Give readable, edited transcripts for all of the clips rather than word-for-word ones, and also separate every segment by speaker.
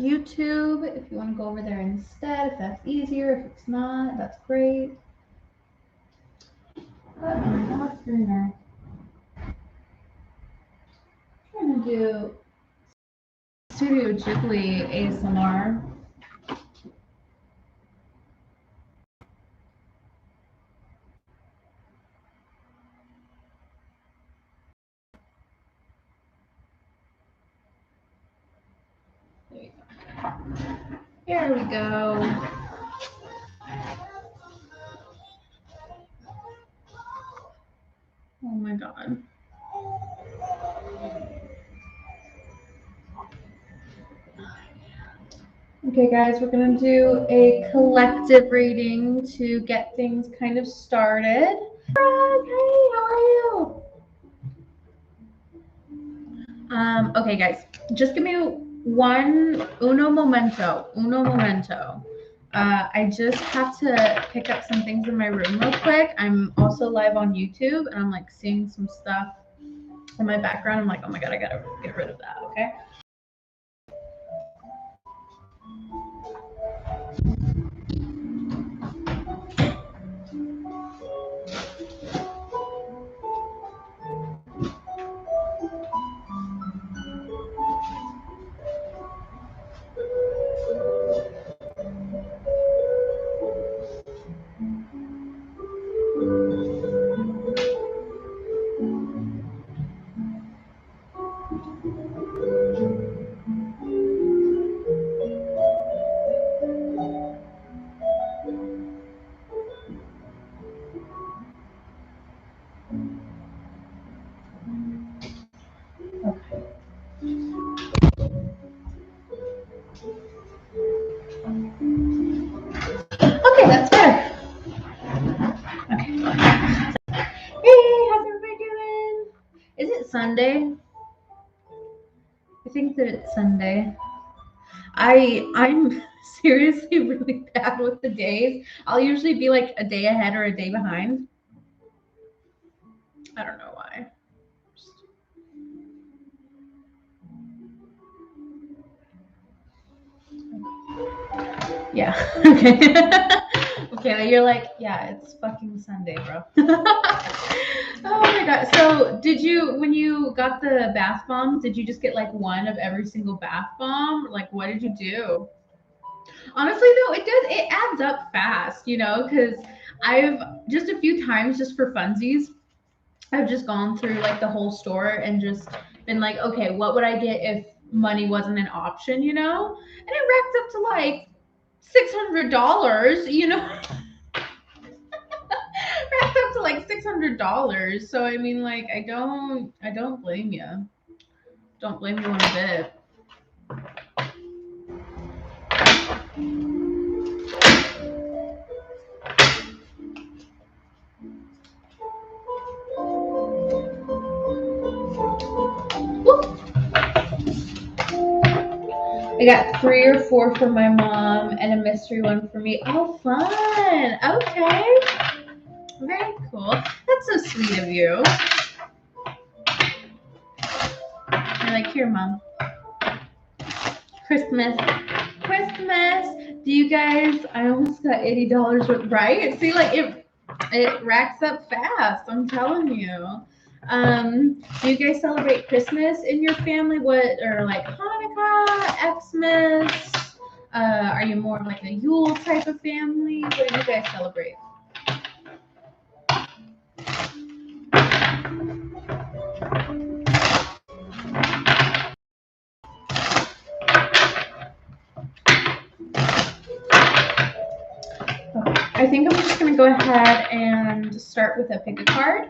Speaker 1: YouTube. If you want to go over there instead, if that's easier. If it's not, that's great. What's doing there? I'm trying to do Studio Ghibli ASMR. There we go. Oh my God. Okay, guys, we're going to do a collective reading to get things kind of started. Hey, how are you? Okay, guys, just give me uno momento. I just have to pick up some things in my room real quick. I'm also live on YouTube, and I'm like seeing some stuff in my background. I'm like, oh my God, I gotta get rid of that, okay? Okay, that's better. Okay. Hey, how's everybody doing? Is it Sunday? I think that it's Sunday. I'm seriously really bad with the days. I'll usually be like a day ahead or a day behind. I don't know why. Yeah. Okay. Okay, you're like, yeah, it's fucking Sunday, bro. Oh my God. So when you got the bath bombs, did you just get like one of every single bath bomb? Like, what did you do? Honestly, though, it adds up fast, because I've just a few times, just for funsies, I've just gone through like the whole store and just been like, okay, what would I get if money wasn't an option, And it racked up to like $600, racked up to like $600. So I mean, like, I don't blame you. Don't blame you one bit. I got 3 or 4 for my mom and a mystery one for me. Oh, fun. Okay. Very cool. That's so sweet of you. You're like, here, Mom. Christmas. Do you guys, I almost got $80 worth, right? See, like it racks up fast. I'm telling you. Do you guys celebrate Christmas in your family? Or like Hanukkah, Xmas? Are you more like a Yule type of family? What do you guys celebrate? I think I'm just going to go ahead and start with a pick a card.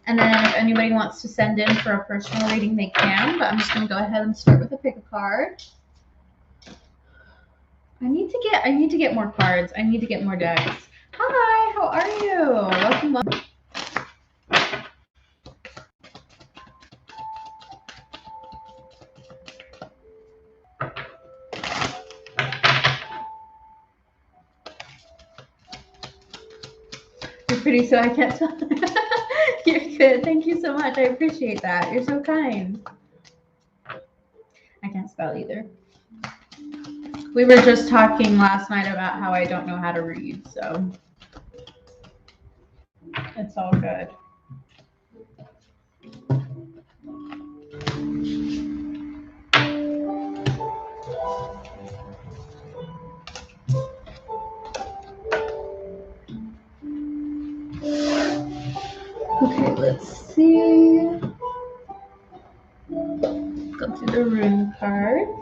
Speaker 1: And then if anybody wants to send in for a personal reading, they can. But I'm just going to go ahead and start with a pick a card. I need to get more cards. I need to get more decks. Hi, how are you? Welcome. You're pretty, so I can't tell. You're good. Thank you so much. I appreciate that. You're so kind. I can't spell either. We were just talking last night about how I don't know how to read, so it's all good. Okay, let's see. Go through the rune cards.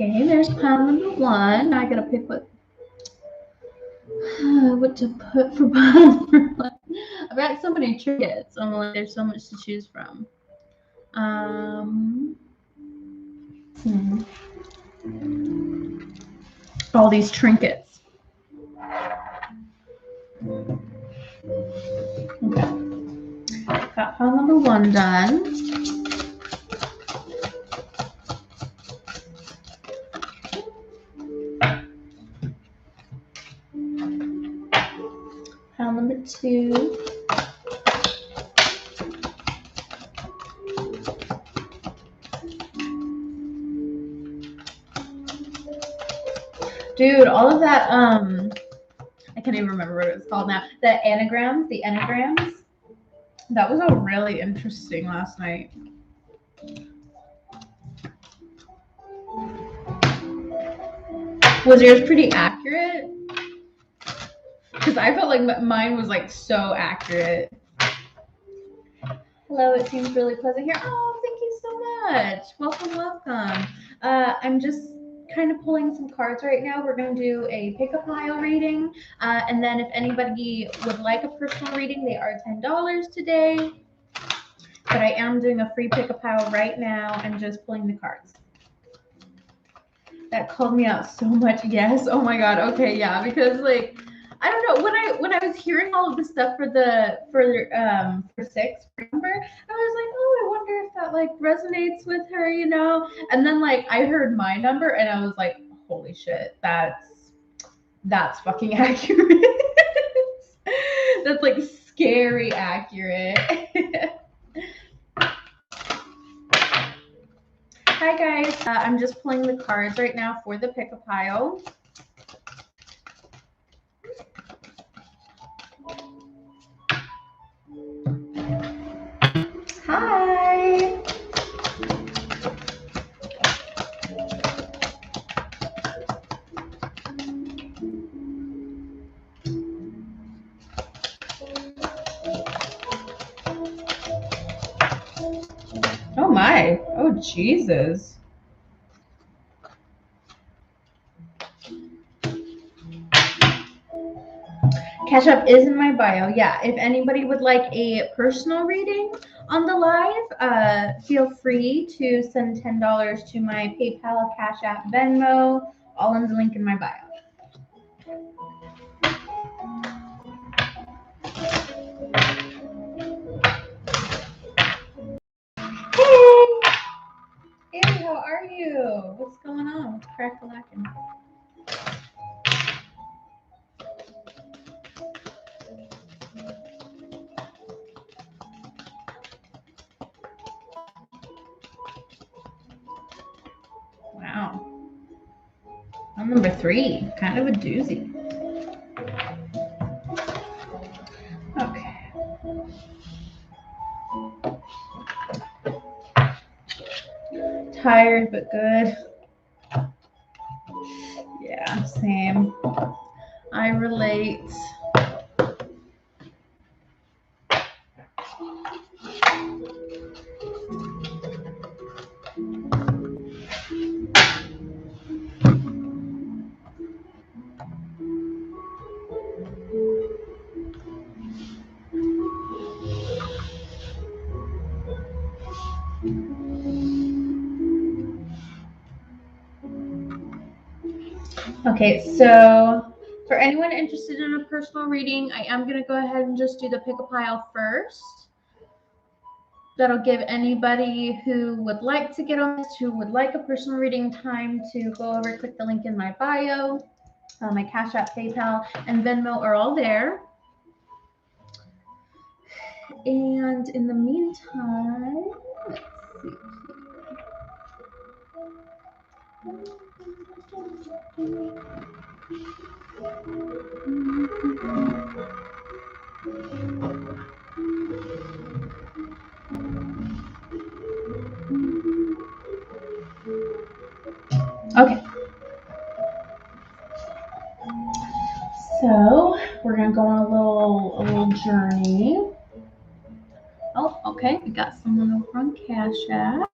Speaker 1: Okay, there's pile number one. I gotta pick what to put for pile number one. I've got so many trinkets. I'm like, there's so much to choose from. All these trinkets. Okay. Got pile number one done. Pile number two. Dude, all of that, I can't even remember what it's called now. The anagrams, that was a really interesting last night. Was yours pretty accurate? Because I felt like mine was like so accurate. Hello, it seems really pleasant here. Oh, thank you so much. Welcome, welcome. I'm just kind of pulling some cards right now. We're going to do a pick-a-pile reading. And then if anybody would like a personal reading, they are $10 today. But I am doing a free pick-a-pile right now and just pulling the cards. That called me out so much. Yes. Oh my God. Okay. Yeah. Because like, I don't know, when I was hearing all of the stuff for 6, remember, I was like, oh, I wonder if that like resonates with her, you know? And then like I heard my number and I was like, holy shit, that's fucking accurate. That's like scary accurate. Hi guys, I'm just pulling the cards right now for the pick-a-pile. Hi. Oh my. Oh Jesus. Cash App is in my bio. Yeah, if anybody would like a personal reading on the live, feel free to send $10 to my PayPal, Cash App, Venmo, all in the link in my bio. Hey! Hey, how are you? What's going on? What's crack-a-lackin'? Wow. I'm number 3. Kind of a doozy. Okay. Tired, but good. Yeah, same. I relate. Okay, so for anyone interested in a personal reading, I am going to go ahead and just do the pick-a-pile first. that'll give anybody who would like to get on this, who would like a personal reading, time to go over, click the link in my bio. My Cash App, PayPal, and Venmo are all there. And in the meantime, let's see. Okay. So we're gonna go on a little journey. Oh, okay. We got someone over on Cash App.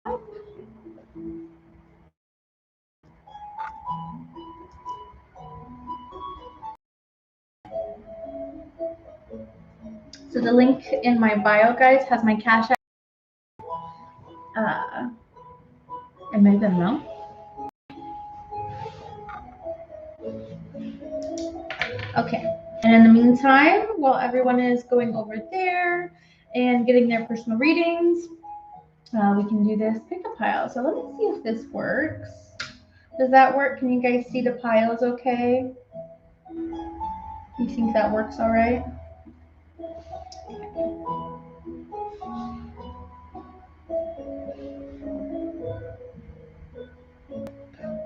Speaker 1: So the link in my bio, guys, has my Cash App and my Venmo. Okay. And in the meantime, while everyone is going over there and getting their personal readings, we can do this pick a pile. So let me see if this works. Does that work? Can you guys see the piles okay? You think that works all right?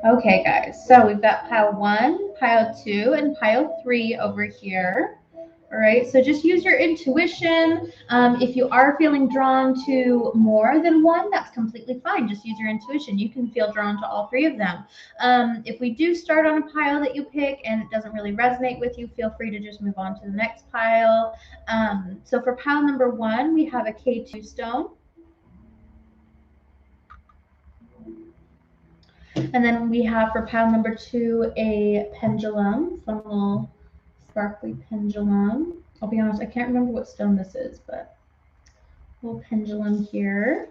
Speaker 1: Okay, guys. So we've got pile 1, pile 2, and pile 3 over here. All right, so just use your intuition. If you are feeling drawn to more than one, that's completely fine. Just use your intuition. You can feel drawn to all 3 of them. If we do start on a pile that you pick and it doesn't really resonate with you, feel free to just move on to the next pile. So for pile number 1, we have a K2 stone. And then we have for pile number 2 a pendulum, some little sparkly pendulum. I'll be honest, I can't remember what stone this is, but a little pendulum here.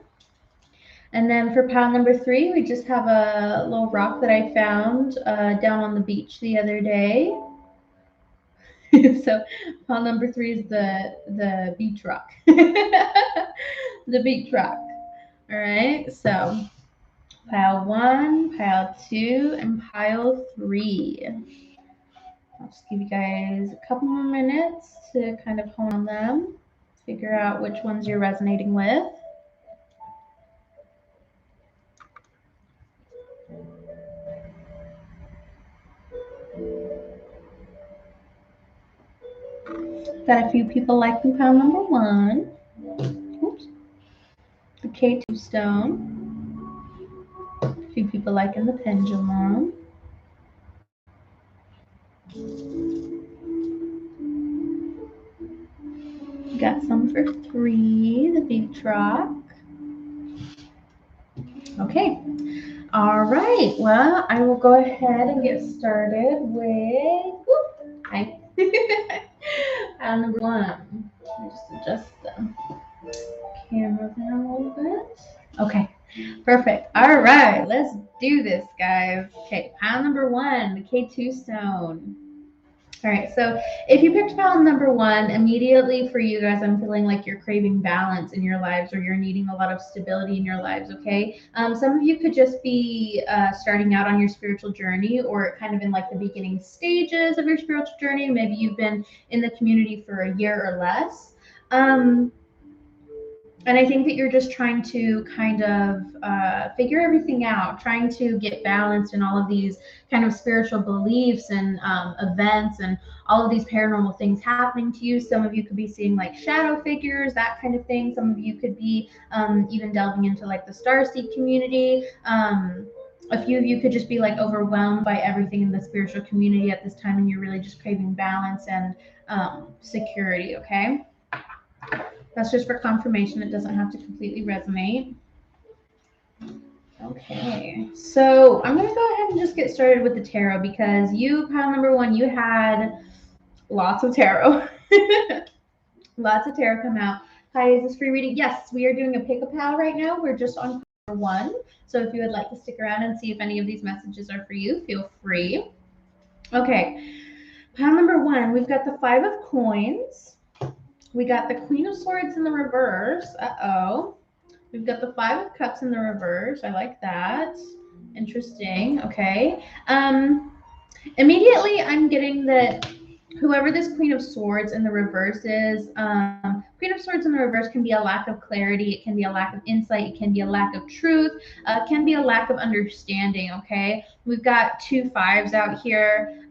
Speaker 1: And then for pile number 3, we just have a little rock that I found down on the beach the other day. So pile number 3 is the beach rock. The beach rock. All right, so pile 1, pile 2, and pile 3. I'll just give you guys a couple more minutes to kind of hone on them, figure out which ones you're resonating with. Got a few people liking pile number 1. Oops. The K2 stone. A few people liking the pendulum. Got some for 3, the beach rock. Okay. All right. Well, I will go ahead and get started with pile number 1. Let me just adjust the camera down a little bit. Okay. Perfect. All right. Let's do this, guys. Okay. Pile number 1, the K2 stone. All right, so if you picked pile number 1, immediately for you guys, I'm feeling like you're craving balance in your lives or you're needing a lot of stability in your lives, okay? Some of you could just be starting out on your spiritual journey or kind of in like the beginning stages of your spiritual journey. Maybe you've been in the community for a year or less. And I think that you're just trying to kind of figure everything out, trying to get balanced in all of these kind of spiritual beliefs and events and all of these paranormal things happening to you. Some of you could be seeing like shadow figures, that kind of thing. Some of you could be even delving into like the starseed community. A few of you could just be like overwhelmed by everything in the spiritual community at this time, and you're really just craving balance and security, okay? That's just for confirmation. It doesn't have to completely resonate. Okay, so I'm going to go ahead and just get started with the tarot because you, pile number 1, you had lots of tarot. Lots of tarot come out. Hi, is this free reading? Yes, we are doing a pick a pal right now. We're just on pile 1. So if you would like to stick around and see if any of these messages are for you, feel free. Okay, pile number 1, we've got the 5 of coins. We got the Queen of Swords in the reverse. Uh-oh. We've got the Five of Cups in the reverse. I like that. Interesting. Okay. Immediately I'm getting that whoever this Queen of Swords in the reverse is, Queen of Swords in the reverse can be a lack of clarity. It can be a lack of insight. It can be a lack of truth. It can be a lack of understanding. Okay. We've got two fives out here.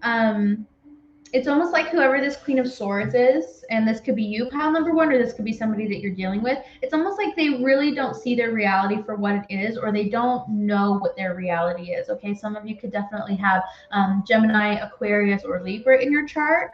Speaker 1: It's almost like whoever this Queen of Swords is, and this could be you, pile number one, or this could be somebody that you're dealing with. It's almost like they really don't see their reality for what it is, or they don't know what their reality is. Okay, some of you could definitely have Gemini, Aquarius, or Libra in your chart.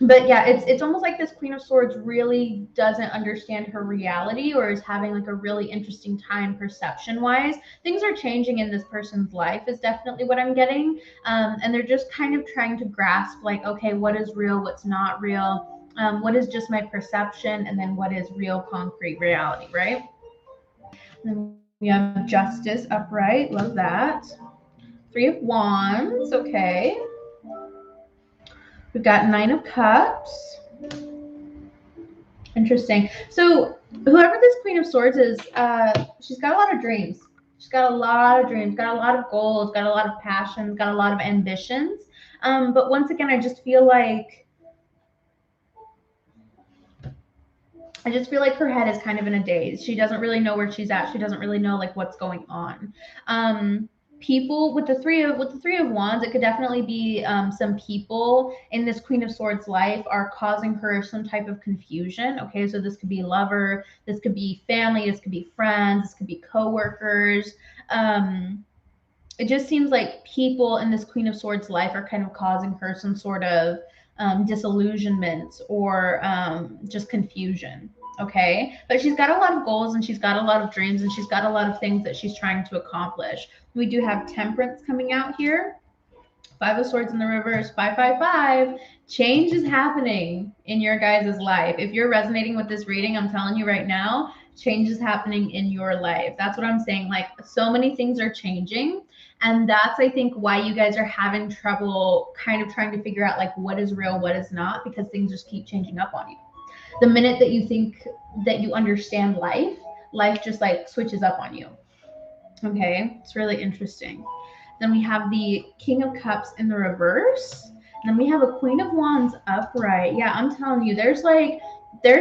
Speaker 1: But yeah, it's almost like this Queen of Swords really doesn't understand her reality, or is having like a really interesting time perception wise. Things are changing in this person's life is definitely what I'm getting. And they're just kind of trying to grasp like, okay, what is real, what's not real, what is just my perception, and then what is real concrete reality, right? And then we have Justice upright, love that. Three of Wands, okay. We've got Nine of Cups. Interesting. So whoever this Queen of Swords is, she's got a lot of dreams. She's got a lot of dreams, got a lot of goals, got a lot of passions, got a lot of ambitions. But once again, I just feel like her head is kind of in a daze. She doesn't really know where she's at. She doesn't really know like what's going on. People with the three of wands, it could definitely be some people in this Queen of Swords life are causing her some type of confusion. Okay, so this could be lover, this could be family, this could be friends, this could be coworkers. It just seems like people in this Queen of Swords life are kind of causing her some sort of disillusionment or just confusion. Okay, but she's got a lot of goals and she's got a lot of dreams and she's got a lot of things that she's trying to accomplish. We do have Temperance coming out here. Five of Swords in the reverse, 555. Change is happening in your guys' life. If you're resonating with this reading, I'm telling you right now, change is happening in your life. That's what I'm saying. Like, so many things are changing. And that's, I think, why you guys are having trouble kind of trying to figure out, like, what is real, what is not, because things just keep changing up on you. The minute that you think that you understand life, life just, like, switches up on you. Okay? It's really interesting. Then we have the King of Cups in the reverse. And then we have a Queen of Wands upright. Yeah, I'm telling you, there's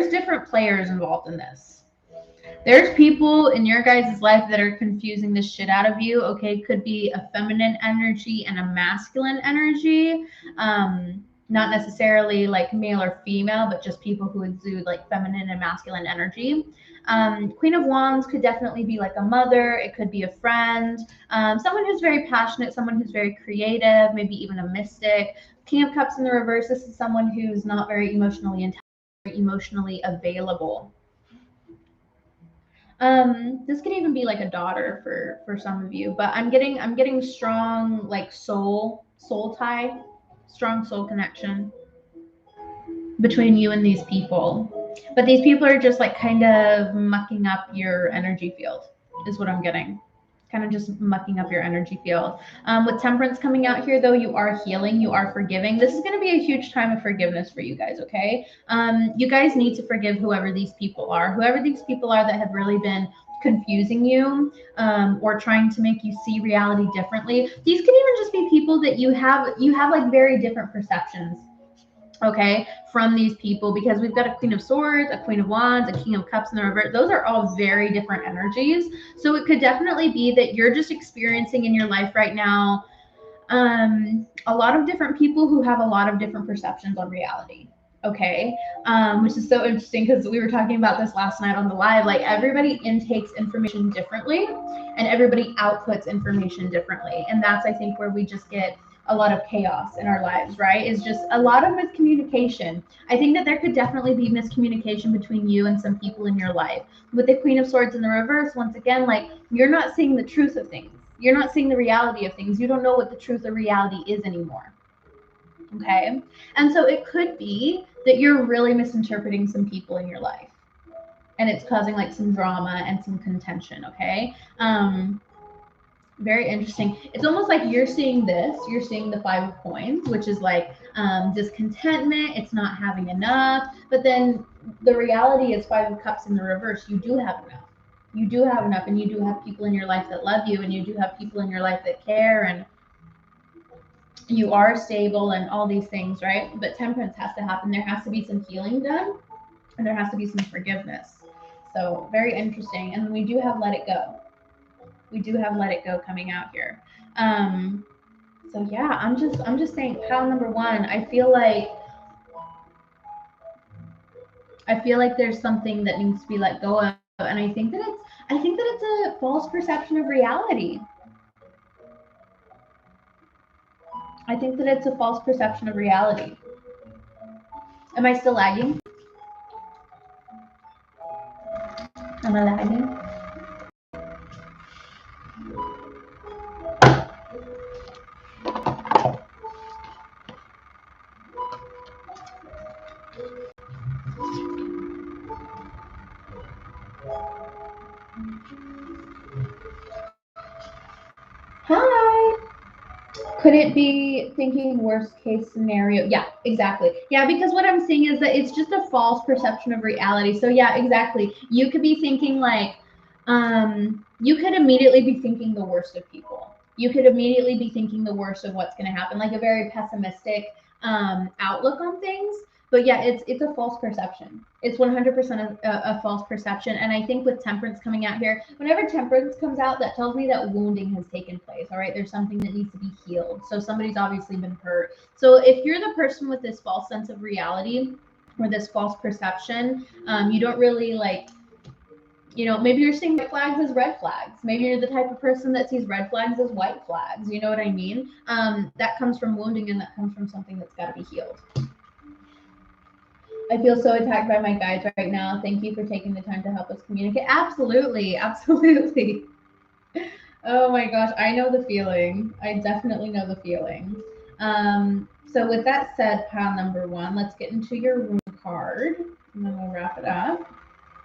Speaker 1: different players involved in this. There's people in your guys' life that are confusing the shit out of you. Okay, could be a feminine energy and a masculine energy. Not necessarily like male or female, but just people who exude like feminine and masculine energy. Queen of Wands could definitely be like a mother. It could be a friend, someone who's very passionate, someone who's very creative, maybe even a mystic. King of Cups in the reverse, this is someone who's not very emotionally intelligent, emotionally available. This could even be like a daughter for some of you, but I'm getting strong like soul tie, strong soul connection between you and these people. But these people are just like kind of mucking up your energy field, is what I'm getting. Kind of just mucking up your energy field. With Temperance coming out here, though, you are healing, you are forgiving. This is going to be a huge time of forgiveness for you guys, okay? You guys need to forgive whoever these people are. Whoever these people are that have really been confusing you or trying to make you see reality differently. These could even just be people that you have like very different perceptions, okay, from these people, because we've got a Queen of Swords, a Queen of Wands, a King of Cups in the reverse. Those are all very different energies. So it could definitely be that you're just experiencing in your life right now a lot of different people who have a lot of different perceptions on reality. Okay, which is so interesting because we were talking about this last night on the live. Like, everybody intakes information differently and everybody outputs information differently. And that's, I think, where we just get a lot of chaos in our lives, right? Is just a lot of miscommunication. I think that there could definitely be miscommunication between you and some people in your life. With the Queen of Swords in the reverse, once again, like, you're not seeing the truth of things. You're not seeing the reality of things. You don't know what the truth of reality is anymore. Okay? And so it could be that you're really misinterpreting some people in your life. And it's causing like some drama and some contention, okay? Very interesting. It's almost like you're seeing this. You're seeing the 5 of coins, which is like discontentment. It's not having enough. But then the reality is 5 of cups in the reverse. You do have enough. You do have enough, and you do have people in your life that love you, and you do have people in your life that care, and you are stable, and all these things, right? But temperance has to happen. There has to be some healing done, and there has to be some forgiveness. So very interesting. And we do have let it go. We do have let it go coming out here. So yeah, I'm just saying pile number 1. I feel like there's something that needs to be let go of, and I think that it's a false perception of reality. I think that it's a false perception of reality. Am I still lagging? Am I lagging? Hi. Could it be thinking worst case scenario? Yeah, exactly. Yeah, because what I'm seeing is that it's just a false perception of reality. So yeah, exactly. You could be thinking like, you could immediately be thinking the worst of people. You could immediately be thinking the worst of what's going to happen, like a very pessimistic outlook on things. But yeah, it's a false perception. It's 100% a false perception. And I think with temperance coming out here, whenever temperance comes out, that tells me that wounding has taken place. All right, there's something that needs to be healed. So somebody's obviously been hurt. So if you're the person with this false sense of reality or this false perception, you don't really like, maybe you're seeing white flags as red flags. Maybe you're the type of person that sees red flags as white flags. You know what I mean? That comes from wounding, and that comes from something that's got to be healed. I feel so attacked by my guides right now. Thank you for taking the time to help us communicate. Absolutely, absolutely. Oh my gosh, I know the feeling. I definitely know the feeling. So with that said, pile number 1, let's get into your rune card, and then we'll wrap it up.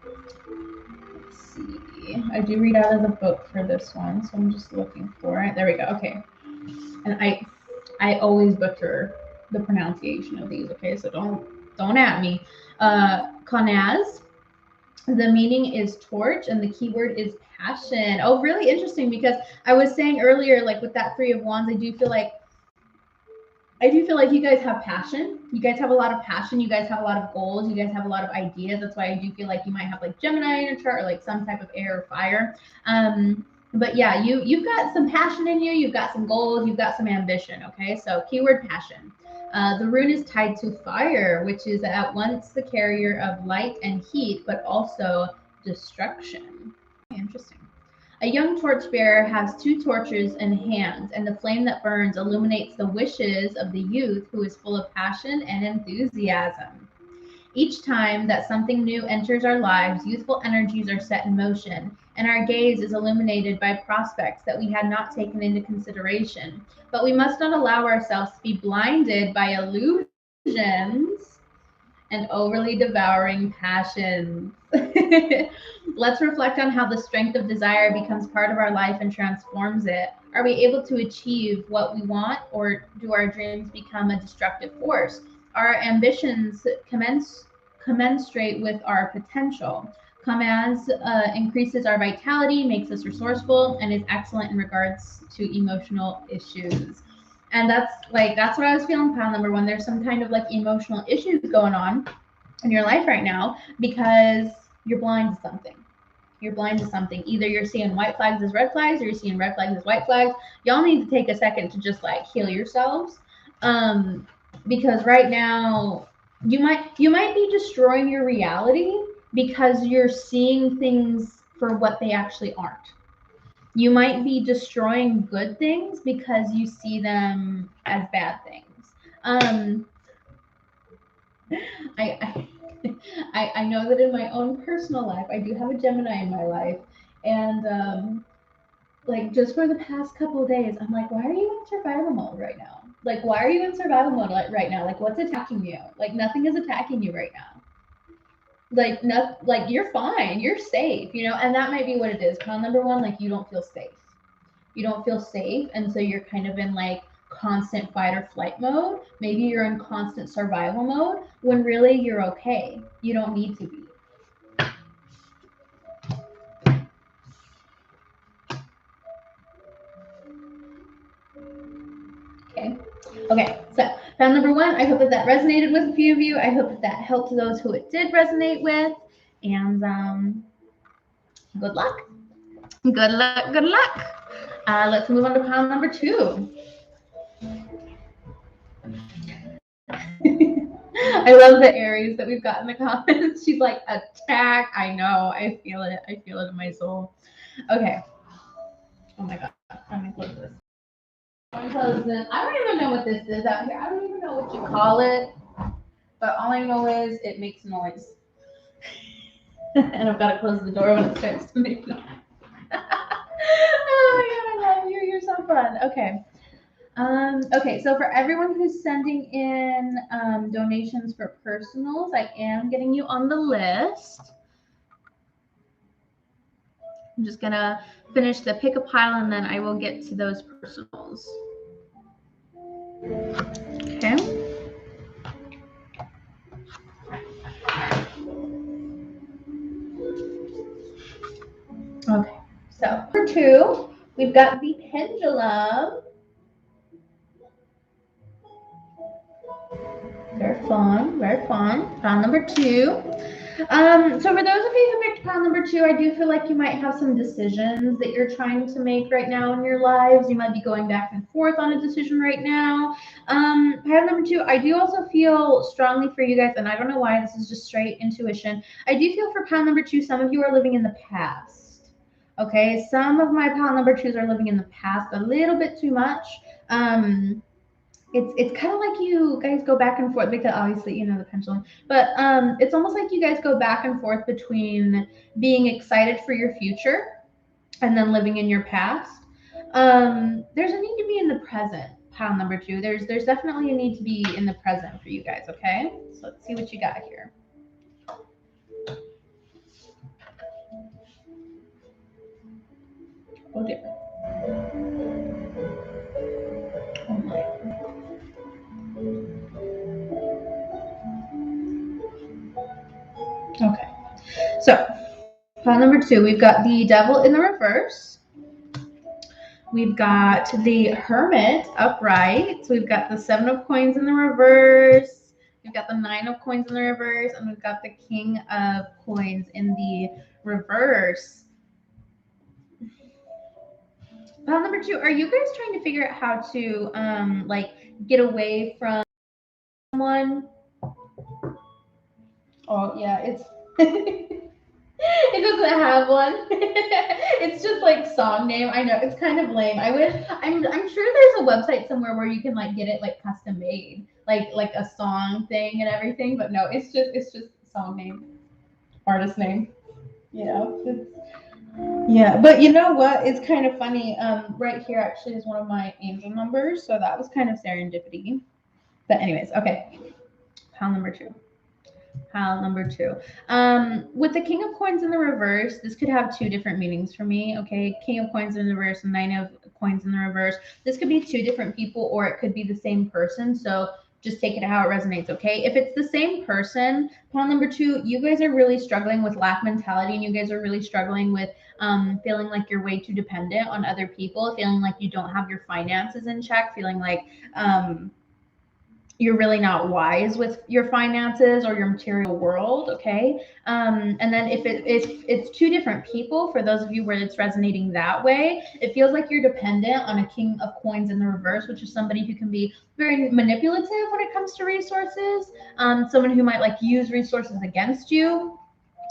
Speaker 1: Let's see. I do read out of the book for this one, so I'm just looking for it. There we go. Okay. And I always butcher the pronunciation of these. Okay, so don't at me. Konaz. The meaning is torch, and the keyword is passion. Oh, really interesting, because I was saying earlier, like with that 3 of Wands, I do feel like you guys have passion. You guys have a lot of passion. You guys have a lot of goals. You guys have a lot of ideas. That's why I do feel like you might have like Gemini in your chart, or like some type of air or fire. But yeah, you've got some passion in you. You've got some goals. You've got some ambition. Okay, so keyword passion. The rune is tied to fire, which is at once the carrier of light and heat, but also destruction. Interesting. A young torchbearer has 2 torches in hand, and the flame that burns illuminates the wishes of the youth who is full of passion and enthusiasm. Each time that something new enters our lives, youthful energies are set in motion, and our gaze is illuminated by prospects that we had not taken into consideration. But we must not allow ourselves to be blinded by illusions and overly devouring passions. Let's reflect on how the strength of desire becomes part of our life and transforms it. Are we able to achieve what we want, or do our dreams become a destructive force? Our ambitions commensurate with our potential. Commands increases our vitality, makes us resourceful, and is excellent in regards to emotional issues. And that's what I was feeling, pile number 1. There's some kind of like emotional issues going on in your life right now because you're blind to something. You're blind to something. Either you're seeing white flags as red flags, or you're seeing red flags as white flags. Y'all need to take a second to just like heal yourselves, because right now you might be destroying your reality because you're seeing things for what they actually aren't. You might be destroying good things because you see them as bad things. I I know that in my own personal life, I do have a Gemini in my life, and like just for the past couple of days, I'm like, why are you in survival mode right now? Like, why are you in survival mode right now? Like, what's attacking you? Like, nothing is attacking you right now. Like, like you're fine, you're safe, and that might be what it is. Con number 1, like you don't feel safe. you don't feel safe, and so you're kind of in like constant fight or flight mode. Maybe you're in constant survival mode when really you're okay. You don't need to be. Okay, so pile number one, I hope that that resonated with a few of you. I hope that that helped those who it did resonate with. And good luck. Good luck, good luck. Let's move on to pile number two. I love the Aries that we've got in the comments. She's like, attack. I know. I feel it. I feel it in my soul. Okay. Oh my God. Let me close this. I don't even know what this is out here. I don't even know what you call it. But all I know is it makes noise. And I've got to close the door when it starts to make noise. Oh my God, I love you. You're so fun. Okay. Okay, so for everyone who's sending in donations for personals, I am getting you on the list. I'm just gonna finish the pick a pile and then I will get to those personals. Okay. Okay, so for two, we've got the pendulum. Very fun, very fun. Pile number two. So for those of you who picked pile number two, I do feel like you might have some decisions that you're trying to make right now in your lives. You might be going back and forth on a decision right now. Pile number two, I do also feel strongly for you guys, and I don't know why, this is just straight intuition. I do feel for pile number two, some of you are living in the past. Okay, some of my pile number twos are living in the past a little bit too much. It's kind of like you guys go back and forth because obviously you know the pendulum, but it's almost like you guys go back and forth between being excited for your future and then living in your past. There's a need to be in the present, pile number two. There's definitely a need to be in the present for you guys. Okay, so let's see what you got here. Oh dear. Oh my. Okay, so pile number two, we've got the devil in the reverse. We've got the Hermit upright. So we've got the 7 of coins in the reverse. We've got the 9 of coins in the reverse. And we've got the King of coins in the reverse. Pile number two, are you guys trying to figure out how to like get away from someone? Oh yeah, it's it doesn't have one. It's just like song name. I know it's kind of lame. I'm sure there's a website somewhere where you can like get it like custom made, like a song thing and everything. But no, it's just song name, artist name. You know. Yeah, but you know what? It's kind of funny. Right here actually is one of my angel numbers, so that was kind of serendipity. But anyways, okay. Pile number two. Pile number two. With the King of Coins in the reverse, this could have two different meanings for me. Okay, King of Coins in the reverse and 9 of Coins in the reverse. This could be two different people, or it could be the same person. So just take it how it resonates. Okay, if it's the same person, pile number two, you guys are really struggling with lack mentality, and you guys are really struggling with feeling like you're way too dependent on other people, feeling like you don't have your finances in check, feeling like you're really not wise with your finances or your material world. Okay, and then if it's two different people, for those of you where it's resonating that way, it feels like you're dependent on a King of Coins in the reverse, which is somebody who can be very manipulative when it comes to resources, someone who might like use resources against you.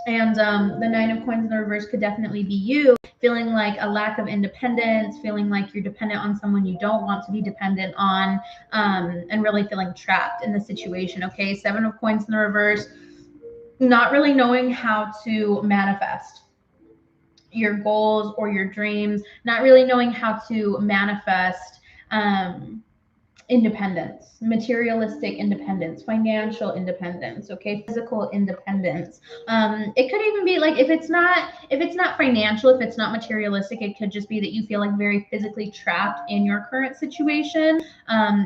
Speaker 1: And the 9 of Coins in the reverse could definitely be you, feeling like a lack of independence, feeling like you're dependent on someone you don't want to be dependent on, and really feeling trapped in the situation. Okay, 7 of Coins in the reverse, not really knowing how to manifest your goals or your dreams, not really knowing how to manifest independence, materialistic independence, financial independence, okay, physical independence. It could even be like if it's not financial, if it's not materialistic, it could just be that you feel like very physically trapped in your current situation.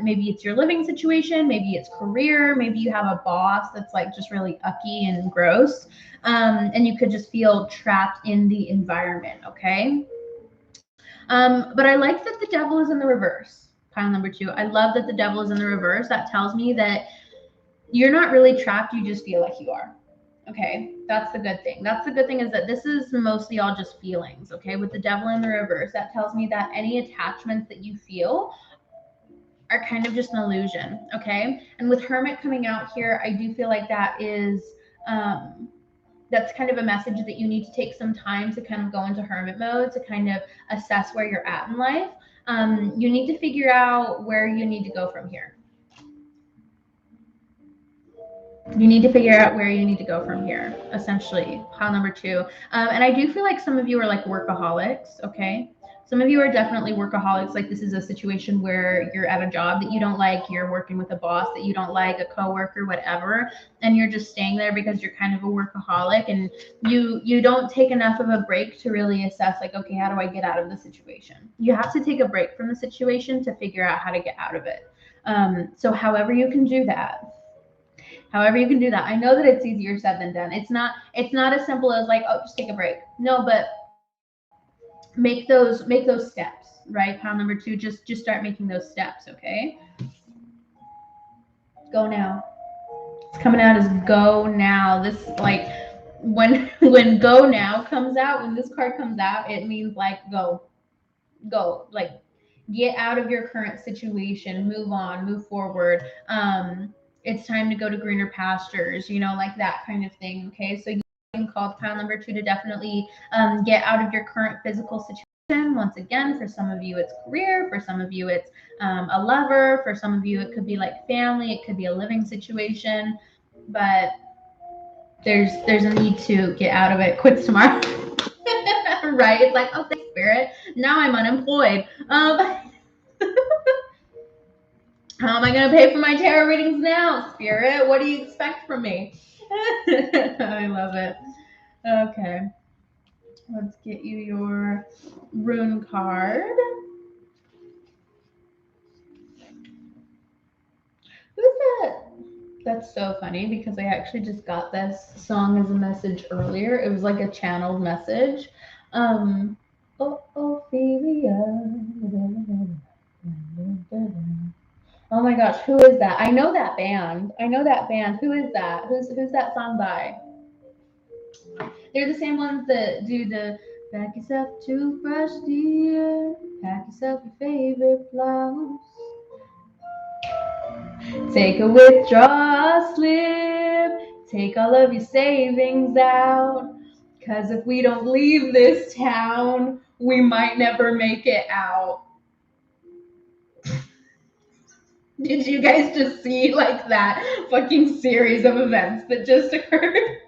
Speaker 1: Maybe it's your living situation, maybe it's career, maybe you have a boss that's like just really ucky and gross, and you could just feel trapped in the environment, okay? But I like that the devil is in the reverse. Pile number 2. I love that the devil is in the reverse. That tells me that you're not really trapped. You just feel like you are. Okay, that's the good thing. That's the good thing, is that this is mostly all just feelings. Okay, with the devil in the reverse, that tells me that any attachments that you feel are kind of just an illusion. Okay, and with Hermit coming out here, I do feel like that is that's kind of a message that you need to take some time to kind of go into hermit mode to kind of assess where you're at in life. You need to figure out where you need to go from here. You need to figure out where you need to go from here, essentially. Pile number 2. And I do feel like some of you are like workaholics, okay? Some of you are definitely workaholics. Like this is a situation where you're at a job that you don't like, you're working with a boss that you don't like, a coworker, whatever, and you're just staying there because you're kind of a workaholic, and you don't take enough of a break to really assess like, okay, how do I get out of the situation? You have to take a break from the situation to figure out how to get out of it. So however you can do that. However you can do that. I know that it's easier said than done. It's not as simple as like, oh, just take a break. No, but make those steps, right? Pile number 2, just start making those steps, okay? Go now. It's coming out as go now. This like when go now comes out, when this card comes out, it means like go. Like get out of your current situation, move on, move forward. It's time to go to greener pastures, like that kind of thing. Okay, so you can call pile number 2 to definitely get out of your current physical situation. Once again, for some of you it's career, for some of you it's a lover, for some of you it could be like family, it could be a living situation, but there's a need to get out of it. Quits tomorrow. Right? It's like, oh, thanks, Spirit. Now I'm unemployed. How am I going to pay for my tarot readings now, Spirit? What do you expect from me? I love it. Okay. Let's get you your rune card. Who's that? That's so funny because I actually just got this song as a message earlier. It was like a channeled message. Oh, Ophelia. Oh my gosh, who is that? I know that band. Who is that? Who's that song by? They're the same ones that do the pack yourself a toothbrush, dear. Pack yourself your favorite blouse. Take a withdrawal slip. Take all of your savings out. 'Cause if we don't leave this town, we might never make it out. Did you guys just see like that fucking series of events that just occurred?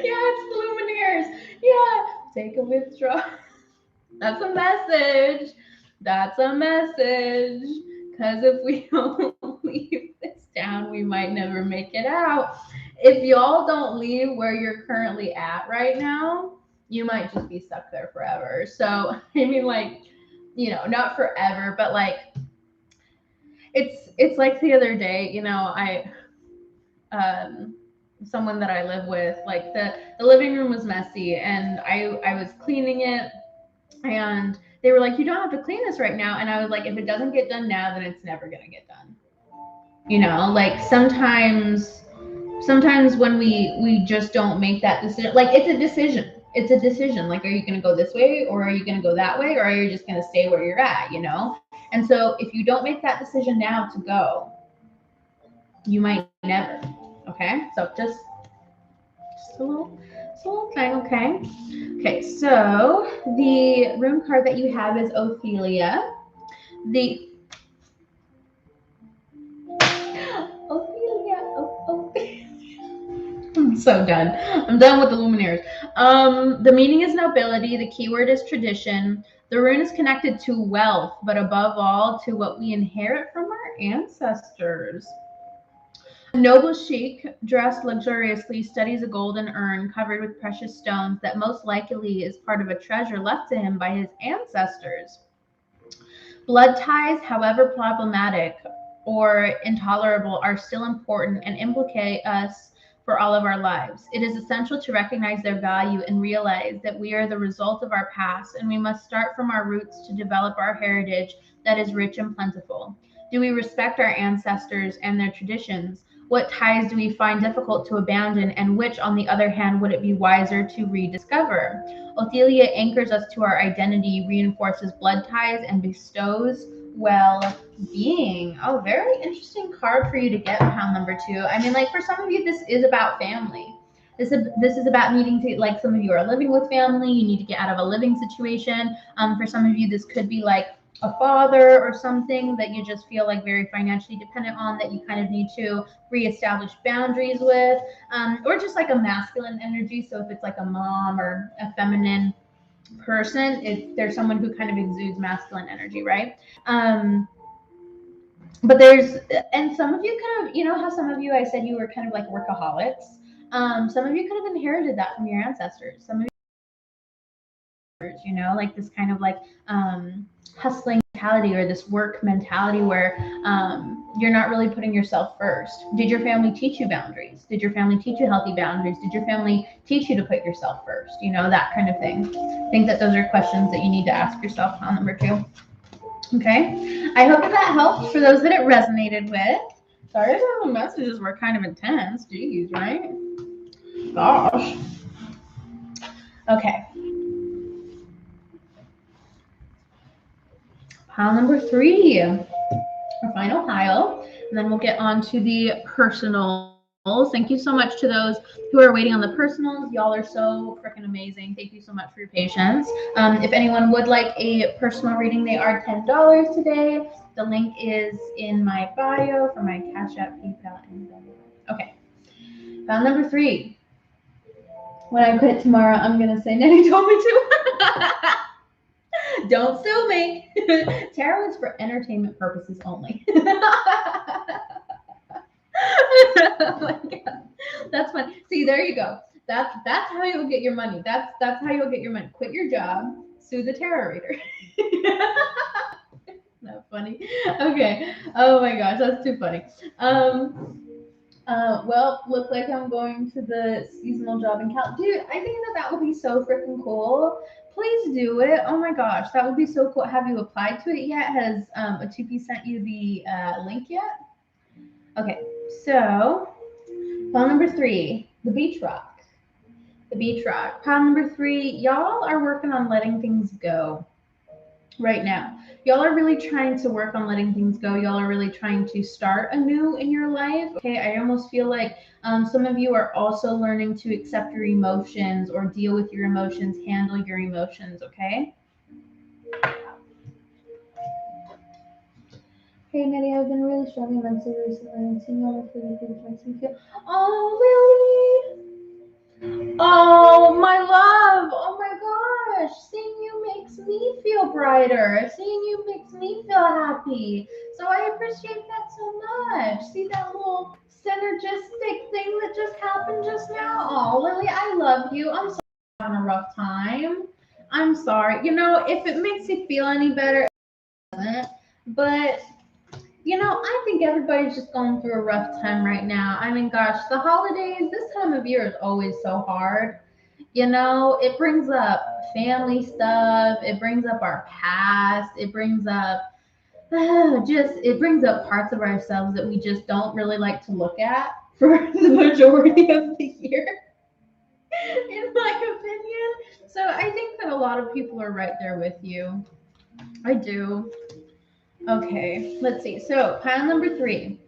Speaker 1: Yeah, it's the Lumineers. Yeah, take a withdrawal. That's a message. That's a message. Because if we don't leave this town, we might never make it out. If y'all don't leave where you're currently at right now, you might just be stuck there forever. So, I mean, like, not forever, but like, it's like the other day, someone that I live with, like the living room was messy and I was cleaning it, and they were like, you don't have to clean this right now. And I was like, if it doesn't get done now, then it's never going to get done. Like sometimes when we just don't make that decision, like it's a decision. Like, are you going to go this way or are you going to go that way, or are you just going to stay where you're at, And so if you don't make that decision now to go, you might never. Okay. So just a little thing. Okay, so the rune card that you have is Ophelia. Ophelia. I'm so done. I'm done with the Lumineers. The meaning is nobility. The keyword is tradition. The rune is connected to wealth, but above all, to what we inherit from our ancestors. A noble sheik, dressed luxuriously, studies a golden urn covered with precious stones that most likely is part of a treasure left to him by his ancestors. Blood ties, however problematic or intolerable, are still important and implicate us for all of our lives. It is essential to recognize their value and realize that we are the result of our past, and we must start from our roots to develop our heritage that is rich and plentiful. Do we respect our ancestors and their traditions? What ties do we find difficult to abandon, and which, on the other hand, would it be wiser to rediscover? Ophelia anchors us to our identity, reinforces blood ties, and bestows well-being. Oh, very interesting card for you to get, pound number 2. I mean, like, for some of you, this is about family. This is about needing to, like, some of you are living with family. You need to get out of a living situation. For some of you, this could be like a father or something that you just feel like very financially dependent on, that you kind of need to reestablish boundaries with, or just like a masculine energy. So if it's like a mom or a feminine person, if there's someone who kind of exudes masculine energy, right? But and some of you kind of, you know how some of you, I said you were kind of like workaholics. Some of you could have inherited that from your ancestors. Some of you know, like this kind of like hustling mentality, or this work mentality where you're not really putting yourself first. Did your family teach you boundaries? Did your family teach you healthy boundaries? Did your family teach you to put yourself first? You know, that kind of thing. I think that those are questions that you need to ask yourself on number 2. Okay. I hope that helped for those that it resonated with. Sorry if the messages were kind of intense. Jeez, right? Gosh. Okay. Pile number 3, our final pile, and then we'll get on to the personals. Thank you so much to those who are waiting on the personals. Y'all are so freaking amazing. Thank you so much for your patience. If anyone would like a personal reading, they are $10 today. The link is in my bio for my Cash App, PayPal, and okay. Pile number 3. When I quit tomorrow, I'm gonna say Nanny told me to. Don't sue me. Tarot is for entertainment purposes only. Oh my God. That's fun. See, there you go. That's how you'll get your money. That's how you'll get your money. Quit your job, sue the tarot reader. That's funny. Okay. Oh my gosh, that's too funny. Well, look like I'm going to the seasonal job in Cal. Dude, I think that would be so freaking cool. Please do it. Oh my gosh, that would be so cool. Have you applied to it yet? Has a 2P sent you the link yet? Okay, so pile number 3, the beach rock. The beach rock. Pile number 3, y'all are working on letting things go right now. Y'all are really trying to work on letting things go. Y'all are really trying to start anew in your life. Okay, I almost feel like some of you are also learning to accept your emotions or deal with your emotions, handle your emotions, okay? Hey, Nettie, I've been really struggling mentally recently. I'm seeing all the food that makes me feel. Oh, really? Oh, my love. Oh, my gosh. Seeing you makes me feel brighter. Seeing you makes me feel happy. So I appreciate that so much. See that little synergistic thing that just happened just now? Oh, Lily, I love you. I'm sorry I'm having a rough time. I'm sorry. You know, if it makes you feel any better, it doesn't. But you know, I think everybody's just going through a rough time right now. I mean, gosh, the holidays, this time of year is always so hard. You know, it brings up family stuff, it brings up our past, it brings up it brings up parts of ourselves that we just don't really like to look at for the majority of the year, in my opinion. So I think that a lot of people are right there with you. I do. Okay, let's see. So pile number 3.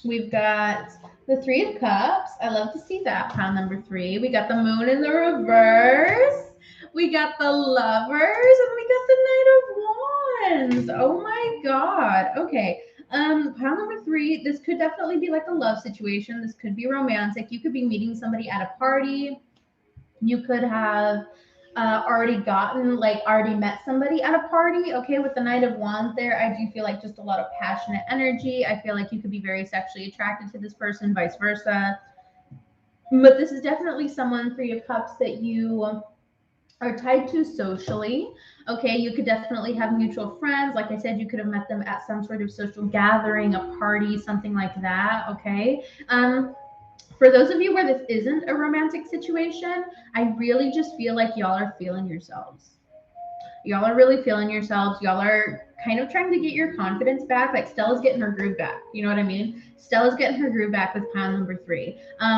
Speaker 1: We've got the 3 of Cups. I love to see that. Pile number 3. We got the Moon in the reverse. We got the Lovers, and we got the Knight of Wands. Oh my God. Okay. Pile number 3. This could definitely be like a love situation. This could be romantic. You could be meeting somebody at a party. You could have already met somebody at a party. Okay, with the Knight of Wands there, I do feel like just a lot of passionate energy. I feel like you could be very sexually attracted to this person, vice versa. But this is definitely someone, Three of Cups, that you are tied to socially. Okay, you could definitely have mutual friends. Like I said, you could have met them at some sort of social gathering, a party, something like that. Okay. For those of you where this isn't a romantic situation, I really just feel like y'all are feeling yourselves. Y'all are really feeling yourselves. Y'all are kind of trying to get your confidence back. Like Stella's getting her groove back. You know what I mean? Stella's getting her groove back with pile number 3.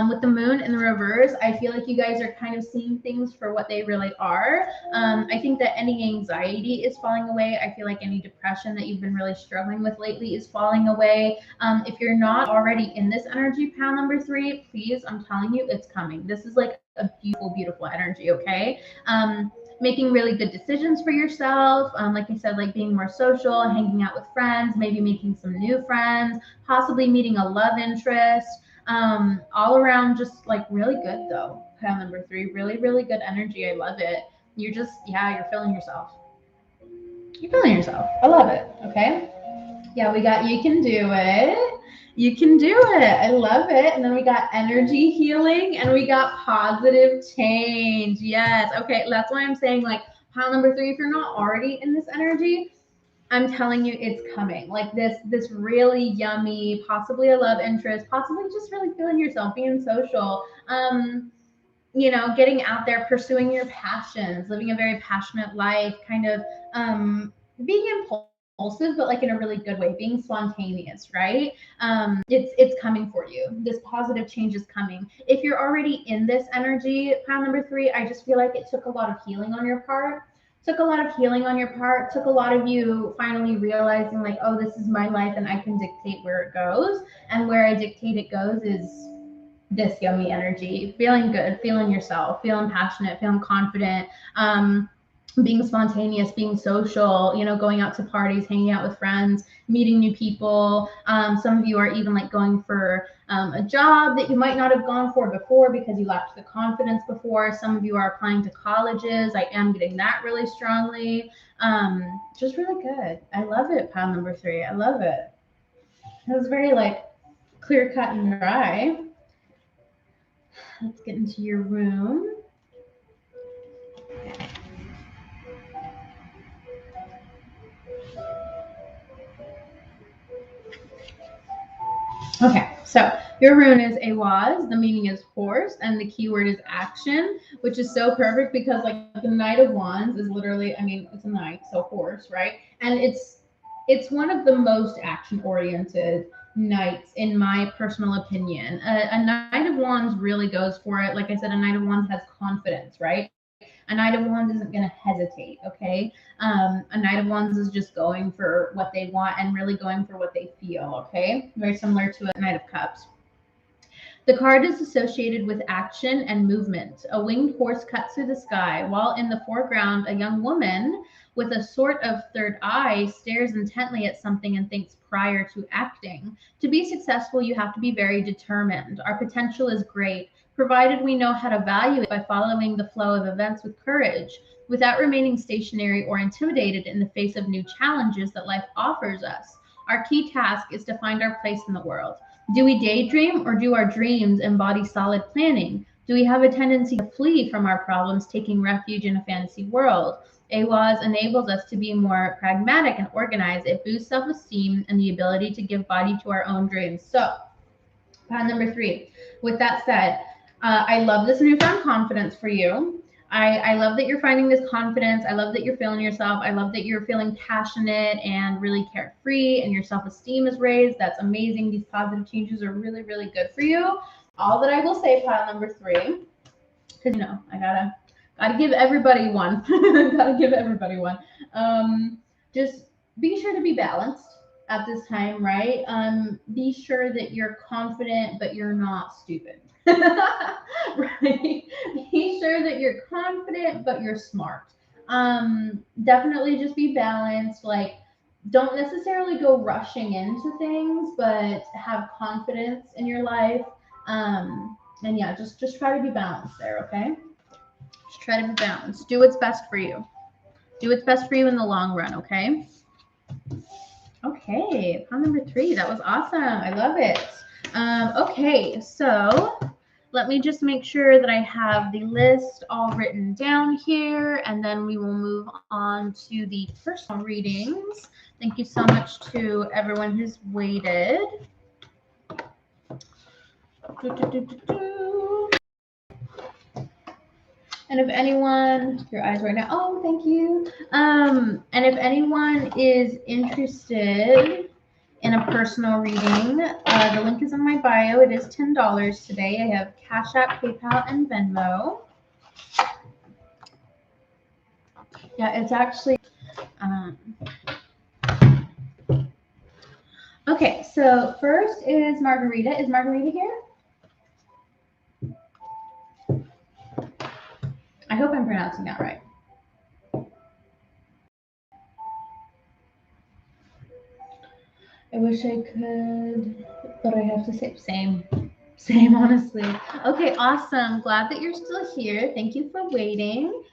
Speaker 1: With the moon in the reverse, I feel like you guys are kind of seeing things for what they really are. I think that any anxiety is falling away. I feel like any depression that you've been really struggling with lately is falling away. If you're not already in this energy, pile number 3, please, I'm telling you, it's coming. This is like a beautiful, beautiful energy, okay? Making really good decisions for yourself. Like I said, like being more social, hanging out with friends, maybe making some new friends, possibly meeting a love interest. All around, just like really good though. Pile number 3, really, really good energy. I love it. You're just, yeah, you're feeling yourself. You're feeling yourself. I love it. Okay. Yeah, we got you can do it. You can do it. I love it. And then we got energy healing and we got positive change. Yes. Okay. That's why I'm saying like pile number 3, if you're not already in this energy, I'm telling you it's coming. Like this really yummy, possibly a love interest, possibly just really feeling yourself, being social. Getting out there, pursuing your passions, living a very passionate life, kind of being impulsive, but like in a really good way, being spontaneous, right? It's coming for you. This positive change is coming. If you're already in this energy, pile number 3, I just feel like it took a lot of healing on your part. Took a lot of healing on your part. Took a lot of you finally realizing like, oh, this is my life and I can dictate where it goes. And where I dictate it goes is this yummy energy, feeling good, feeling yourself, feeling passionate, feeling confident, being spontaneous, being social, going out to parties, hanging out with friends, meeting new people. Some of you are even like going for a job that you might not have gone for before because you lacked the confidence before. Some of you are applying to colleges. I am getting that really strongly. Just really good. I love it, pile number 3. I love it. It was very like clear cut and dry. Let's get into your room. Okay, so your rune is Awaz, the meaning is horse, and the keyword is action, which is so perfect because like the Knight of Wands is literally, I mean, it's a knight, so horse, right? And it's one of the most action oriented knights in my personal opinion. A Knight of Wands really goes for it. Like I said, a Knight of Wands has confidence, right? A Knight of Wands isn't going to hesitate, okay? A Knight of Wands is just going for what they want and really going for what they feel, okay? Very similar to a Knight of Cups. The card is associated with action and movement. A winged horse cuts through the sky, while in the foreground, a young woman with a sort of third eye stares intently at something and thinks prior to acting. To be successful, you have to be very determined. Our potential is great, provided we know how to value it by following the flow of events with courage, without remaining stationary or intimidated in the face of new challenges that life offers us. Our key task is to find our place in the world. Do we daydream or do our dreams embody solid planning? Do we have a tendency to flee from our problems, taking refuge in a fantasy world? AWAS enables us to be more pragmatic and organized. It boosts self-esteem and the ability to give body to our own dreams. So, pad number 3. With that said, I love this newfound confidence for you. I love that you're finding this confidence. I love that you're feeling yourself. I love that you're feeling passionate and really carefree and your self-esteem is raised. That's amazing. These positive changes are really, really good for you. All that I will say, pile number 3, because I gotta give everybody one. Gotta give everybody one. Just be sure to be balanced at this time, right? Be sure that you're confident, but you're not stupid. Right? Be sure that you're confident, but you're smart. Definitely just be balanced. Like, don't necessarily go rushing into things, but have confidence in your life. And yeah, just try to be balanced there, okay? Just try to be balanced. Do what's best for you. Do what's best for you in the long run, okay? Okay, pile number 3. That was awesome. I love it. Okay, so let me just make sure that I have the list all written down here, and then we will move on to the personal readings. Thank you so much to everyone who's waited. And if anyone, your eyes right now, oh, thank you. And if anyone is interested in a personal reading, the link is in my bio. It is $10 today. I have Cash App, PayPal, and Venmo. Yeah, it's actually, okay, so first is Margarita. Is Margarita here? I hope I'm pronouncing that right. I wish I could, but I have to say same, honestly. Okay, awesome. Glad that you're still here. Thank you for waiting.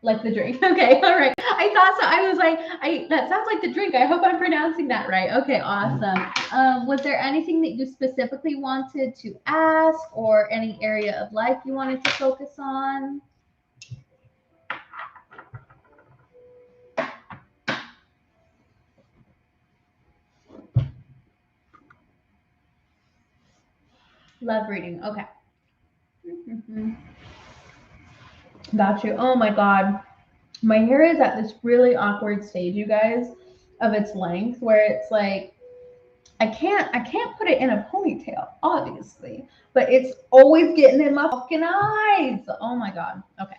Speaker 1: Like the drink. Okay, all right. I thought so. I was like, that sounds like the drink. I hope I'm pronouncing that right. Okay, awesome. Was there anything that you specifically wanted to ask, or any area of life you wanted to focus on? Love reading. Okay. Got you. Oh my God. My hair is at this really awkward stage, you guys, of its length, where it's like I can't put it in a ponytail, obviously, but it's always getting in my fucking eyes. Oh my God. Okay.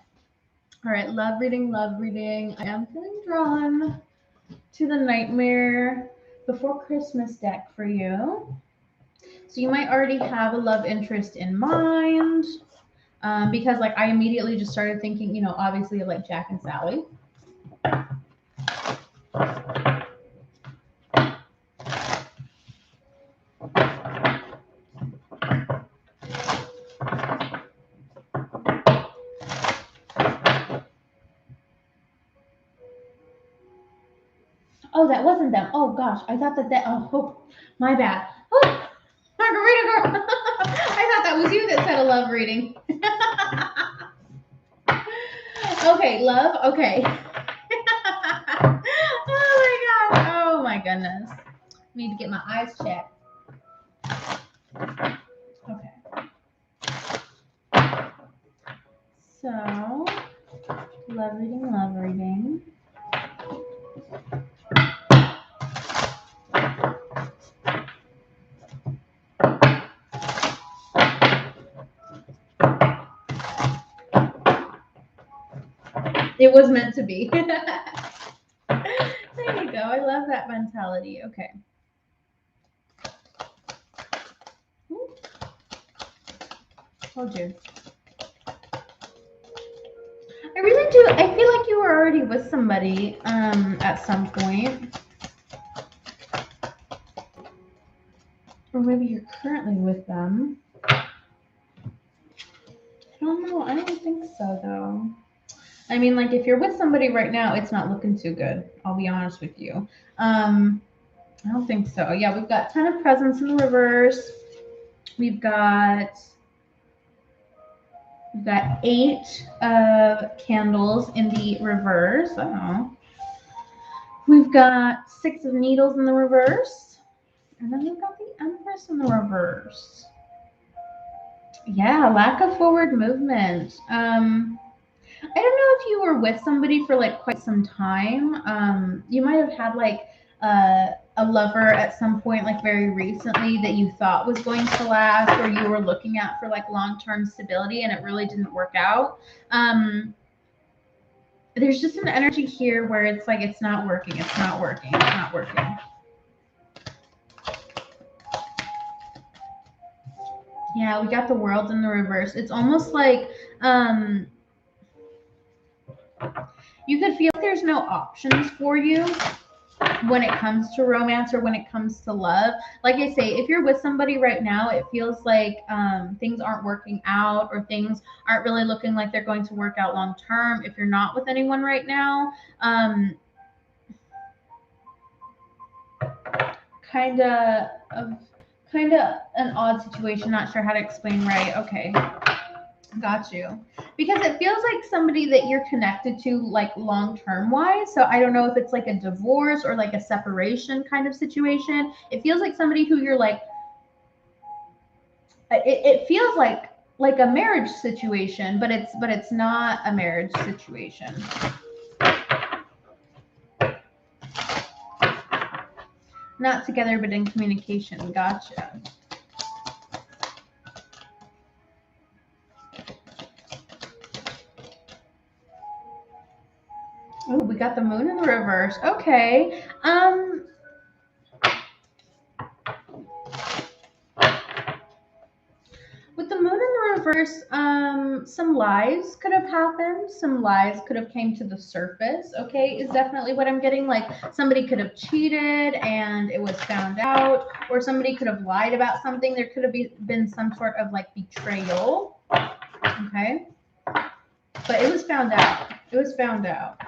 Speaker 1: All right. Love reading, love reading. I am feeling drawn to the Nightmare Before Christmas deck for you. So you might already have a love interest in mind, because like I immediately just started thinking, obviously like Jack and Sally. Oh, that wasn't them. Oh gosh, I thought that. Oh, my bad. Oh, Margarita girl. I thought that was you that said a love reading. Okay, love. Okay. Oh my God. Oh my goodness. Need to get my eyes checked. Okay. So, love reading, love reading. It was meant to be. There you go. I love that mentality. Okay. Told you. I really do. I feel like you were already with somebody at some point. Or maybe you're currently with them. I don't know. I don't think so, though. I mean, like, if you're with somebody right now, it's not looking too good. I'll be honest with you. I don't think so. Yeah, we've got 10 of presents in the reverse. We've got 8 of candles in the reverse. We've got 6 of needles in the reverse. And then we've got the Empress in the reverse. Yeah, lack of forward movement. I don't know if you were with somebody for like quite some time. You might have had like a lover at some point, like very recently, that you thought was going to last, or you were looking at for like long-term stability, and it really didn't work out. There's just an energy here where it's like it's not working. It's not working. It's not working. Yeah, we got the World in the reverse. It's almost like you could feel like there's no options for you. when it comes to romance or when it comes to love. Like I say, if you're with somebody right now, it feels like things aren't working out or things aren't really looking like they're going to work out long term. If you're not with anyone right now, kind of an odd situation. Not sure how to explain right. Okay. Got you. Because it feels like somebody that you're connected to, like long term wise. So I don't know if it's like a divorce or like a separation kind of situation. It feels like somebody who you're like, it feels like a marriage situation, but it's not a marriage situation. Not together, but in communication. Gotcha. Oh, we got the moon in the reverse. Okay. With the moon in the reverse, some lies could have happened. Some lies could have came to the surface. Okay, is definitely what I'm getting. Like somebody could have cheated and it was found out, or somebody could have lied about something. There could have been some sort of like betrayal. Okay, but it was found out. It was found out.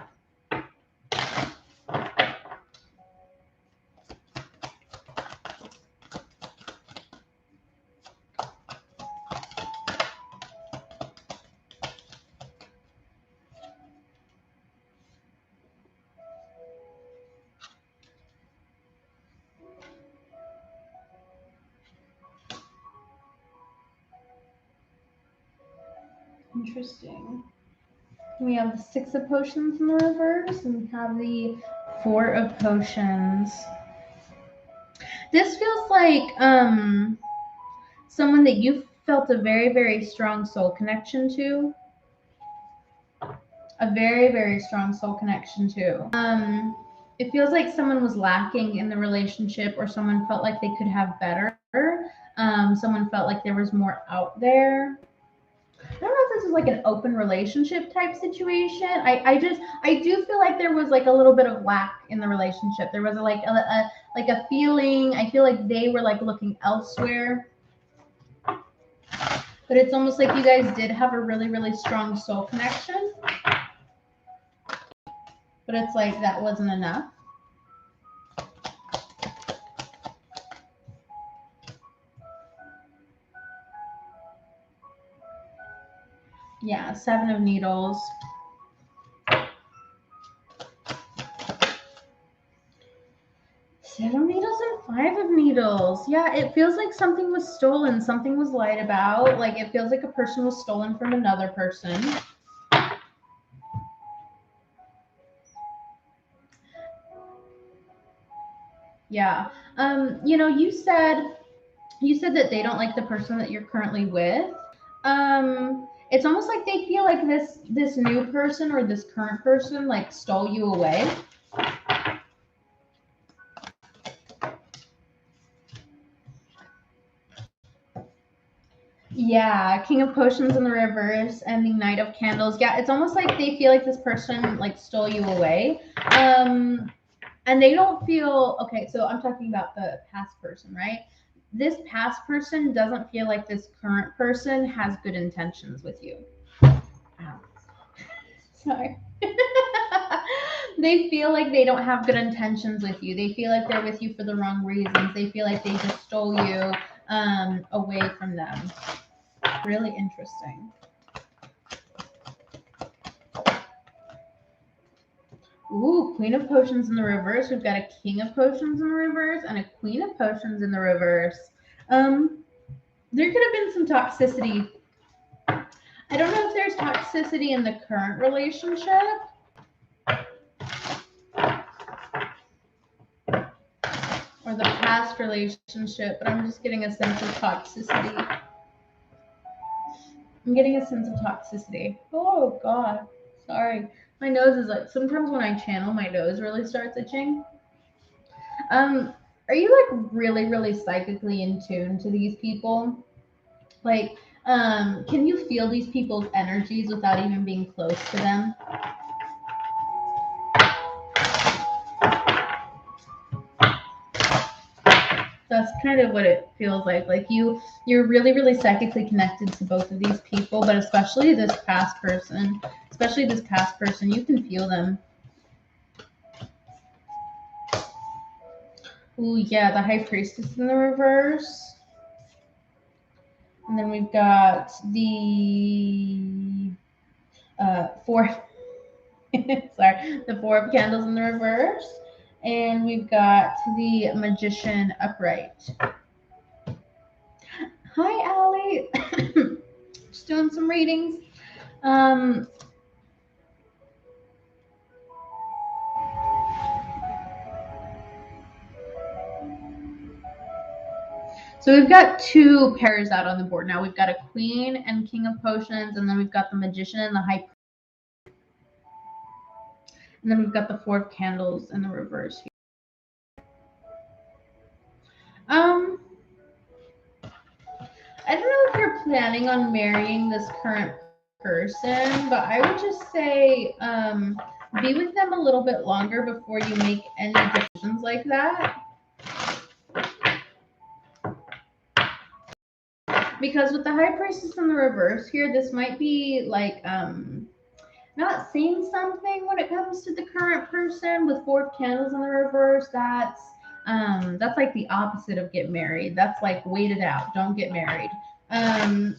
Speaker 1: Interesting. We have the Six of Potions in the reverse, and we have the Four of Potions. This feels like someone that you felt a very, very strong soul connection to. A very, very strong soul connection to. It feels like someone was lacking in the relationship, or someone felt like they could have better. Someone felt like there was more out there. I don't know if this is like an open relationship type situation. I do feel like there was like a little bit of lack in the relationship. There was like a feeling. I feel like they were like looking elsewhere. But it's almost like you guys did have a really, really strong soul connection. But it's like that wasn't enough. Yeah, Seven of Needles. Seven of Needles and Five of Needles. Yeah, it feels like something was stolen. Something was lied about. Like it feels like a person was stolen from another person. Yeah. You said that they don't like the person that you're currently with. It's almost like they feel like this new person or this current person like stole you away. Yeah, King of Potions in the reverse and the Knight of Candles. Yeah, it's almost like they feel like this person like stole you away. And they don't feel okay, so I'm talking about the past person, right? This past person doesn't feel like this current person has good intentions with you. Ow. Sorry. They feel like they don't have good intentions with you. They feel like they're with you for the wrong reasons. They feel like they just stole you away from them. Really interesting. Ooh, Queen of Potions in the reverse. We've got a King of Potions in the reverse and a Queen of Potions in the reverse. There could have been some toxicity. I don't know if there's toxicity in the current relationship. Or the past relationship, but I'm just getting a sense of toxicity. I'm getting a sense of toxicity. Oh, God. Sorry. My nose is like, sometimes when I channel, my nose really starts itching. Are you like really, really psychically in tune to these people? Like, can you feel these people's energies without even being close to them? That's kind of what it feels like. Like you're really, really psychically connected to both of these people, but especially this past person. Especially this past person, you can feel them. Ooh, yeah, the High Priestess in the reverse. And then we've got the four, sorry, the Four of Candles in the reverse. And we've got the Magician upright. Hi, Allie. Just doing some readings. So we've got two pairs out on the board now. We've got a Queen and King of Potions, and then we've got the Magician and the High. And then we've got the Four of Candles in the reverse. I don't know if you're planning on marrying this current person, but I would just say be with them a little bit longer before you make any decisions like that. Because with the High Priestess in the reverse here, this might be like not saying something when it comes to the current person. With Four of Candles in the reverse, that's like the opposite of get married. That's like wait it out, don't get married.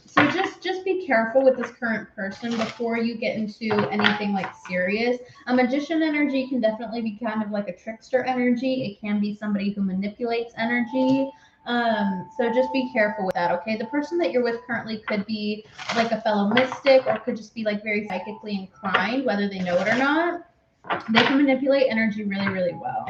Speaker 1: So just be careful with this current person before you get into anything like serious. A magician energy can definitely be kind of like a trickster energy. It can be somebody who manipulates energy. So just be careful with that, okay? The person that you're with currently could be like a fellow mystic, or could just be like very psychically inclined, whether they know it or not. They can manipulate energy really, really well.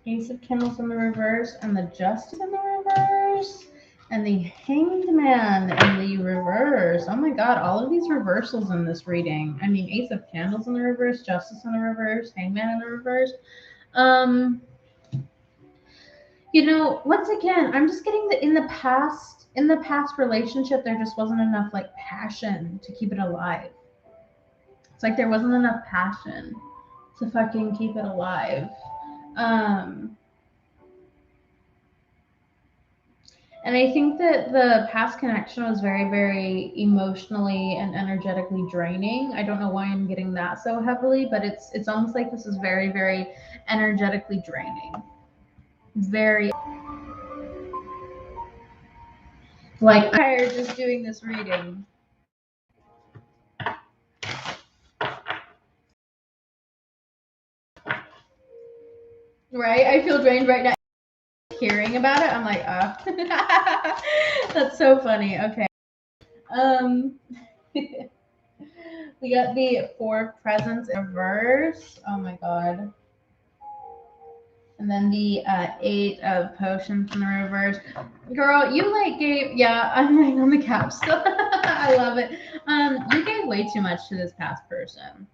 Speaker 1: Ace of Candles in the reverse, and the Justice in the reverse, and the Hanged Man in the reverse. Oh my god, all of these reversals in this reading. I mean, Ace of Candles in the reverse, Justice in the reverse, Hanged Man in the reverse. You know, once again, I'm just getting that in the past relationship, there just wasn't enough like passion to keep it alive. It's like there wasn't enough passion to fucking keep it alive. And I think that the past connection was very, very emotionally and energetically draining. I don't know why I'm getting that so heavily, but it's almost like this is very, very energetically draining. Very like I'm tired just doing this reading. Right? I feel drained right now. Hearing about it, I'm like, that's so funny. Okay. We got the Four of Presents in reverse. Oh my god. And then the Eight of Potions in the reverse. Girl, you like gave, yeah, I'm laying on the couch still. I love it. You gave way too much to this past person.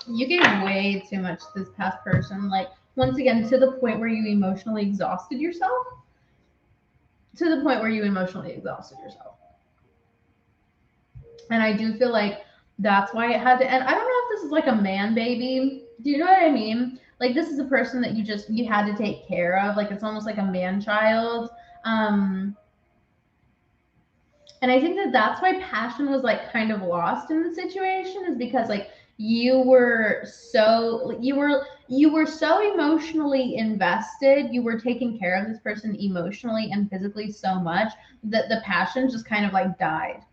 Speaker 1: You gave way too much to this past person. Like, once again, to the point where you emotionally exhausted yourself. To the point where you emotionally exhausted yourself. And I do feel like that's why it had to end. I don't know if this is like a man baby. Do you know what I mean? Like, this is a person that you had to take care of. Like, it's almost like a man child. And I think that that's why passion was like kind of lost in the situation, is because like you were so emotionally invested. You were taking care of this person emotionally and physically so much that the passion just kind of like died.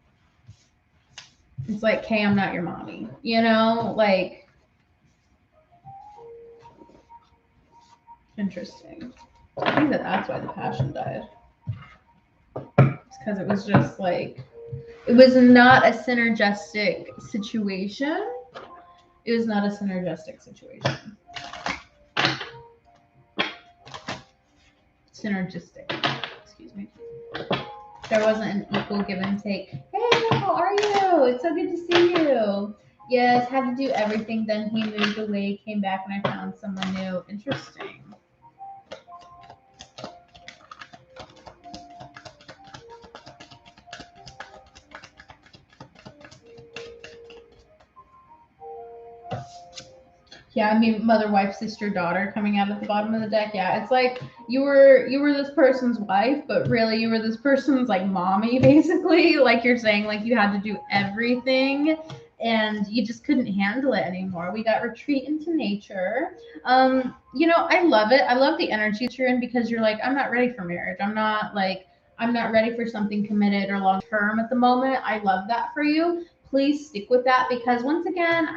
Speaker 1: It's like, hey, I'm not your mommy, you know? Like, interesting. I think that that's why the passion died. It's because it was just like, it was not a synergistic situation. It was not a synergistic situation. Synergistic. Excuse me. There wasn't an equal give and take. Hey, how are you? It's so good to see you. Yes, had to do everything. Then he moved away, came back, and I found someone new. Interesting. Yeah, I mean, mother, wife, sister, daughter coming out at the bottom of the deck. Yeah, it's like you were this person's wife, but really you were this person's like mommy, basically. Like you're saying, like you had to do everything, and you just couldn't handle it anymore. We got retreat into nature. You know, I love it. I love the energy that you're in because you're like, I'm not ready for marriage. I'm not ready for something committed or long term at the moment. I love that for you. Please stick with that because once again,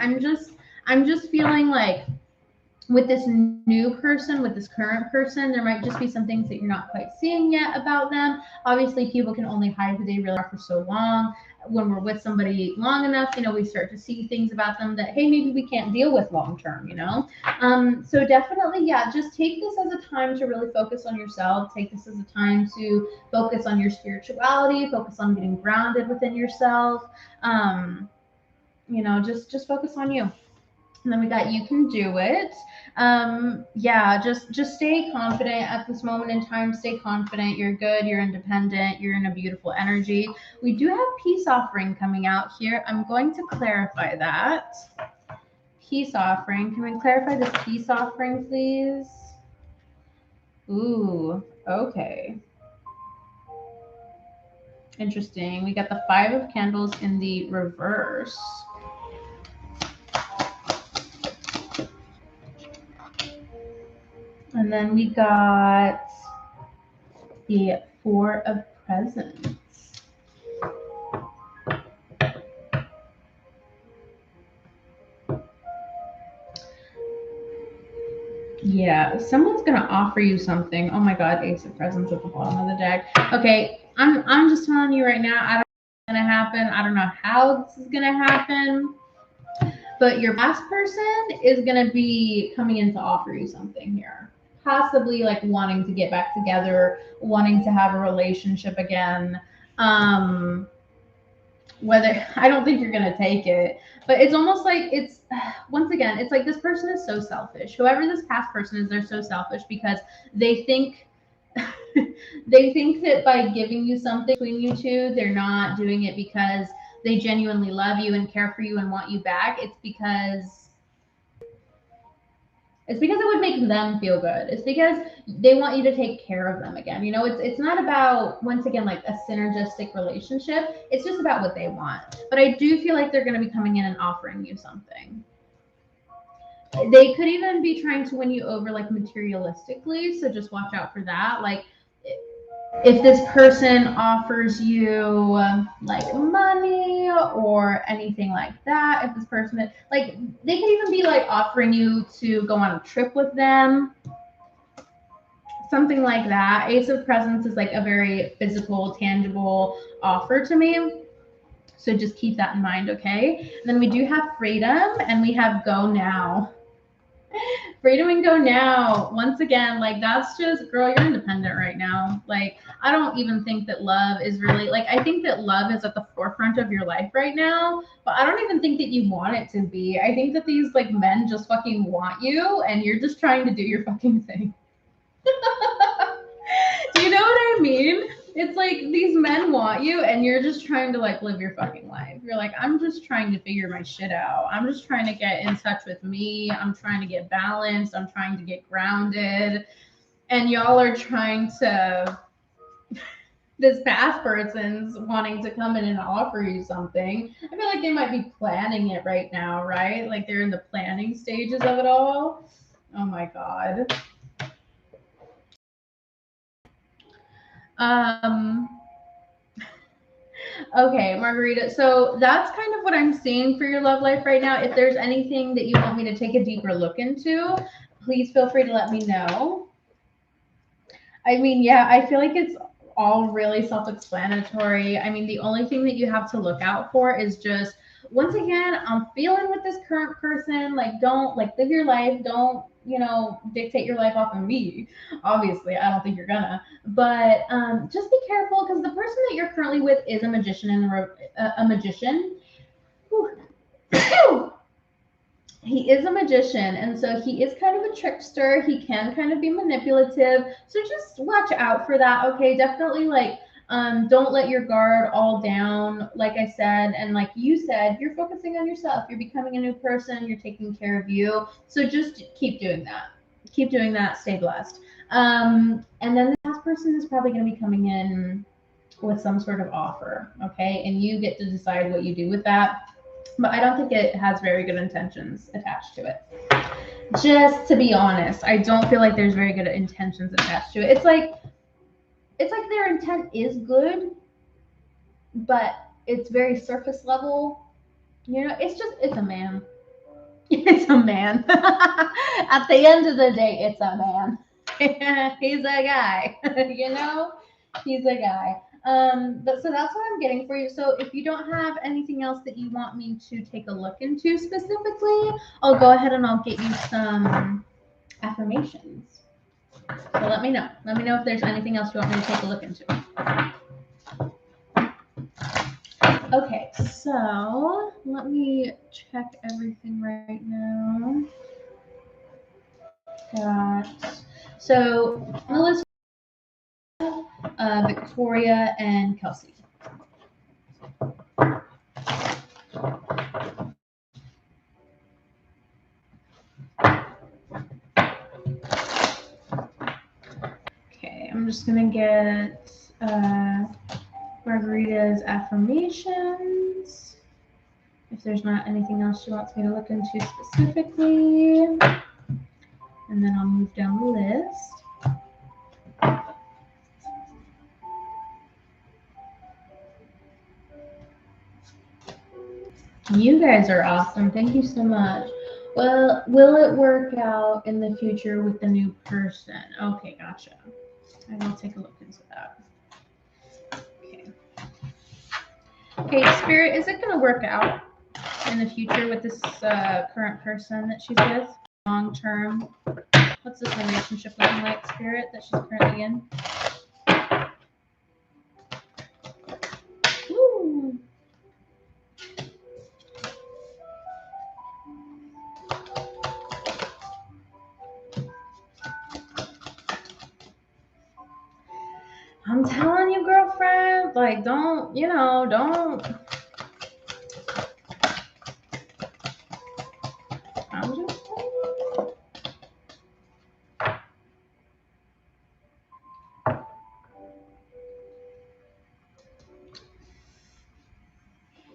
Speaker 1: I'm just feeling like with this new person, with this current person, there might just be some things that you're not quite seeing yet about them. Obviously, people can only hide who they really are for so long. When we're with somebody long enough, you know, we start to see things about them that, hey, maybe we can't deal with long term, you know? So definitely, yeah, just take this as a time to really focus on yourself. Take this as a time to focus on your spirituality, focus on getting grounded within yourself. You know, just focus on you. And then we got you can do it. Yeah, just stay confident at this moment in time. Stay confident. You're good. You're independent. You're in a beautiful energy. We do have peace offering coming out here. I'm going to clarify that. Peace offering. Can we clarify this peace offering, please? Ooh, okay. Interesting. We got the Five of Candles in the reverse. And then we got the Four of Presents. Yeah, someone's gonna offer you something. Oh my God, Ace of Presents at the bottom of the deck. Okay, I'm just telling you right now. I don't know what's gonna happen. I don't know how this is gonna happen. But your past person is gonna be coming in to offer you something here. Possibly like wanting to get back together, wanting to have a relationship again. Um, whether I don't think you're gonna take it, but it's almost like it's once again, it's like this person is so selfish. Whoever this past person is, they're so selfish because they think they think that by giving you something between you two, they're not doing it because they genuinely love you and care for you and want you back. It's because it would make them feel good. It's because they want you to take care of them again. You know, it's not about once again like a synergistic relationship. It's just about what they want. But I do feel like they're going to be coming in and offering you something. They could even be trying to win you over like materialistically, so just watch out for that. Like if this person offers you like money or anything like that, if this person like they could even be like offering you to go on a trip with them, something like that. Ace of Presents is like a very physical, tangible offer to me. So just keep that in mind, okay? And then we do have freedom and we have go now. Freedom and go now. Once again, like that's just, girl, you're independent right now. Like, I don't even think that love is really, like, I think that love is at the forefront of your life right now, but I don't even think that you want it to be. I think that these, like, men just fucking want you and you're just trying to do your fucking thing. Do you know what I mean? It's like these men want you and you're just trying to like live your fucking life. You're like, I'm just trying to figure my shit out. I'm just trying to get in touch with me. I'm trying to get balanced. I'm trying to get grounded. And y'all are trying to, this past person's wanting to come in and offer you something. I feel like they might be planning it right now, right? Like they're in the planning stages of it all. Oh my God. Um, Okay, Margarita. So that's kind of what I'm seeing for your love life right now. If there's anything that you want me to take a deeper look into, please feel free to let me know. I mean, yeah, I feel like it's all really self-explanatory. I mean, the only thing that you have to look out for is just once again, I'm feeling with this current person. Like, don't like live your life. Don't dictate your life off of me. Obviously, I don't think you're gonna. But just be careful because the person that you're currently with is a magician and a magician. Whew. He is a magician, and so he is kind of a trickster. He can kind of be manipulative, so just watch out for that. Okay, definitely like don't let your guard all down, like I said, and like you said, you're focusing on yourself, you're becoming a new person, you're taking care of you, so just keep doing that. Keep doing that. Stay blessed. And then the last person is probably going to be coming in with some sort of offer, okay, and you get to decide what you do with that, but I don't think it has very good intentions attached to it. Just to be honest, I don't feel like there's very good intentions attached to it. It's like their intent is good, but it's very surface level. You know, it's a man. It's a man. At the end of the day, it's a man. He's a guy. You know, he's a guy. But so that's what I'm getting for you. So if you don't have anything else that you want me to take a look into specifically, I'll go ahead and I'll get you some affirmations. So let me know. Let me know if there's anything else you want me to take a look into. Okay, so let me check everything right now. Got so Melissa, Victoria, and Kelsey. Okay, I'm just gonna get Margarita's affirmations. If there's not anything else she wants me to look into specifically, and then I'll move down the list. You guys are awesome. Thank you so much. Well, will it work out in the future with the new person? Okay, gotcha. I will take a look into that. Okay. Okay, Spirit, is it going to work out in the future with this current person that she's with? Long term? What's this relationship looking like, Spirit, that she's currently in? Ooh. I'm telling you, girlfriend, like, don't. I'm just saying.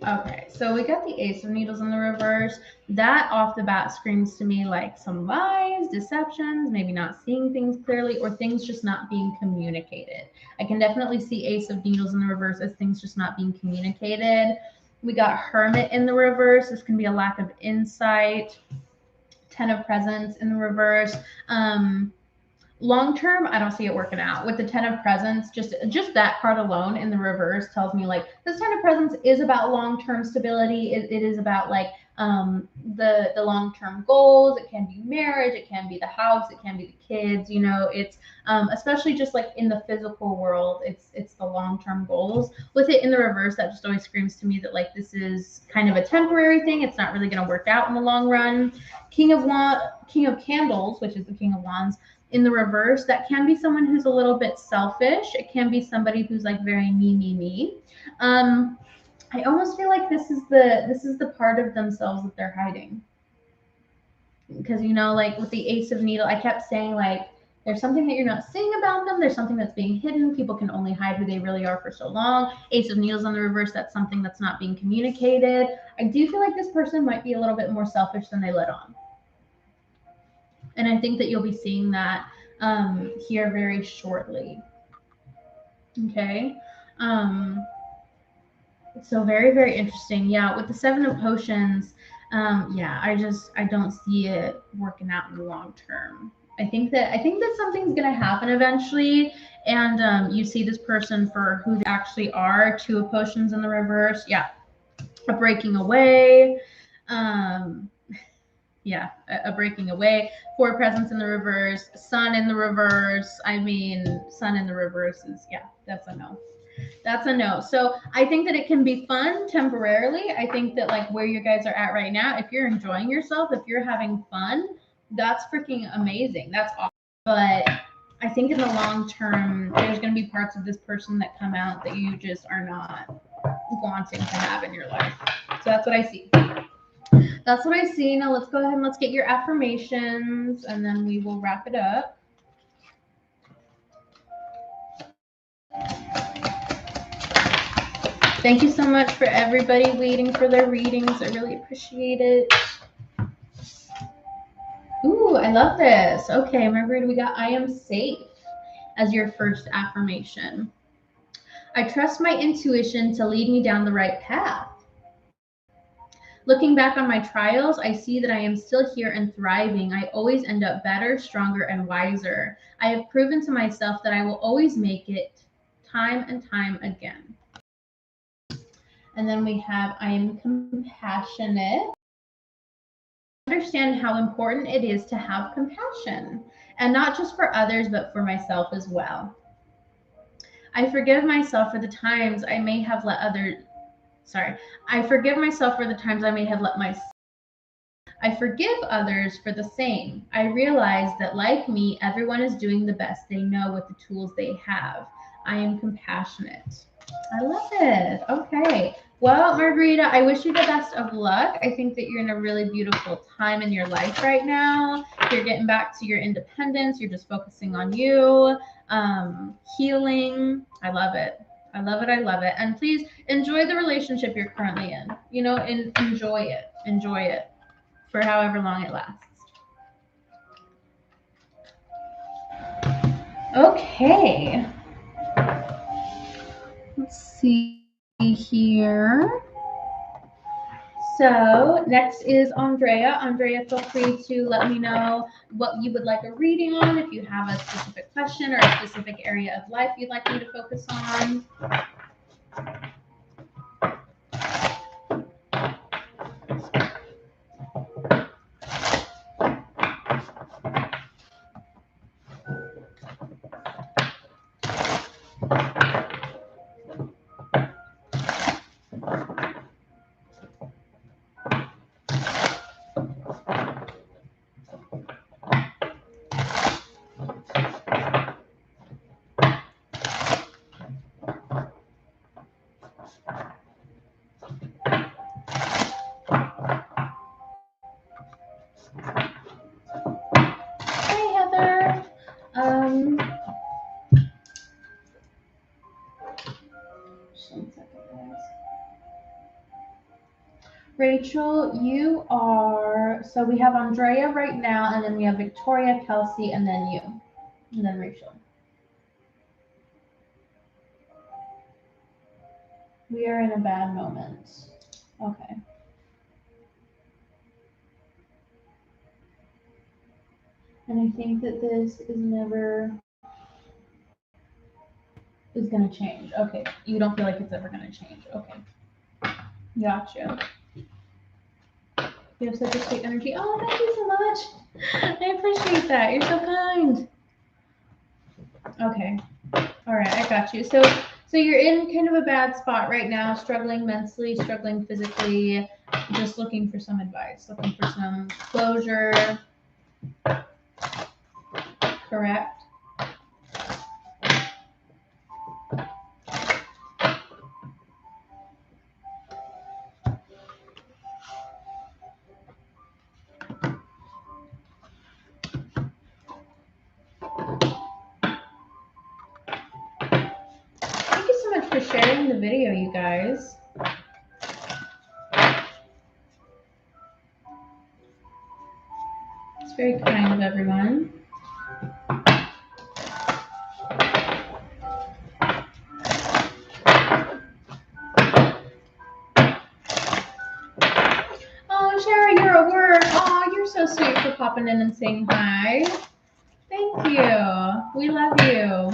Speaker 1: Okay, so we got the Ace of Needles in the reverse. That off the bat screams to me like some lies, deceptions, maybe not seeing things clearly, or things just not being communicated. I can definitely see Ace of Needles in the reverse as things just not being communicated. We got Hermit in the reverse. This can be a lack of insight. Ten of Presents in the reverse. Long term, I don't see it working out. With the Ten of Presents, just that card alone in the reverse tells me like this Ten of Presents is about long term stability. It is about like the long term goals. It can be marriage. It can be the house. It can be the kids. You know, it's especially just like in the physical world. It's the long term goals. With it in the reverse, that just always screams to me that like this is kind of a temporary thing. It's not really going to work out in the long run. King of Candles, which is the King of Wands. In the reverse, that can be someone who's a little bit selfish. It can be somebody who's like very me. I almost feel like this is the part of themselves that they're hiding. Because like with the Ace of Needle, I kept saying like there's something that you're not seeing about them. There's something that's being hidden. People can only hide who they really are for so long. Ace of Needles on the reverse, that's something that's not being communicated. I do feel like this person might be a little bit more selfish than they let on. And I think that you'll be seeing that here very shortly. Okay. So very, very interesting. Yeah, with the Seven of Potions, I don't see it working out in the long term. I think that something's gonna happen eventually, and you see this person for who they actually are. Two of Potions in the reverse. Yeah, a breaking away. A breaking away. Four Presents in the reverse. Sun in the reverse. I mean, Sun in the reverse is that's a no. That's a no. So I think that it can be fun temporarily. I think that like where you guys are at right now, if you're enjoying yourself, if you're having fun, that's freaking amazing. That's awesome. But I think in the long term, there's going to be parts of this person that come out that you just are not wanting to have in your life. So that's what I see. That's what I see. Now let's go ahead and let's get your affirmations and then we will wrap it up. Thank you so much for everybody waiting for their readings. I really appreciate it. Ooh, I love this. Okay, Margaret, we got I am safe as your first affirmation. I trust my intuition to lead me down the right path. Looking back on my trials, I see that I am still here and thriving. I always end up better, stronger, and wiser. I have proven to myself that I will always make it time and time again. And then we have I am compassionate. Understand how important it is to have compassion, and not just for others, but for myself as well. I forgive myself for the times I may have let others. I forgive myself for the times I may have let myself. I forgive others for the same. I realize that, like me, everyone is doing the best they know with the tools they have. I am compassionate. I love it. Okay. Well, Margarita, I wish you the best of luck. I think that you're in a really beautiful time in your life right now. You're getting back to your independence. You're just focusing on you, healing. I love it. I love it. I love it. And please enjoy the relationship you're currently in. You know, and enjoy it. Enjoy it for however long it lasts. Okay. Let's see here. So next is Andrea. Andrea, feel free to let me know what you would like a reading on, if you have a specific question or a specific area of life you'd like me to focus on. Rachel, you are, so we have Andrea right now, and then we have Victoria, Kelsey, and then you, and then Rachel. We are in a bad moment. Okay. And I think that this is never is going to change. Okay. You don't feel like it's ever going to change. Okay. Gotcha. You have such a sweet energy. Oh, thank you so much. I appreciate that. You're so kind. Okay. All right. I got you. So you're in kind of a bad spot right now, struggling mentally, struggling physically, just looking for some advice, looking for some closure. Correct? For sharing the video, you guys. It's very kind of everyone. Oh, Shara, you're at work. Oh, you're so sweet for popping in and saying hi. Thank you. We love you.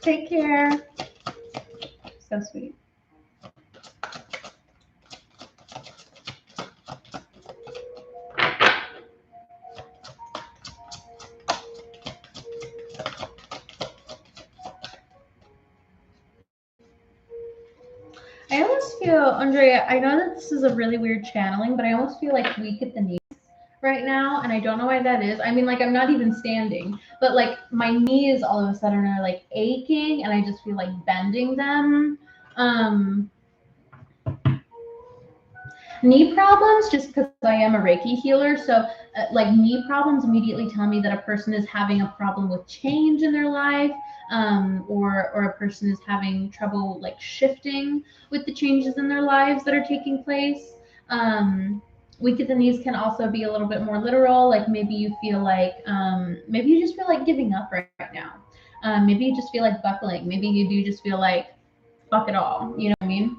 Speaker 1: Take care. So sweet. feel, Andrea, I know that this is a really weird channeling, but I almost feel like weak at the knees right now, and I don't know why that is. I mean, like, I'm not even standing, but like my knees all of a sudden are like aching, and I just feel like bending them. Knee problems, just because I am a Reiki healer, so like knee problems immediately tell me that a person is having a problem with change in their life, or a person is having trouble like shifting with the changes in their lives that are taking place. Weak at the knees can also be a little bit more literal, like maybe you feel like maybe you just feel like giving up right now. Maybe you just feel like buckling. Maybe you do just feel like fuck it all. You know what I mean?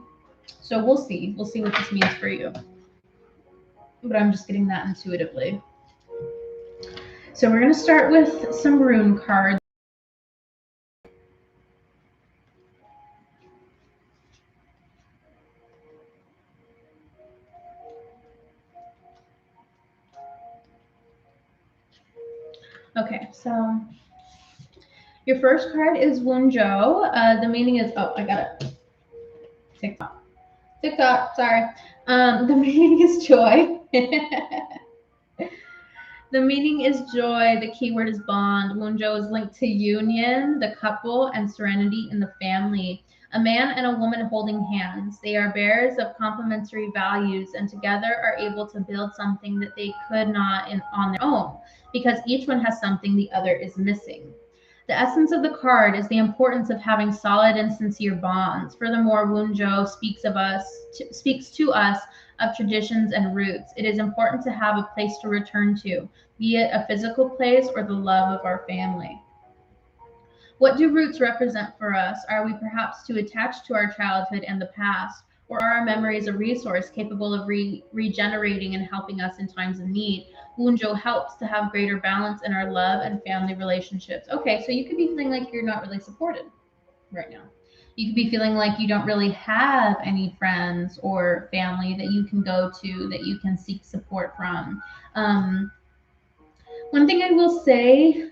Speaker 1: So we'll see. We'll see what this means for you. But I'm just getting that intuitively. So we're going to start with some rune cards. Okay, so your first card is Wunjo. The meaning is, oh, I got it. TikTok, sorry. The meaning is joy. The meaning is joy. The keyword is bond. Wunjo is linked to union, the couple, and serenity in the family. A man and a woman holding hands. They are bearers of complementary values and together are able to build something that they could not on their own because each one has something the other is missing. The essence of the card is the importance of having solid and sincere bonds. Furthermore, Wunjo speaks to us of traditions and roots. It is important to have a place to return to, be it a physical place or the love of our family. What do roots represent for us? Are we perhaps too attached to our childhood and the past? Or are our memories a resource capable of regenerating and helping us in times of need? Wunjo helps to have greater balance in our love and family relationships. Okay, so you could be feeling like you're not really supported right now. You could be feeling like you don't really have any friends or family that you can go to, that you can seek support from. One thing I will say,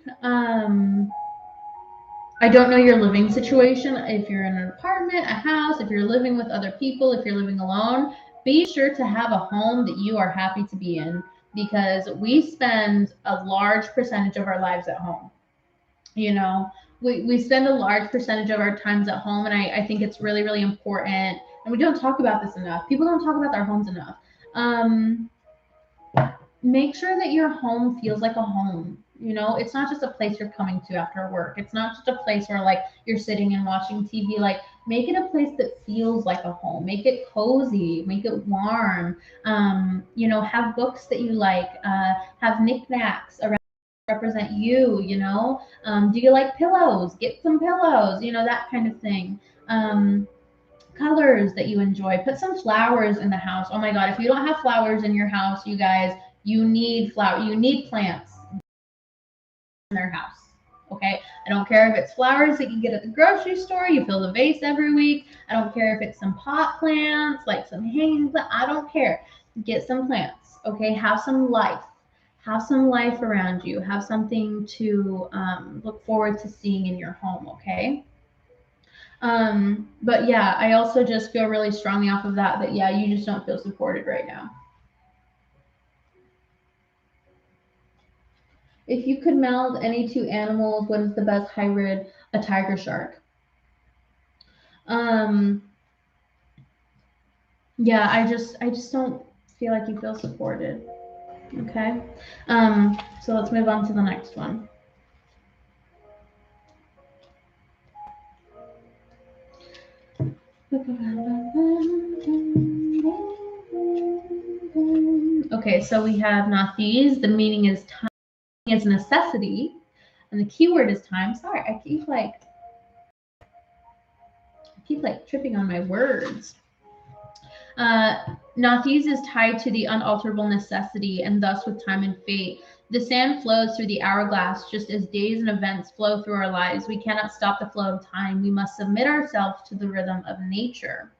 Speaker 1: I don't know your living situation. If you're in an apartment, a house, if you're living with other people, if you're living alone, be sure to have a home that you are happy to be in because we spend a large percentage of our lives at home. You know, we spend a large percentage of our times at home, and I think it's really, really important. And we don't talk about this enough. People don't talk about their homes enough. Make sure that your home feels like a home. You know, it's not just a place you're coming to after work. It's not just a place where like you're sitting and watching TV. Like make it a place that feels like a home. Make it cozy. Make it warm. You know, have books that you like. Have knickknacks around represent you. You know, do you like pillows? Get some pillows. You know, that kind of thing. Colors that you enjoy. Put some flowers in the house. Oh my God, if you don't have flowers in your house, you guys, you need you need plants in their house. Okay, I don't care if it's flowers that you get at the grocery store, you fill the vase every week. I don't care if it's some pot plants, like some hanging plants. I don't care. Get some plants. Okay, have some life. Have some life around you. Have something to look forward to seeing in your home. Okay. But yeah, I also just feel really strongly off of that yeah, you just don't feel supported right now. If you could meld any two animals, what is the best hybrid? A tiger shark. Yeah, I just don't feel like you feel supported. Okay. So let's move on to the next one. Okay, so we have not these. The meaning is time is necessity, and the keyword is time. Sorry, I keep tripping on my words. Nathis is tied to the unalterable necessity, and thus with time and fate. The sand flows through the hourglass just as days and events flow through our lives. We cannot stop the flow of time. We must submit ourselves to the rhythm of nature.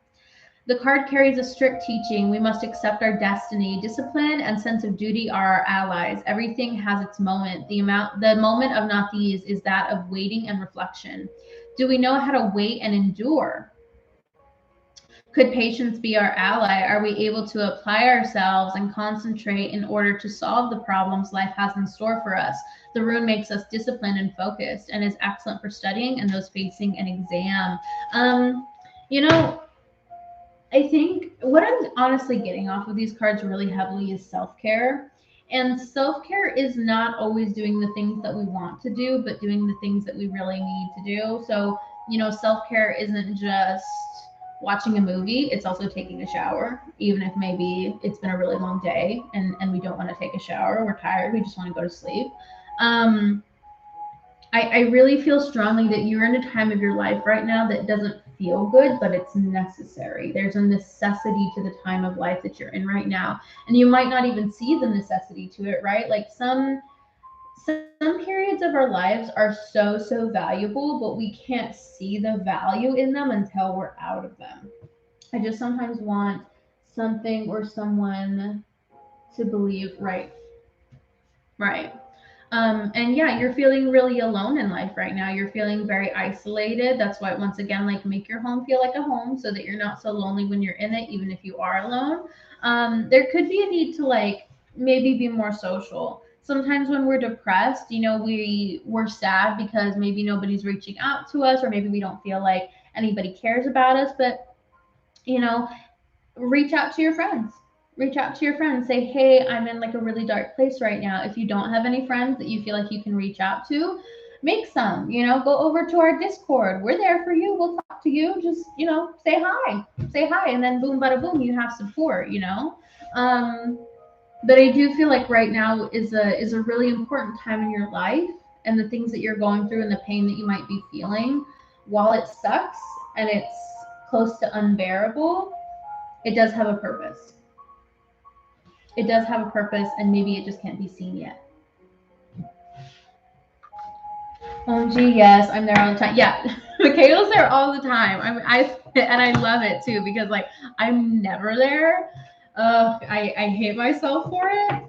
Speaker 1: The card carries a strict teaching. We must accept our destiny. Discipline and sense of duty are our allies. Everything has its moment. The moment of Nathis is that of waiting and reflection. Do we know how to wait and endure? Could patience be our ally? Are we able to apply ourselves and concentrate in order to solve the problems life has in store for us? The rune makes us disciplined and focused and is excellent for studying and those facing an exam. You know, I think what I'm honestly getting off of these cards really heavily is self-care. And self-care is not always doing the things that we want to do, but doing the things that we really need to do. So, self-care isn't just watching a movie, it's also taking a shower, even if maybe it's been a really long day and we don't want to take a shower, we're tired, we just want to go to sleep. I really feel strongly that you're in a time of your life right now that doesn't feel good, but it's necessary. There's a necessity to the time of life that you're in right now. And you might not even see the necessity to it, right? Like some periods of our lives are so valuable, but we can't see the value in them until we're out of them. I just sometimes want something or someone to believe, right? Right. And yeah, you're feeling really alone in life right now. You're feeling very isolated. That's why, once again, like, make your home feel like a home so that you're not so lonely when you're in it, even if you are alone. There could be a need to, like, maybe be more social. Sometimes when we're depressed, we're sad because maybe nobody's reaching out to us, or maybe we don't feel like anybody cares about us. But you know, reach out to your friends. Reach out to your friends. Say, hey, I'm in like a really dark place right now. If you don't have any friends that you feel like you can reach out to, make some. Go over to our Discord. We're there for you. We'll talk to you. Just, say hi. Say hi. And then boom, bada boom, you have support. But I do feel like right now is a really important time in your life, and the things that you're going through and the pain that you might be feeling, while it sucks and it's close to unbearable, it does have a purpose. It does have a purpose, and maybe it just can't be seen yet. OMG, yes, I'm there all the time. Yeah, Michaela's there all the time. And I love it too, because like I'm never there. I hate myself for it,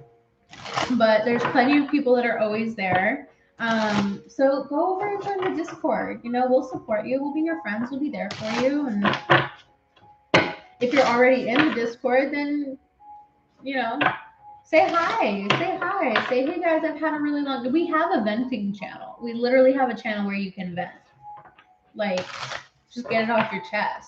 Speaker 1: but there's plenty of people that are always there. So go over and join the Discord. We'll support you. We'll be your friends. We'll be there for you. And if you're already in the Discord, then say hi. Say hi. Say, hey guys, I've had a really long. We have a venting channel. We literally have a channel where you can vent. Like, just get it off your chest.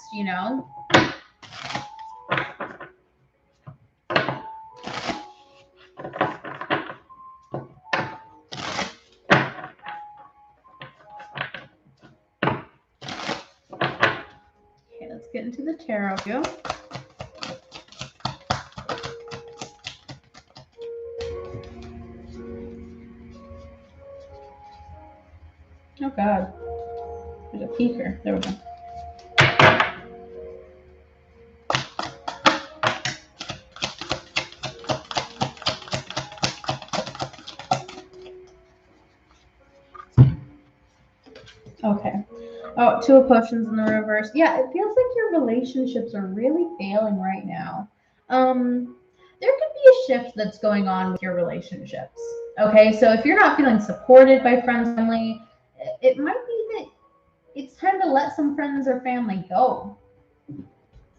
Speaker 1: Okay, let's get into the tarot view. Oh God, there's a peeker. There we go. Okay. Oh, Two of Potions in the reverse. Yeah, it feels like your relationships are really failing right now. There could be a shift that's going on with your relationships. Okay, so if you're not feeling supported by friends and family, it might be that it's time to let some friends or family go.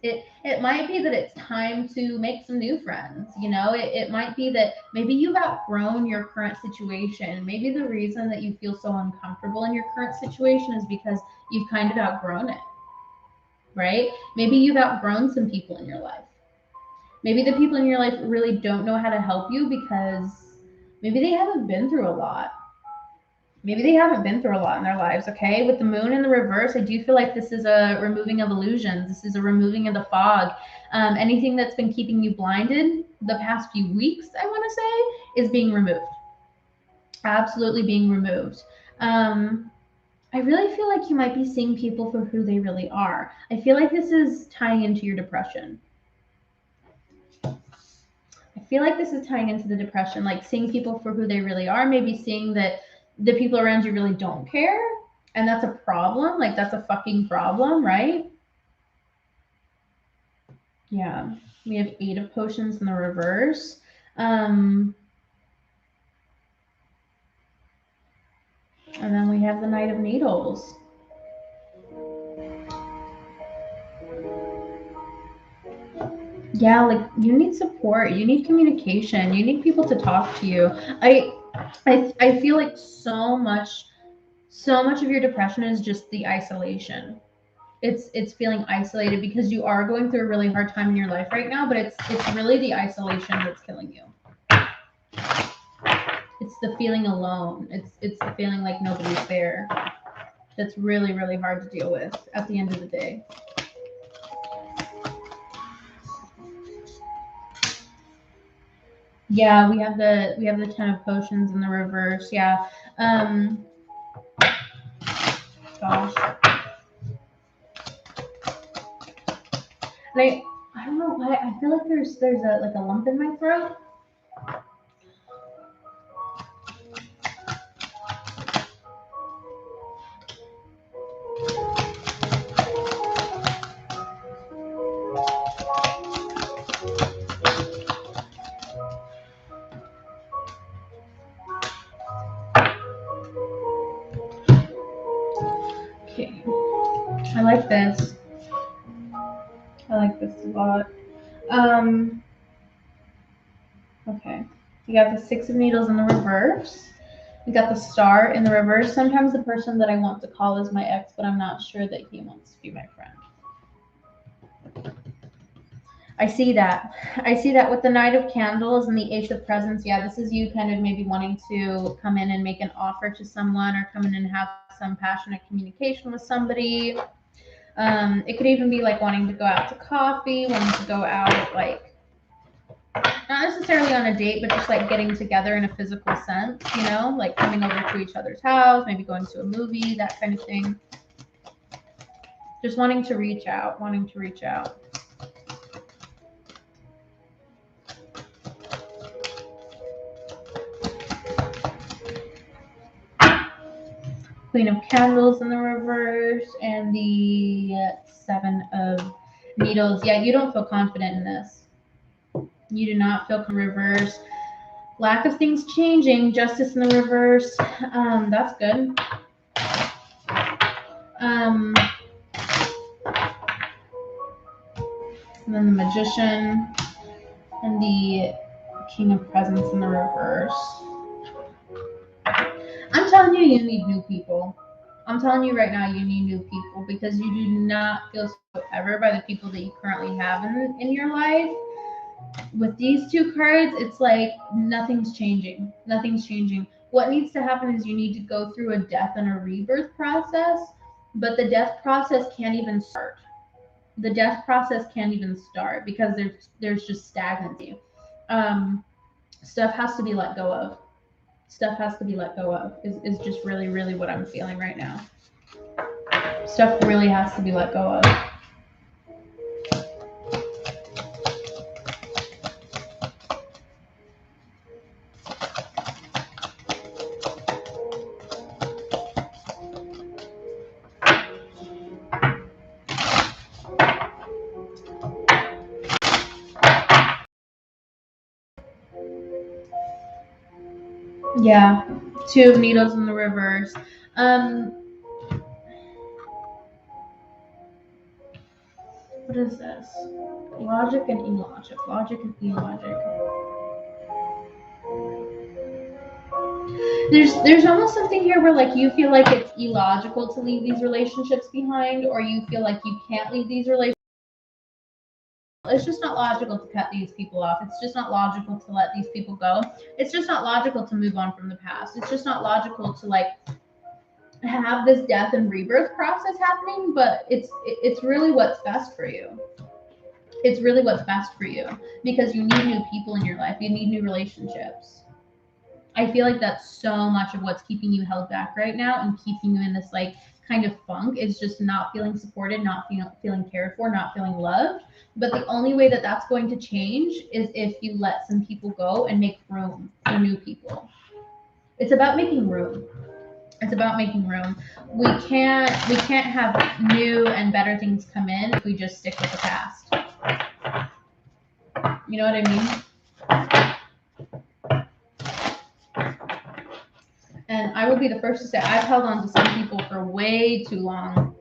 Speaker 1: It might be that it's time to make some new friends. It might be that maybe you've outgrown your current situation. Maybe the reason that you feel so uncomfortable in your current situation is because you've kind of outgrown it, right? Maybe you've outgrown some people in your life. Maybe the people in your life really don't know how to help you because maybe they haven't been through a lot. Maybe they haven't been through a lot in their lives, okay? With the moon in the reverse, I do feel like this is a removing of illusions. This is a removing of the fog. Anything that's been keeping you blinded the past few weeks, I want to say, is being removed. Absolutely being removed. I really feel like you might be seeing people for who they really are. I feel like this is tying into your depression. I feel like this is tying into the depression, like seeing people for who they really are, maybe seeing that the people around you really don't care, and that's a problem. Like, that's a fucking problem, right? Yeah. We have 8 of Potions in the reverse. And then we have the Knight of Needles. Yeah, like you need support, you need communication, you need people to talk to you. I feel like so much of your depression is just the isolation. It's feeling isolated because you are going through a really hard time in your life right now, but it's really the isolation that's killing you. It's the feeling alone. It's the feeling like nobody's there. That's really, really hard to deal with at the end of the day. Yeah, we have the 10 of Potions in the reverse. Yeah. Gosh. And I don't know why I feel like there's a like a lump in my throat. Okay. I like this. I like this a lot. Okay. You got the 6 of Needles in the reverse. We got the Star in the reverse. Sometimes the person that I want to call is my ex, but I'm not sure that he wants to be my friend. I see that. I see that with the Knight of Candles and the Ace of Presents. Yeah, this is you kind of maybe wanting to come in and make an offer to someone or come in and have some passionate communication with somebody. It could even be like wanting to go out to coffee, wanting to go out like not necessarily on a date, but just like getting together in a physical sense, you know, like coming over to each other's house, maybe going to a movie, that kind of thing. Just wanting to reach out, wanting to reach out. Queen of Candles in the reverse and the 7 of Needles. Yeah, you don't feel confident in this. You do not feel reverse. Lack of things changing. Justice in the reverse. That's good. And then the Magician and the King of Presents in the reverse. I'm telling you, you need new people. I'm telling you right now, you need new people because you do not feel so ever by the people that you currently have in your life. With these 2 cards, it's like nothing's changing. Nothing's changing. What needs to happen is you need to go through a death and a rebirth process, but the death process can't even start. The death process can't even start because there's just stagnancy. Stuff has to be let go of. Stuff has to be let go of is just really, really what I'm feeling right now. Stuff really has to be let go of. Yeah, 2 of Needles in the reverse. What is this? Logic and illogic. Logic and illogic. There's almost something here where like you feel like it's illogical to leave these relationships behind, or you feel like you can't leave these relationships. It's just not logical to cut these people off. It's just not logical to let these people go. It's just not logical to move on from the past. It's just not logical to like have this death and rebirth process happening, but it's really what's best for you. It's really what's best for you because you need new people in your life. You need new relationships. I feel like that's so much of what's keeping you held back right now and keeping you in this like kind of funk is just not feeling supported, not feeling cared for, not feeling loved. But the only way that that's going to change is if you let some people go and make room for new people. It's about making room. It's about making room. We can't have new and better things come in if we just stick with the past. You know what I mean? And I will be the first to say I've held on to some people for way too long.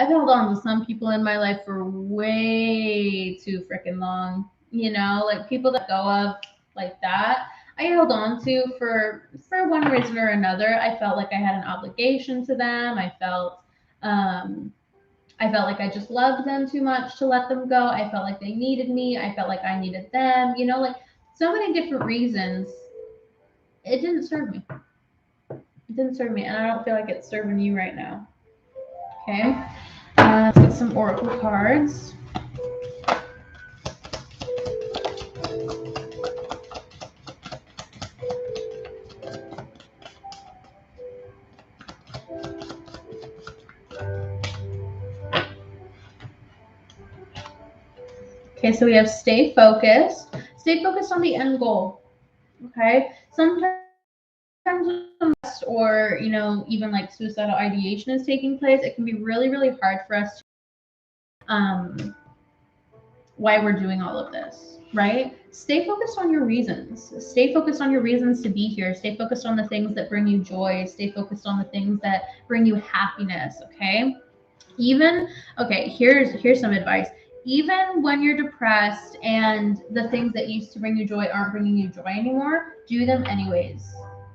Speaker 1: I've held on to some people in my life for way too freaking long. You know, like people that go of like that, I held on to for one reason or another. I felt like I had an obligation to them. Um, I felt like I just loved them too much to let them go. I felt like they needed me. I felt like I needed them. You know, like so many different reasons. It didn't serve me. It didn't serve me, and I don't feel like it's serving you right now. Okay. Let's get some oracle cards. Okay, so we have stay focused. Stay focused on the end goal. Okay. Sometimes or even like suicidal ideation is taking place, it can be really, really hard for us to why we're doing all of this, right? Stay focused on your reasons. Stay focused on your reasons to be here. Stay focused on the things that bring you joy. Stay focused on the things that bring you happiness, okay? Here's some advice. Even when you're depressed and the things that used to bring you joy aren't bringing you joy anymore, do them anyways.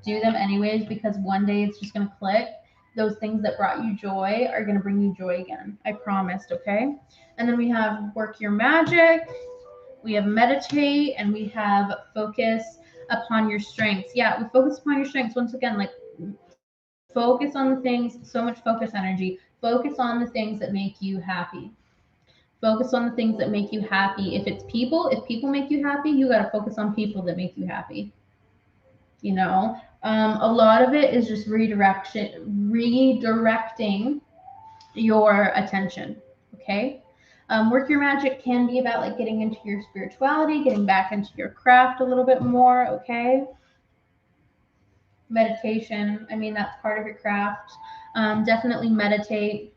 Speaker 1: Do them anyways, because one day it's just going to click. Those things that brought you joy are going to bring you joy again. I promised, okay? And then we have work your magic, we have meditate, and we have focus upon your strengths. Yeah, we focus upon your strengths. Once again, like focus on the things, so much focus energy. Focus on the things that make you happy. Focus on the things that make you happy. If people make you happy, you got to focus on people that make you happy. A lot of it is just redirecting your attention. Okay. Work your magic can be about like getting into your spirituality, getting back into your craft a little bit more. Okay. Meditation, I mean, that's part of your craft. Definitely meditate.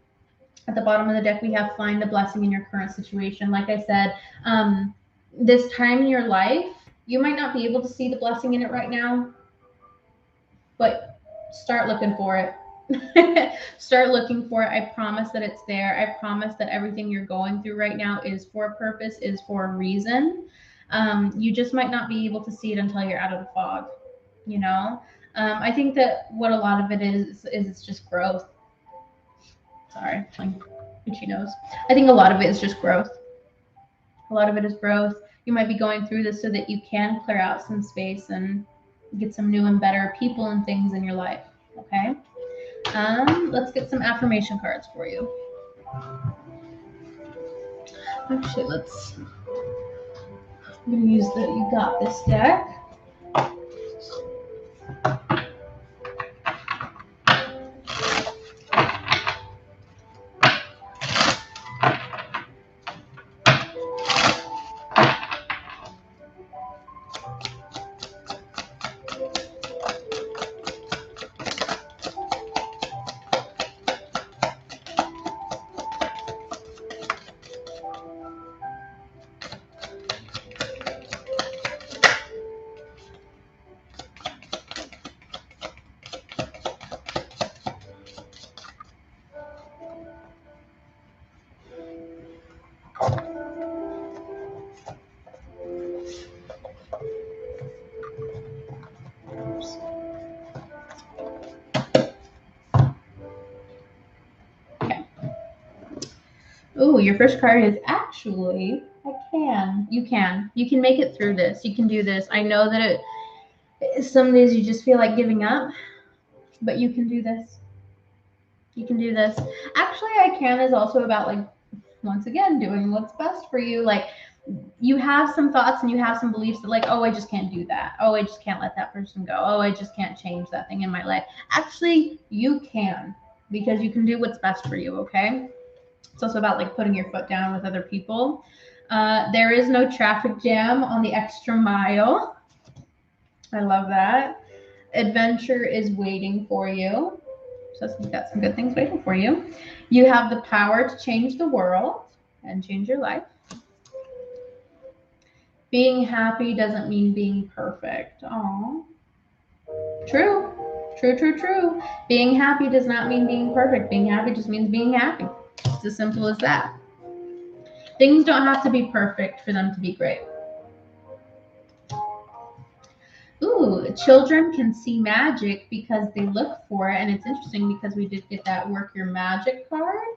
Speaker 1: At the bottom of the deck, we have find the blessing in your current situation. Like I said, this time in your life, you might not be able to see the blessing in it right now, but start looking for it. Start looking for it. I promise that it's there. I promise that everything you're going through right now is for a purpose, is for a reason. You just might not be able to see it until you're out of the fog. I think that what a lot of it is it's just growth. Sorry, like itchy nose. I think a lot of it is just growth. A lot of it is growth. You might be going through this so that you can clear out some space and get some new and better people and things in your life. Okay. Let's get some affirmation cards for you. Actually, I'm gonna use the You Got This deck. Oh, your first card is actually, you can make it through this. You can do this. I know that some days you just feel like giving up, but you can do this. You can do this. Actually, I can is also about like, once again, doing what's best for you. Like you have some thoughts and you have some beliefs that like, oh, I just can't do that. Oh, I just can't let that person go. Oh, I just can't change that thing in my life. Actually, you can, because you can do what's best for you. Okay. It's also about like putting your foot down with other people. There is no traffic jam on the extra mile. I love that. Adventure is waiting for you. So you've got some good things waiting for you. You have the power to change the world and change your life. Being happy doesn't mean being perfect. Aww. True. True, true, true. Being happy does not mean being perfect. Being happy just means being happy. It's as simple as that. Things don't have to be perfect for them to be great. Ooh, children can see magic because they look for it. And it's interesting because we did get that work your magic card.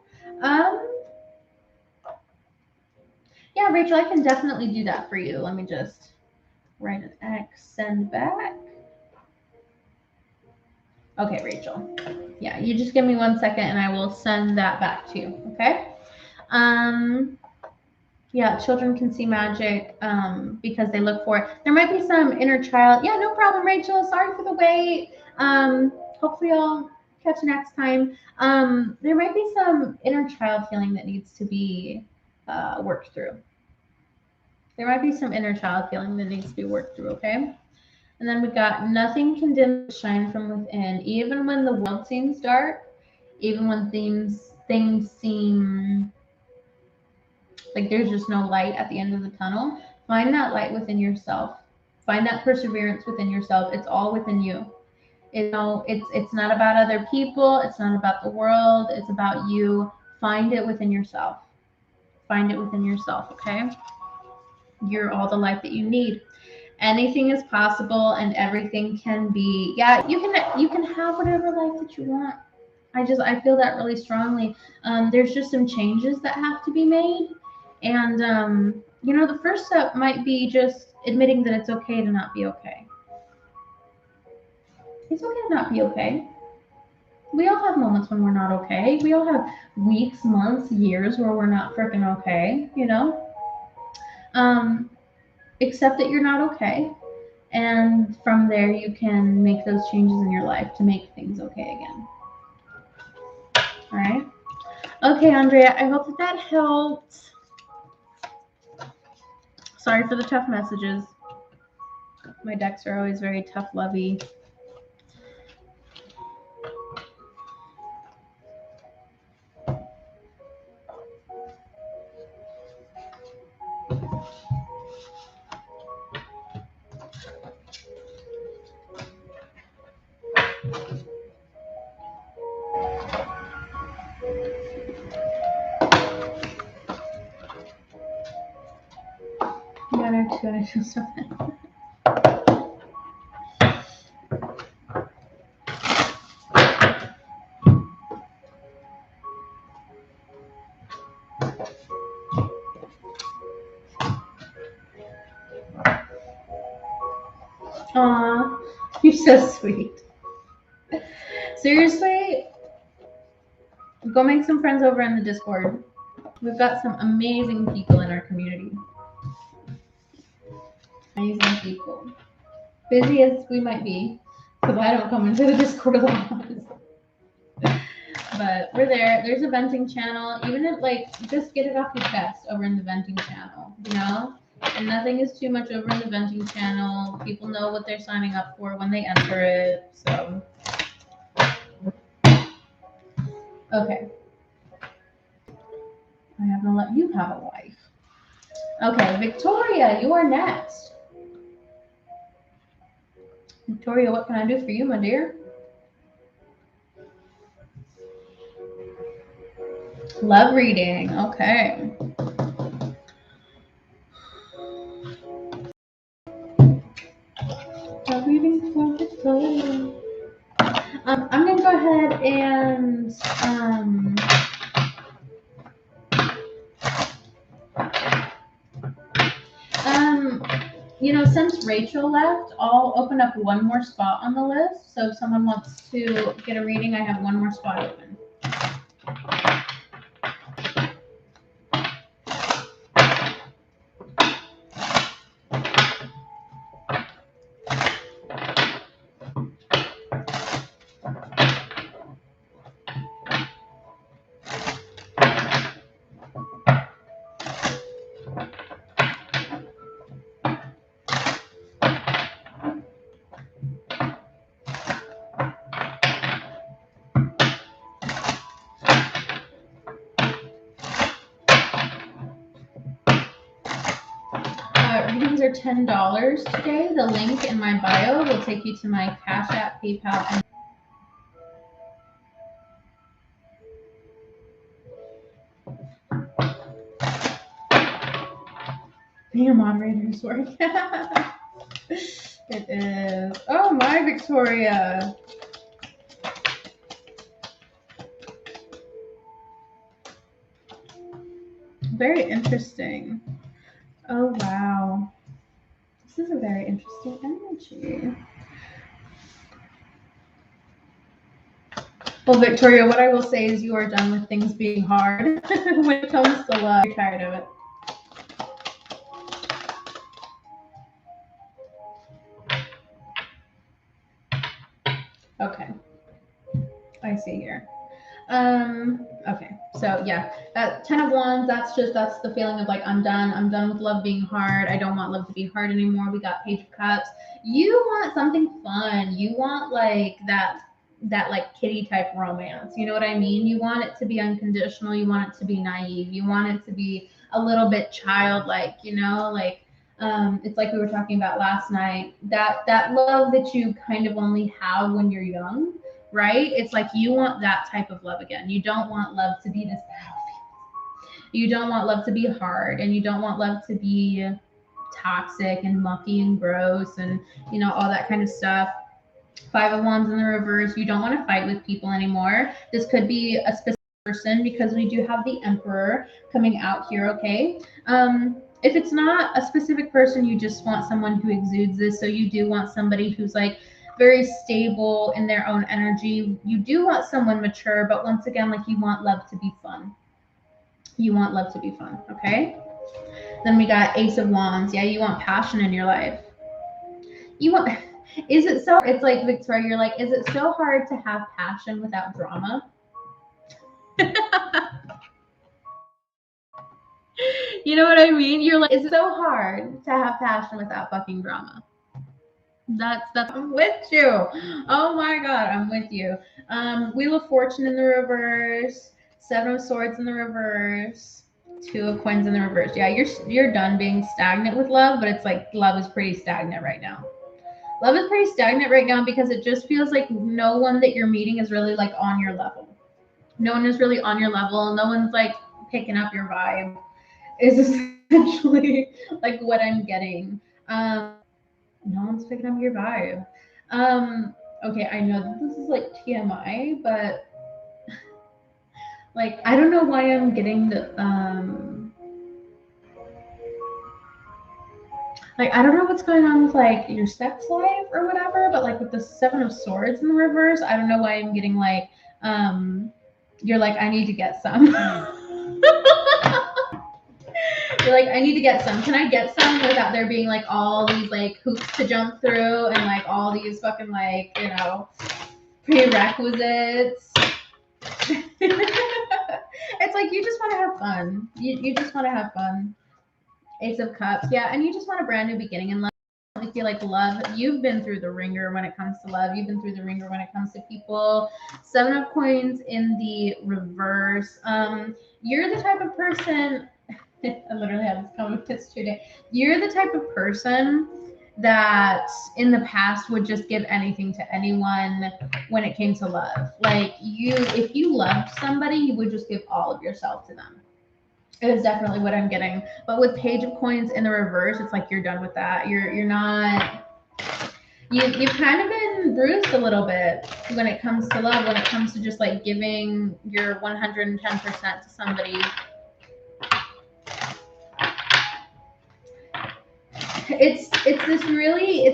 Speaker 1: Yeah, Rachel, I can definitely do that for you. Let me just write an X, send back. Okay, Rachel. Yeah, you just give me 1 second and I will send that back to you, okay? Yeah, children can see magic because they look for it. There might be some inner child. Yeah, no problem, Rachel. Sorry for the wait. Hopefully I'll catch you next time. There might be some inner child healing that needs to be worked through. There might be some inner child healing that needs to be worked through, okay? And then we got nothing can dim the shine from within. Even when the world seems dark, even when things seem like there's just no light at the end of the tunnel, find that light within yourself. Find that perseverance within yourself. It's all within you. It's not about other people. It's not about the world. It's about you. Find it within yourself. Find it within yourself, okay? You're all the light that you need. Anything is possible and everything can be, yeah, you can have whatever life that you want. I feel that really strongly. There's just some changes that have to be made. And the first step might be just admitting that it's okay to not be okay. It's okay to not be okay. We all have moments when we're not okay. We all have weeks, months, years where we're not freaking okay, Accept that you're not okay. And from there, you can make those changes in your life to make things okay again. All right. Okay, Andrea, I hope that helped. Sorry for the tough messages. My decks are always very tough lovey. Yeah, too. I feel so bad. Aw, you're so sweet. Seriously, go make some friends over in the Discord. We've got some amazing people in our community. Amazing people. Busy as we might be, because I don't come into the Discord a lot. But we're there. There's a venting channel. Even if, just get it off your chest over in the venting channel, And nothing is too much over in the venting channel. People know what they're signing up for when they enter it. So, okay. I have to let you have a life. Okay, Victoria, you are next. Victoria, what can I do for you, my dear? Love reading. Okay. Love reading for Victoria. I'm gonna go ahead and since Rachel left, I'll open up one more spot on the list. So if someone wants to get a reading, I have one more spot open. Readings are $10 today. The link in my bio will take you to my Cash App, PayPal, and being a moderator's work. It is. Oh my, Victoria. Very interesting. Oh wow. This is a very interesting energy. Well, Victoria, what I will say is you are done with things being hard when it comes to love. You're tired of it. Okay. I see here. Okay, so yeah, that 10 of Wands, that's the feeling of like, I'm done with love being hard. I don't want love to be hard anymore. We got Page of Cups. You want something fun. You want like that like kitty type romance. You know what I mean? You want it to be unconditional. You want it to be naive. You want it to be a little bit childlike, you know, like it's like we were talking about last night, that love that you kind of only have when you're young, right? It's like you want that type of love again. You don't want love to be this battlefield. You don't want love to be hard, and you don't want love to be toxic and mucky and gross and, you know, all that kind of stuff. Five of Wands in the reverse. You don't want to fight with people anymore. This could be a specific person because we do have the Emperor coming out here, okay? If it's not a specific person, you just want someone who exudes this. So you do want somebody who's like very stable in their own energy. You do want someone mature, but once again, like, you want love to be fun. You want love to be fun, okay? Then we got Ace of Wands. Yeah, you want passion in your life. You want, is it so, it's like, Victoria, you're like, is it so hard to have passion without drama? You know what I mean? You're like, is it so hard to have passion without fucking drama? That's I'm with you. Oh my god, I'm with you. Wheel of Fortune in the reverse, Seven of Swords in the reverse, Two of Coins in the reverse. Yeah, you're done being stagnant with love, but it's like love is pretty stagnant right now. Love is pretty stagnant right now because it just feels like no one that you're meeting is really like on your level. No one is really on your level. No one's like picking up your vibe. Is essentially like what I'm getting. No one's picking up your vibe. Okay, I know that this is like TMI, but like, I don't know why I'm getting the like, I don't know what's going on with like your sex life or whatever, but like with the Seven of Swords in the reverse, I don't know why I'm getting like you're like, I need to get some. You're like, I need to get some. Can I get some without there being like all these like hoops to jump through and like all these fucking like, you know, prerequisites? It's like you just want to have fun. You just want to have fun. Ace of Cups, yeah, and you just want a brand new beginning in life. I feel like love, you've been through the ringer when it comes to love. You've been through the ringer when it comes to people. Seven of Coins in the reverse. You're the type of person. I literally had this conversation today. You're the type of person that in the past would just give anything to anyone when it came to love. Like, you, if you loved somebody, you would just give all of yourself to them. It is definitely what I'm getting. But with Page of Coins in the reverse, it's like you're done with that. You're not. You've kind of been bruised a little bit when it comes to love. When it comes to just like giving your 110% to somebody. It's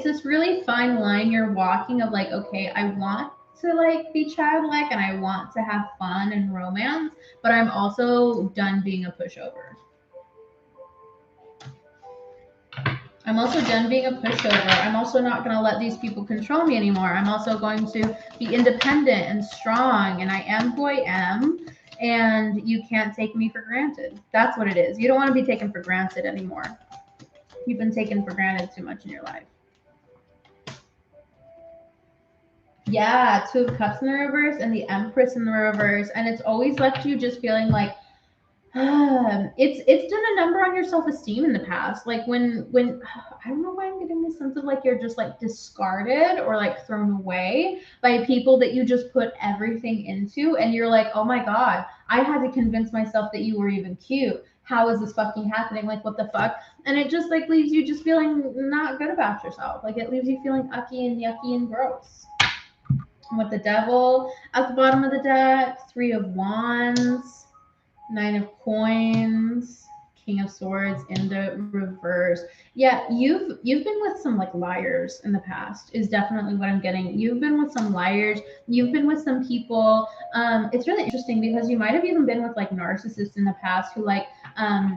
Speaker 1: this really fine line you're walking of like, okay, I want to like be childlike and I want to have fun and romance, but I'm also done being a pushover. I'm also done being a pushover. I'm also not going to let these people control me anymore. I'm also going to be independent and strong, and I am who I am, and you can't take me for granted. That's what it is. You don't want to be taken for granted anymore. You've been taken for granted too much in your life. Yeah, Two of Cups in the reverse and the Empress in the reverse, and it's always left you just feeling like it's done a number on your self-esteem in the past. Like when I don't know why I'm getting this sense of like you're just like discarded or like thrown away by people that you just put everything into, and you're like, oh my god, I had to convince myself that you were even cute. how is this fucking happening? Like, what the fuck? And it just like leaves you just feeling not good about yourself. Like, it leaves you feeling ucky and yucky and gross. With the devil at the bottom of the deck, 3 of Wands, 9 of Coins, King of Swords in the reverse. Yeah, you've been with some like liars in the past is definitely what I'm getting. You've been with some liars. You've been with some people. It's really interesting because you might have even been with like narcissists in the past who like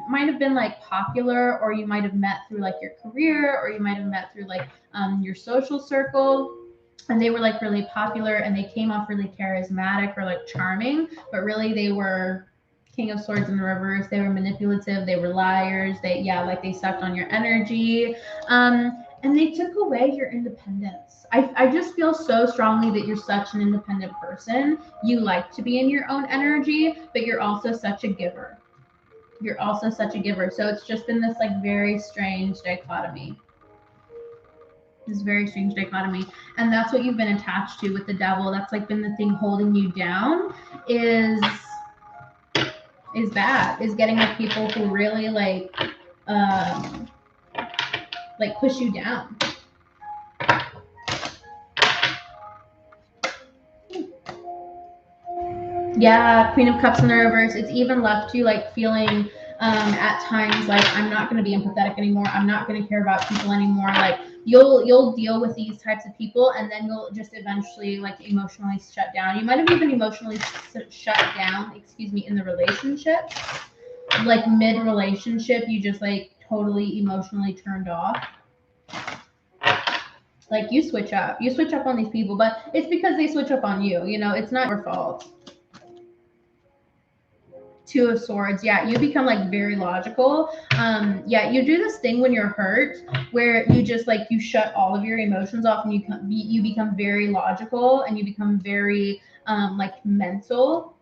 Speaker 1: might have been like popular, or you might have met through like your career, or you might have met through like your social circle. And they were like really popular and they came off really charismatic or like charming, but really they were King of Swords in the reverse. They were manipulative. They were liars. They sucked on your energy. And they took away your independence. I just feel so strongly that you're such an independent person. You like to be in your own energy, but you're also such a giver. You're also such a giver. So it's just been this like very strange dichotomy. This very strange dichotomy. And that's what you've been attached to with the devil. That's like been the thing holding you down is bad, is getting with people who really like push you down. Yeah, Queen of Cups in the reverse. It's even left you like feeling at times like I'm not going to be empathetic anymore. I'm not going to care about people anymore. Like you'll deal with these types of people and then you'll just eventually like emotionally shut down. You might have even emotionally shut down, in the relationship. Like mid relationship, you just like totally emotionally turned off. Like you switch up on these people, but it's because they switch up on you. You know, it's not your fault. 2 of Swords. Yeah, you become like very logical. Yeah, you do this thing when you're hurt where you just like you shut all of your emotions off and you become very logical and you become very like mental.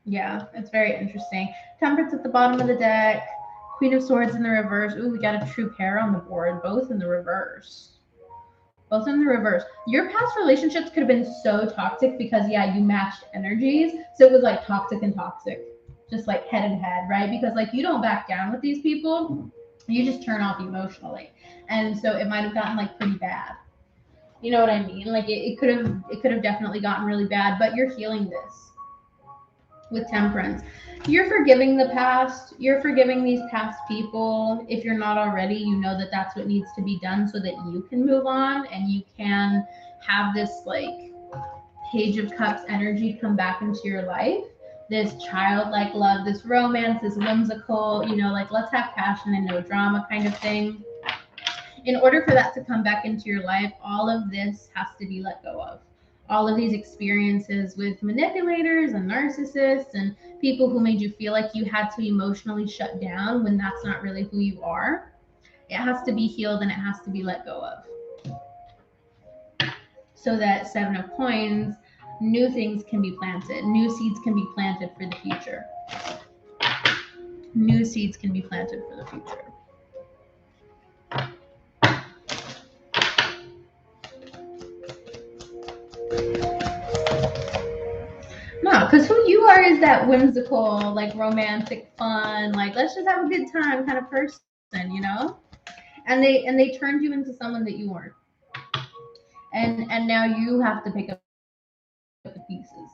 Speaker 1: Yeah, it's very interesting. Temperance at the bottom of the deck. Queen of Swords in the reverse. Ooh, we got a true pair on the board, both in the reverse. Both in the reverse. Your past relationships could have been so toxic because, yeah, you matched energies. So it was like toxic and toxic, just like head and head, right? Because, like, you don't back down with these people, you just turn off emotionally. And so it might have gotten like pretty bad. You know what I mean? Like, it could have definitely gotten really bad, but you're healing this with Temperance. You're forgiving the past. You're forgiving these past people. If you're not already, you know that that's what needs to be done so that you can move on and you can have this like Page of Cups energy come back into your life. This childlike love, this romance, this whimsical, like let's have passion and no drama kind of thing. In order for that to come back into your life, all of this has to be let go of. All of these experiences with manipulators and narcissists and people who made you feel like you had to emotionally shut down when that's not really who you are. It has to be healed and it has to be let go of. So that 7 of Coins, new things can be planted. New seeds can be planted for the future. New seeds can be planted for the future. No, because who you are is that whimsical, like romantic, fun, like let's just have a good time kind of person, And they turned you into someone that you weren't. And now you have to pick up the pieces.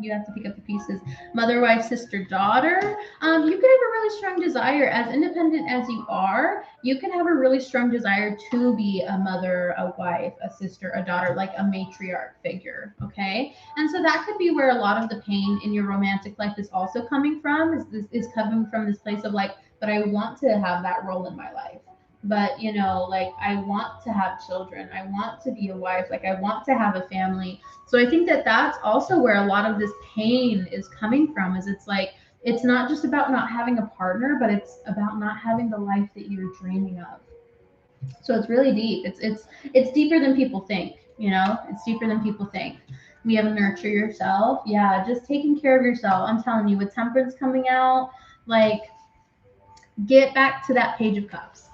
Speaker 1: You have to pick up the pieces. Mother, wife, sister, daughter. You could have a really strong desire, as independent as you are, you can have a really strong desire to be a mother, a wife, a sister, a daughter, like a matriarch figure. Okay. And so that could be where a lot of the pain in your romantic life is also coming from, is coming from this place of like, but I want to have that role in my life. But like I want to have children. I want to be a wife. Like I want to have a family. So I think that that's also where a lot of this pain is coming from, is it's like, it's not just about not having a partner, but it's about not having the life that you're dreaming of. So it's really deep. It's deeper than people think, it's deeper than people think. We have to nurture yourself. Yeah, just taking care of yourself. I'm telling you, with Temperance coming out, like get back to that Page of Cups.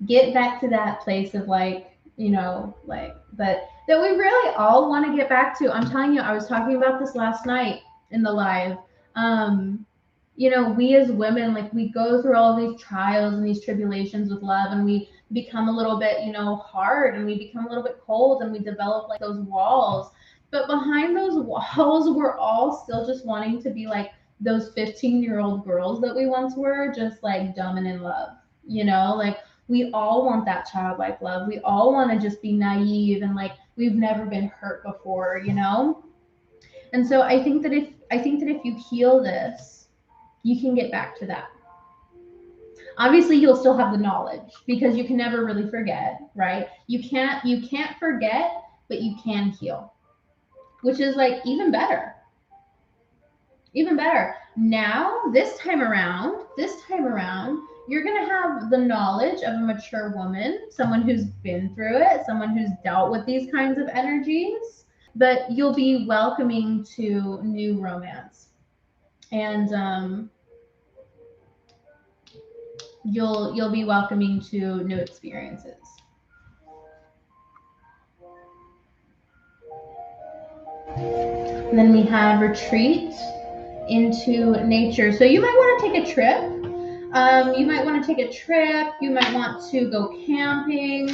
Speaker 1: Get back to that place of like, like that we really all want to get back to. I'm telling you, I was talking about this last night in the live. You know, we as women, like, we go through all these trials and these tribulations with love, and we become a little bit, you know, hard, and we become a little bit cold, and we develop like those walls. But behind those walls, we're all still just wanting to be like those 15-year-old girls that we once were, just like dumb and in love. You know, like, we all want that childlike love. We all want to just be naive and like we've never been hurt before, you know? And so I think that if you heal this, you can get back to that. Obviously, you'll still have the knowledge because you can never really forget, right? You can't forget, but you can heal, which is like even better. Even better. Now, this time around, you're going to have the knowledge of a mature woman, someone who's been through it, someone who's dealt with these kinds of energies, but you'll be welcoming to new romance. And you'll be welcoming to new experiences. And then we have retreat into nature. So you might want to take a trip. You might want to take a trip. You might want to go camping,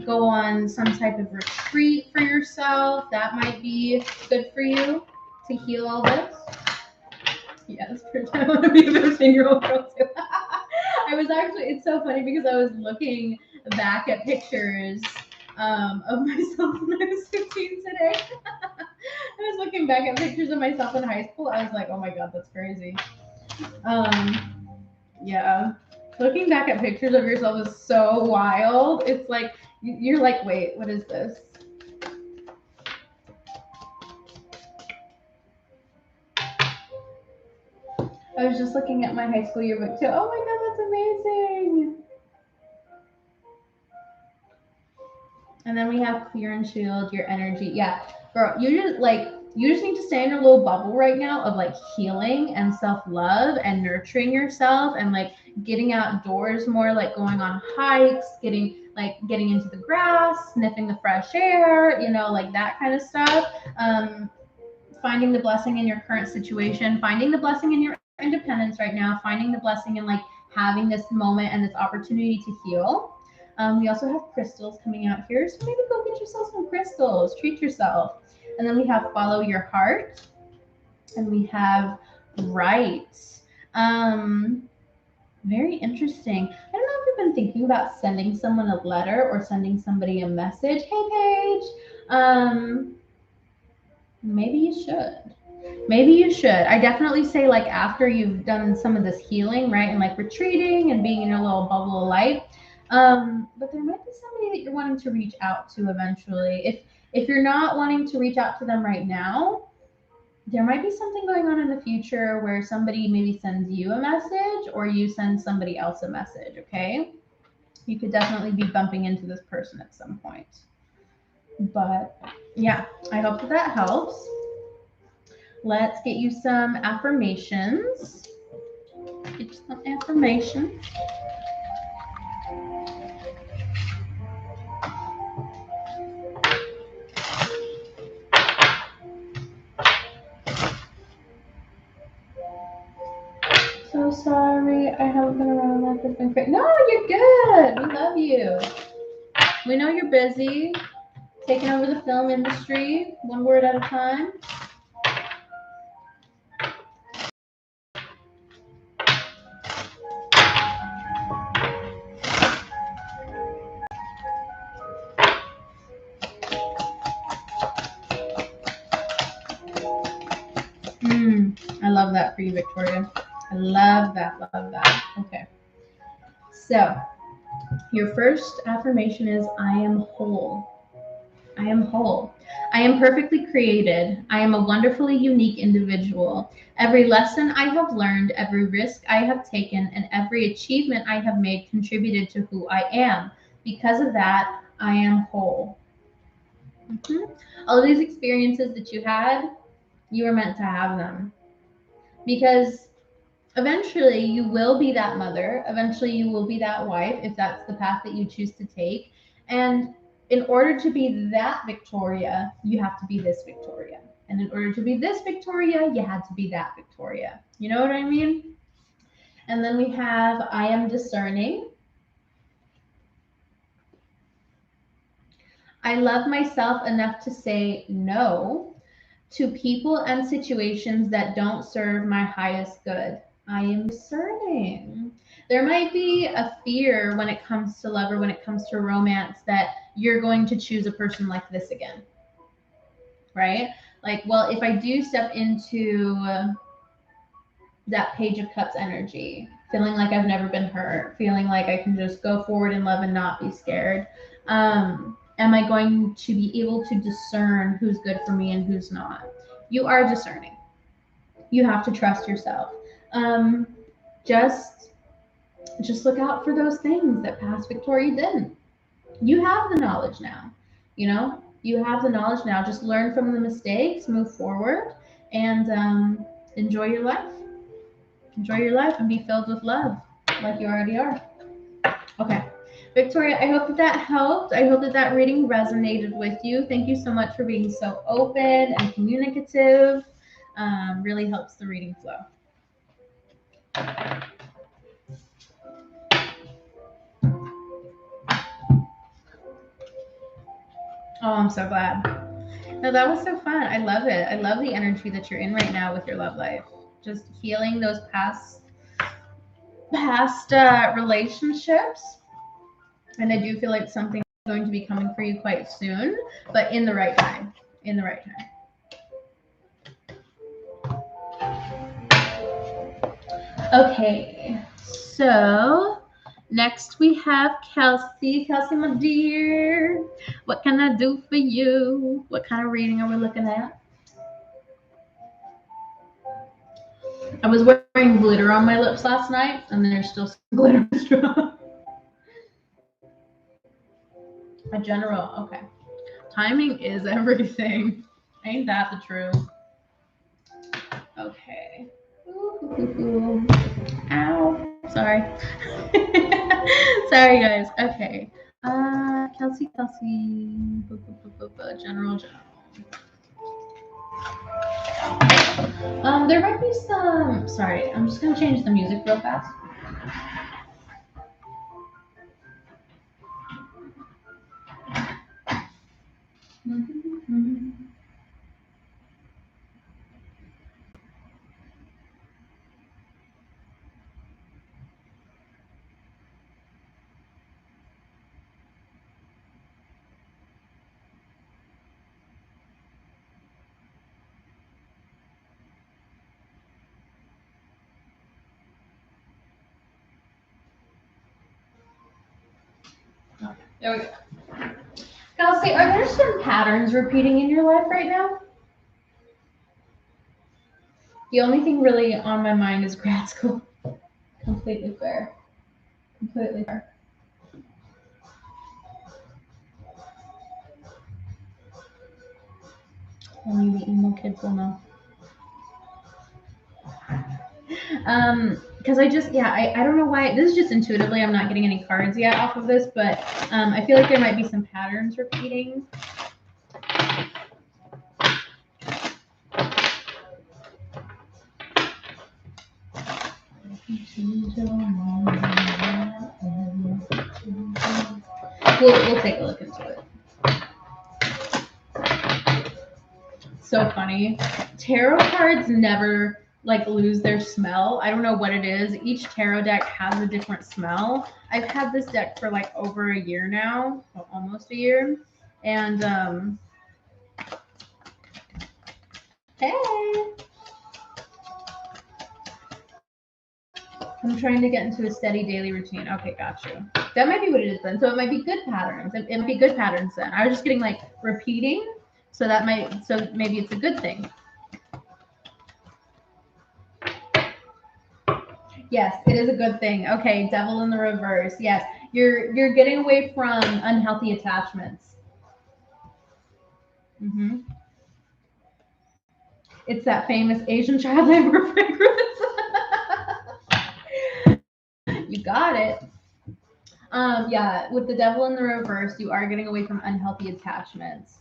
Speaker 1: go on some type of retreat for yourself. That might be good for you to heal all this. Yes, I want to be a 15-year-old girl too. It's so funny because I was looking back at pictures of myself when I was 15 today. I was looking back at pictures of myself in high school. I was like, oh my God, that's crazy. Yeah. Looking back at pictures of yourself is so wild. It's like, you're like, wait, what is this? I was just looking at my high school yearbook too. Oh my God, that's amazing. And then we have clear and shield your energy. Yeah, girl, you just need to stay in a little bubble right now of like healing and self-love and nurturing yourself and like getting outdoors more, like going on hikes, getting into the grass, sniffing the fresh air, you know, like that kind of stuff. Finding the blessing in your current situation, finding the blessing in your independence right now, finding the blessing in like having this moment and this opportunity to heal. We also have crystals coming out here, so maybe go get yourself some crystals, treat yourself. And then we have follow your heart, and we have right. Very interesting. I don't know if you've been thinking about sending someone a letter or sending somebody a message. Hey, Paige. Maybe you should. Maybe you should. I definitely say like after you've done some of this healing, right, and like retreating and being in your little bubble of light. But there might be somebody that you're wanting to reach out to eventually. If you're not wanting to reach out to them right now, there might be something going on in the future where somebody maybe sends you a message or you send somebody else a message, okay? You could definitely be bumping into this person at some point. But yeah, I hope that helps. Let's get you some affirmations. Get you some affirmations. So sorry, I haven't been around. Life has been great. No, you're good. We love you. We know you're busy, taking over the film industry, one word at a time. I love that for you, Victoria. I love that, love that. Okay. So, your first affirmation is I am whole. I am whole. I am perfectly created. I am a wonderfully unique individual. Every lesson I have learned, every risk I have taken, and every achievement I have made contributed to who I am. Because of that, I am whole. All of these experiences that you had, you were meant to have them. Because eventually you will be that mother. Eventually you will be that wife if that's the path that you choose to take. And in order to be that Victoria, you have to be this Victoria. And in order to be this Victoria, you had to be that Victoria. You know what I mean? And then we have I am discerning. I love myself enough to say no to people and situations that don't serve my highest good. I am discerning. There might be a fear when it comes to love or when it comes to romance that you're going to choose a person like this again, right? Like, well, if I do step into that Page of Cups energy, feeling like I've never been hurt, feeling like I can just go forward in love and not be scared, am I going to be able to discern who's good for me and who's not? You are discerning. You have to trust yourself. Um, just look out for those things that past Victoria didn't. You have the knowledge now. You know, you have the knowledge now. Just learn from the mistakes, move forward, and enjoy your life. Enjoy your life and be filled with love like you already are. Okay. Victoria, I hope that helped. I hope that reading resonated with you. Thank you so much for being so open and communicative. Really helps the reading flow. Oh, I'm so glad. No, that was so fun. I love it. I love the energy that you're in right now with your love life. Just healing those past relationships. And I do feel like something is going to be coming for you quite soon, but in the right time. In the right time. Okay, so next we have Kelsey. Kelsey, my dear, what can I do for you? What kind of reading are we looking at? I was wearing glitter on my lips last night, and there's still some glitter. A general, okay. Timing is everything. Ain't that the truth? Okay. Ooh. Ow. Sorry. Sorry, guys. Okay. Kelsey. General. There might be some. Sorry, I'm just gonna change the music real fast. Okay, there we go. Kelsey, are there some patterns repeating in your life right now? The only thing really on my mind is grad school. Completely fair. Completely fair. Only the emo kids will know. Because I don't know why. This is just intuitively. I'm not getting any cards yet off of this, but I feel like there might be some patterns repeating. We'll take a look into it. So funny. Tarot cards never lose their smell. I don't know what it is. Each tarot deck has a different smell. I've had this deck for over a year now, well, almost a year. And hey, I'm trying to get into a steady daily routine. Okay, got you. That might be what it is then. So it might be good patterns. It might be good patterns then. I was just getting repeating. So maybe it's a good thing. Yes, it is a good thing. Okay, devil in the reverse. Yes, you're getting away from unhealthy attachments. Mm-hmm. It's that famous Asian child labor fragrance. You got it. Yeah, with the devil in the reverse, you are getting away from unhealthy attachments.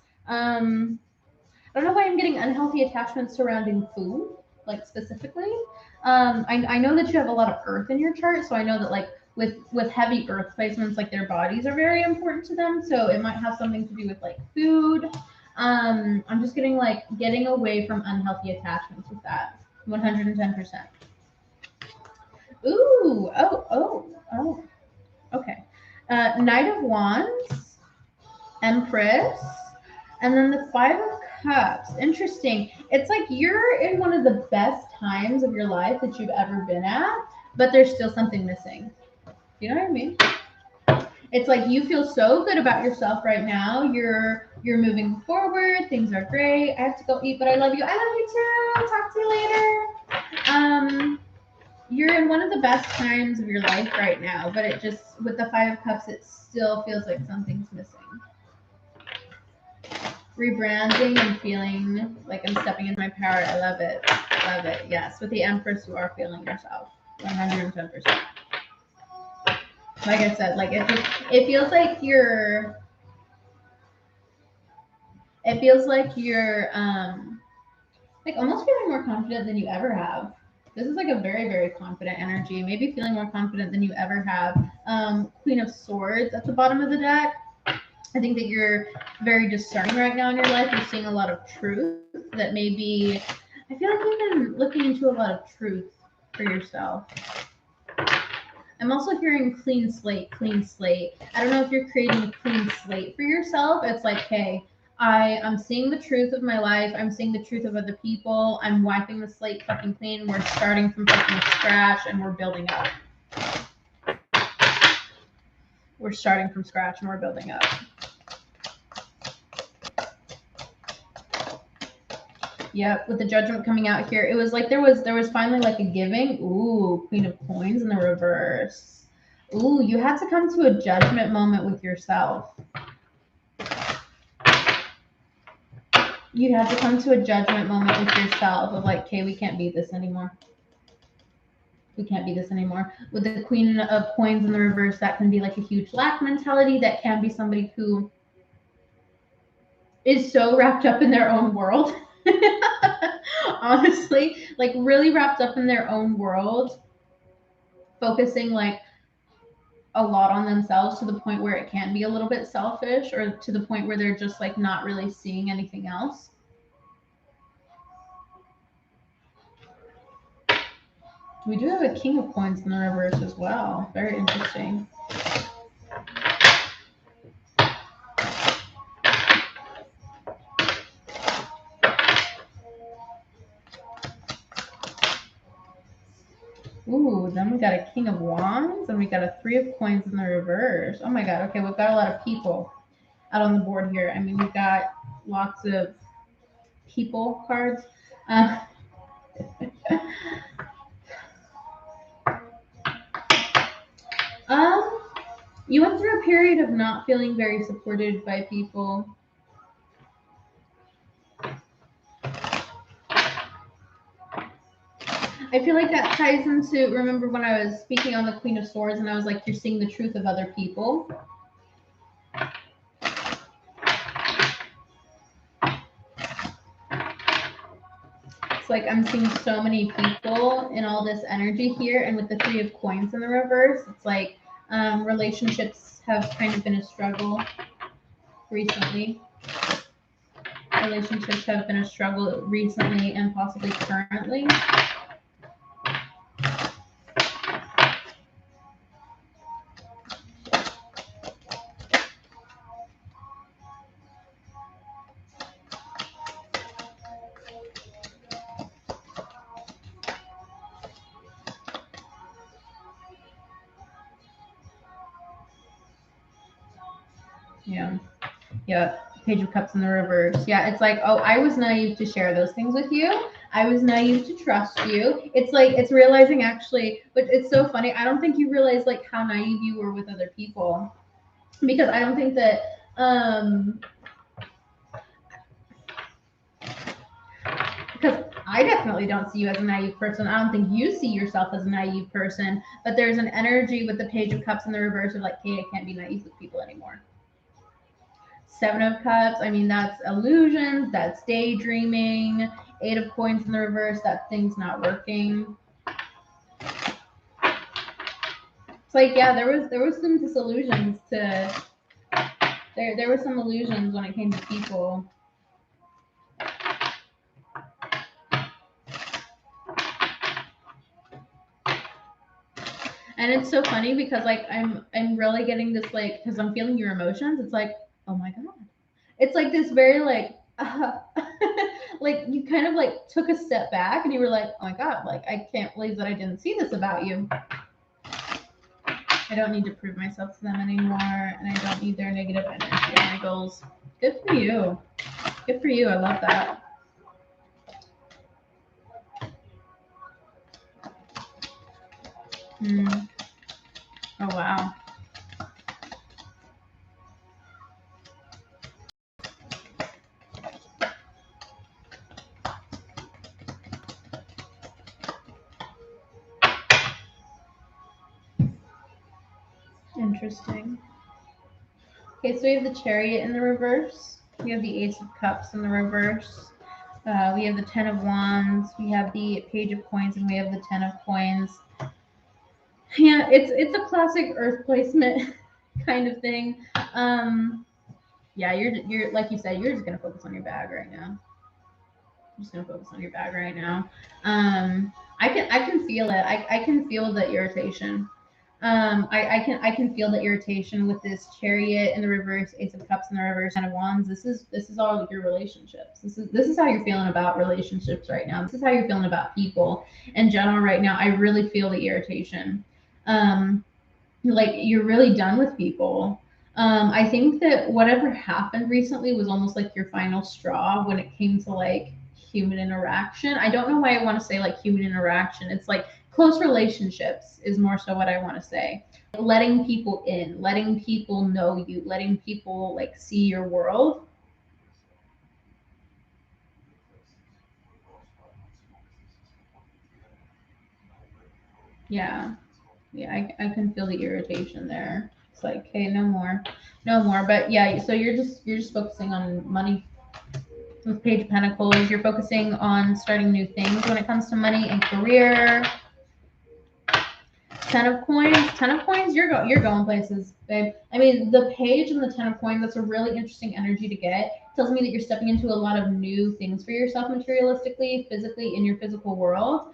Speaker 1: I don't know why I'm getting unhealthy attachments surrounding food, like specifically. I know that you have a lot of earth in your chart, so I know that like with heavy earth placements, like their bodies are very important to them. So it might have something to do with like food. I'm just getting like getting away from unhealthy attachments with that. 110%. Ooh, oh. Okay. Knight of Wands, Empress, and then the Five of Cups. Interesting. It's like you're in one of the best times of your life that you've ever been at, but there's still something missing. You know what I mean? It's like you feel so good about yourself right now. You're moving forward. Things are great. I have to go eat, but I love you. I love you too. Talk to you later. You're in one of the best times of your life right now, but it just with the Five of Cups, it still feels like something's missing. Rebranding and feeling like I'm stepping into my power. I love it. Love it. Yes. With the Empress, you are feeling yourself. 110%. Like I said, like it feels like you're like almost feeling more confident than you ever have. This is like a very, very confident energy. Maybe feeling more confident than you ever have. Queen of Swords at the bottom of the deck. I think that you're very discerning right now in your life. You're seeing a lot of truth that maybe, I feel like you've been looking into a lot of truth for yourself. I'm also hearing clean slate, clean slate. I don't know if you're creating a clean slate for yourself. It's like, hey, I'm seeing the truth of my life. I'm seeing the truth of other people. I'm wiping the slate fucking clean. We're starting from fucking scratch and we're building up. We're starting from scratch and we're building up. Yep, with the Judgment coming out here, it was like there was finally like a giving. Ooh, Queen of Coins in the reverse. Ooh, you had to come to a judgment moment with yourself. You had to come to a judgment moment with yourself of like, okay, we can't beat this anymore. We can't be this anymore. With the Queen of Coins in the reverse, that can be like a huge lack mentality. That can be somebody who is so wrapped up in their own world. Honestly, like really wrapped up in their own world, focusing like a lot on themselves to the point where it can be a little bit selfish, or to the point where they're just like not really seeing anything else. We do have a King of Coins in the reverse as well. Very interesting. Ooh, then we got a King of Wands and we got a Three of Coins in the reverse. Oh my God. Okay, we've got a lot of people out on the board here. I mean, we've got lots of people cards. You went through a period of not feeling very supported by people. I feel like that ties into, remember when I was speaking on the Queen of Swords and I was like, you're seeing the truth of other people. It's like I'm seeing so many people in all this energy here, and with the Three of Coins in the reverse, it's like relationships have kind of been a struggle recently. Relationships have been a struggle recently and possibly currently. Yeah. Page of Cups in the reverse. Yeah, it's like, oh, I was naive to share those things with you. I was naive to trust you. It's like, it's realizing actually, but it's so funny. I don't think you realize like how naive you were with other people, because I don't think that, because I definitely don't see you as a naive person. I don't think you see yourself as a naive person, but there's an energy with the Page of Cups in the reverse of like, hey, I can't be naive with people anymore. Seven of Cups, I mean, that's illusions, that's daydreaming. Eight of Coins in the reverse, that thing's not working. It's like, yeah, there was some disillusions to there were some illusions when it came to people. And it's so funny because like I'm really getting this like, because I'm feeling your emotions. It's like, oh my god, it's like this very like like you kind of like took a step back and you were like, oh my god, like I can't believe that I didn't see this about you. I don't need to prove myself to them anymore, and I don't need their negative energy on my goals. Good for you. Good for you. I love that. Oh wow. Interesting. Okay, so we have the Chariot in the reverse. We have the Ace of Cups in the reverse. We have the Ten of Wands. We have the Page of Coins, and we have the Ten of Coins. Yeah, it's a classic Earth placement kind of thing. Yeah, you're like you said, you're just gonna focus on your bag right now. I'm just gonna focus on your bag right now. I can feel it. I can feel the irritation. I can feel the irritation with this Chariot in the reverse, Ace of Cups in the reverse, Ten of Wands. This is all your relationships. This is how you're feeling about relationships right now. This is how you're feeling about people in general right now. I really feel the irritation. Like you're really done with people. I think that whatever happened recently was almost like your final straw when it came to like human interaction. I don't know why I want to say like human interaction. It's like close relationships is more so what I want to say. Letting people in, letting people know you, letting people like see your world. Yeah. Yeah, I can feel the irritation there. It's like, hey, no more. No more. But yeah, so you're just focusing on money. With Page of Pentacles, you're focusing on starting new things when it comes to money and career. Ten of Coins, you're going places, babe. I mean, the Page and the Ten of Coins, that's a really interesting energy to get. It tells me that you're stepping into a lot of new things for yourself materialistically, physically, in your physical world.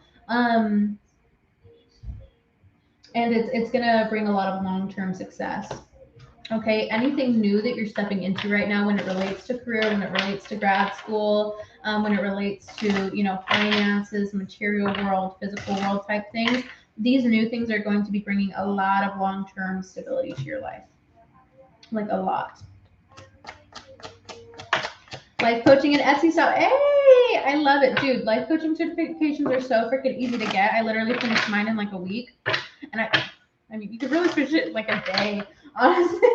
Speaker 1: And it's gonna bring a lot of long-term success. Okay, anything new that you're stepping into right now when it relates to career, when it relates to grad school, when it relates to, you know, finances, material world, physical world type things, these new things are going to be bringing a lot of long-term stability to your life. Like a lot. Life coaching and Etsy shop. Hey, I love it, dude. Life coaching certifications are so freaking easy to get. I literally finished mine in like a week, and I mean, you could really finish it in like a day, honestly.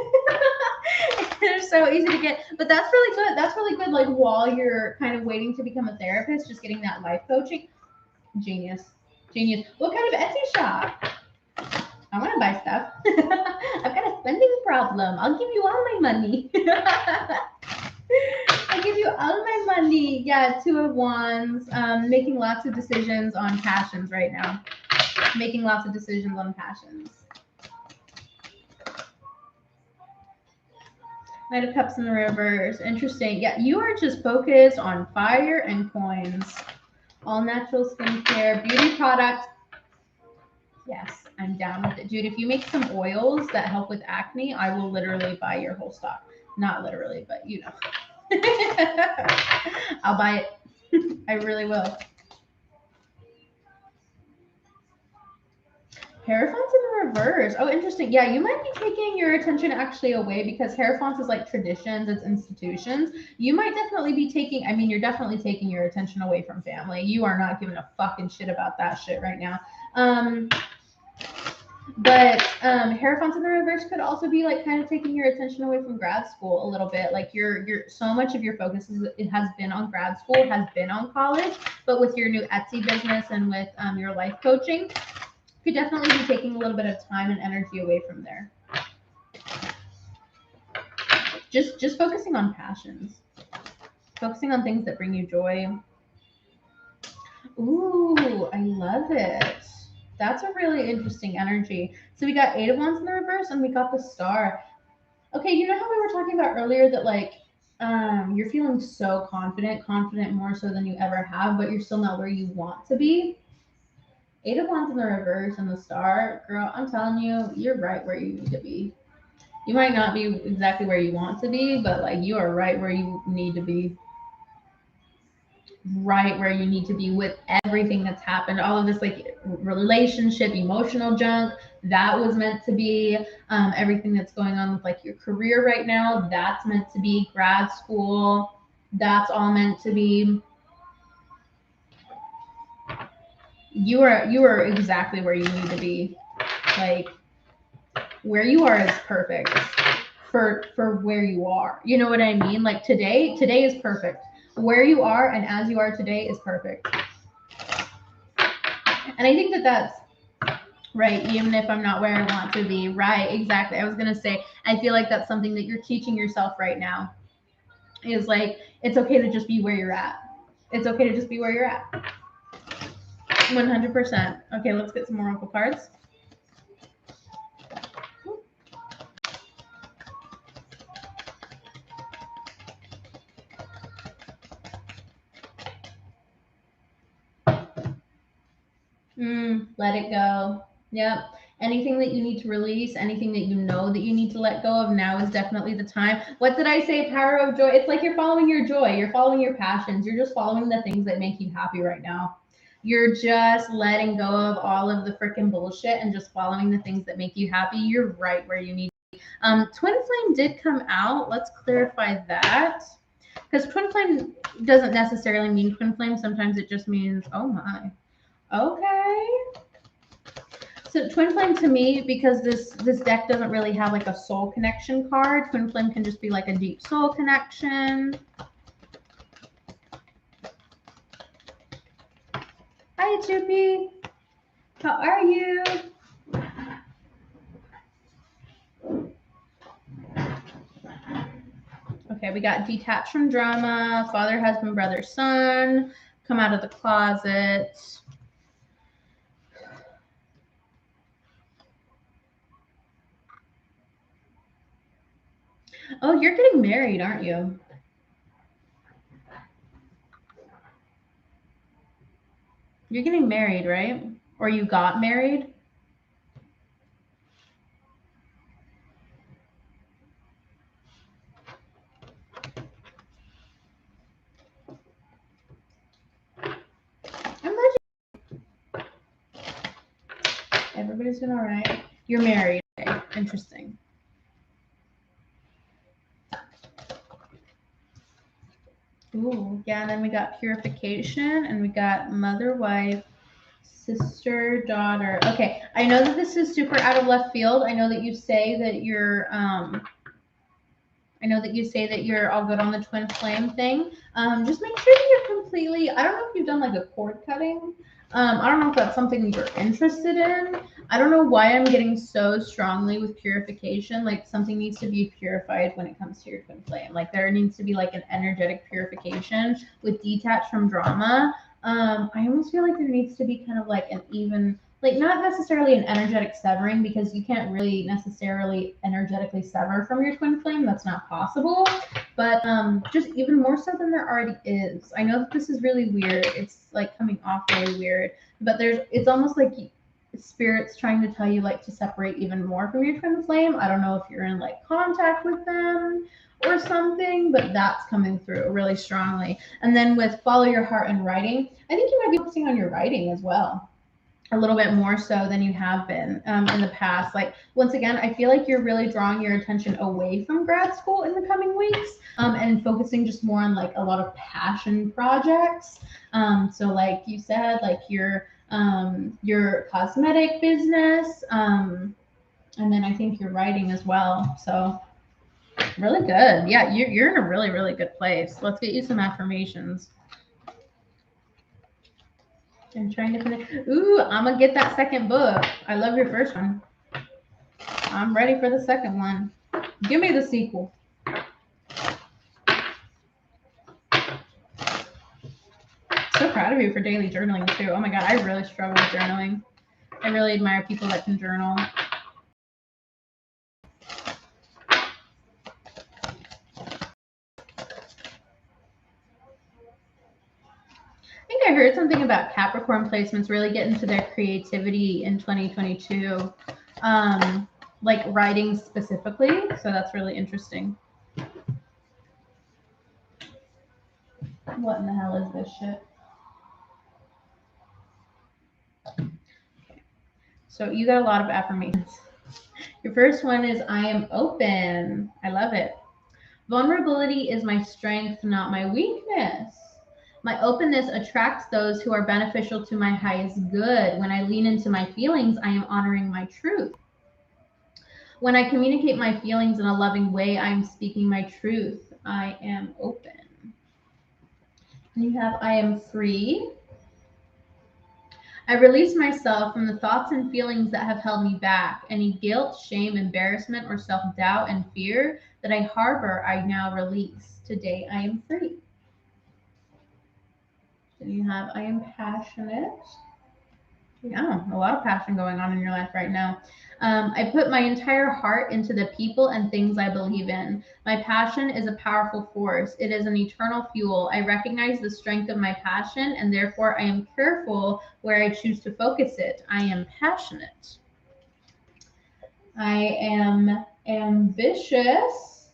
Speaker 1: They're so easy to get, but that's really good. That's really good. Like while you're kind of waiting to become a therapist, just getting that life coaching. Genius, genius. What kind of Etsy shop? I want to buy stuff. I've got a spending problem. I'll give you all my money. I'll give you all my money. Yeah, Two of Wands. Making lots of decisions on passions right now. Making lots of decisions on passions. Knight of Cups in the reverse. Interesting. Yeah, you are just focused on fire and coins. All natural skincare, beauty products. Yes, I'm down with it. Dude, if you make some oils that help with acne, I will literally buy your whole stock. Not literally, but you know. I'll buy it. I really will. Hierophant's in the reverse. Oh, interesting. Yeah, you might be taking your attention actually away because Hierophant's is like traditions, it's institutions. You might definitely be taking, I mean, you're definitely taking your attention away from family. You are not giving a fucking shit about that shit right now. But Hierophant's in the reverse could also be like kind of taking your attention away from grad school a little bit. Like you're so much of your focus it has been on grad school, has been on college, but with your new Etsy business and with your life coaching, you could definitely be taking a little bit of time and energy away from there. Just focusing on passions, focusing on things that bring you joy. Ooh, I love it. That's a really interesting energy. So we got Eight of Wands in the reverse and we got the Star. Okay, you know how we were talking about earlier that like you're feeling so confident more so than you ever have, but you're still not where you want to be. Eight of Wands in the reverse and the Star, girl, I'm telling you, you're right where you need to be. You might not be exactly where you want to be, but like you are right where you need to be. Right where you need to be with everything that's happened, all of this like relationship, emotional junk that was meant to be, everything that's going on with like your career right now, that's meant to be, grad school, that's all meant to be. You are exactly where you need to be. Like where you are is perfect for where you are. You know what I mean? Like today is perfect. Where you are and as you are today is perfect. And I think that that's right, even if I'm not where I want to be. Right, exactly. I was going to say, I feel like that's something that you're teaching yourself right now. Is like, it's okay to just be where you're at. It's okay to just be where you're at. 100%. Okay, let's get some more oracle cards. Let it go. Yep. Anything that you need to release, anything that you know that you need to let go of, now is definitely the time. What did I say? Power of joy. It's like you're following your joy. You're following your passions. You're just following the things that make you happy right now. You're just letting go of all of the freaking bullshit and just following the things that make you happy. You're right where you need to be. Twin flame did come out. Let's clarify that. Because twin flame doesn't necessarily mean twin flame. Sometimes it just means, oh my. Okay. So twin flame to me, because this deck doesn't really have like a soul connection card, twin flame can just be like a deep soul connection. Hi, Chippy. How are you? Okay, we got detached from drama, father, husband, brother, son, come out of the closet. Oh, you're getting married, aren't you? You're getting married, right? Or you got married? I'm glad everybody's doing all right. You're married. Okay, interesting. Ooh, yeah, and then we got purification and we got mother, wife, sister, daughter. Okay, I know that this is super out of left field. I know that you say that you're all good on the twin flame thing. Just make sure that you're completely, I don't know if you've done like a cord cutting. I don't know if that's something you're interested in. I don't know why I'm getting so strongly with purification. Like something needs to be purified when it comes to your twin flame. Like there needs to be like an energetic purification with detached from drama. I almost feel like there needs to be kind of like an even, like not necessarily an energetic severing, because you can't really necessarily energetically sever from your twin flame. That's not possible. But just even more so than there already is. I know that this is really weird. It's like coming off really weird, but it's almost like spirits trying to tell you like to separate even more from your twin flame. I don't know if you're in like contact with them or something, but that's coming through really strongly. And then with follow your heart and writing, I think you might be focusing on your writing as well, a little bit more so than you have been in the past. Like once again, I feel like you're really drawing your attention away from grad school in the coming weeks, and focusing just more on like a lot of passion projects. So like you said, like your cosmetic business, and then I think your writing as well. So really good. Yeah, you're in a really, really good place. Let's get you some affirmations. I'm trying to finish. Ooh, I'm gonna get that second book. I love your first one. I'm ready for the second one. Give me the sequel. of you for daily journaling too. Oh my God, I really struggle with journaling. I really admire people that can journal. I think I heard something about Capricorn placements really getting to their creativity in 2022, like writing specifically. So that's really interesting. What in the hell is this shit? So you got a lot of affirmations. Your first one is I am open. I love it. Vulnerability is my strength, not my weakness. My openness attracts those who are beneficial to my highest good. When I lean into my feelings, I am honoring my truth. When I communicate my feelings in a loving way, I am speaking my truth. I am open. And you have I am free. I release myself from the thoughts and feelings that have held me back. Any guilt, shame, embarrassment, or self doubt and fear that I harbor, I now release. Today, I am free. Then you have I am passionate. Yeah, a lot of passion going on in your life right now. I put my entire heart into the people and things I believe in. My passion is a powerful force. It is an eternal fuel. I recognize the strength of my passion, and therefore I am careful where I choose to focus it. I am passionate. I am ambitious.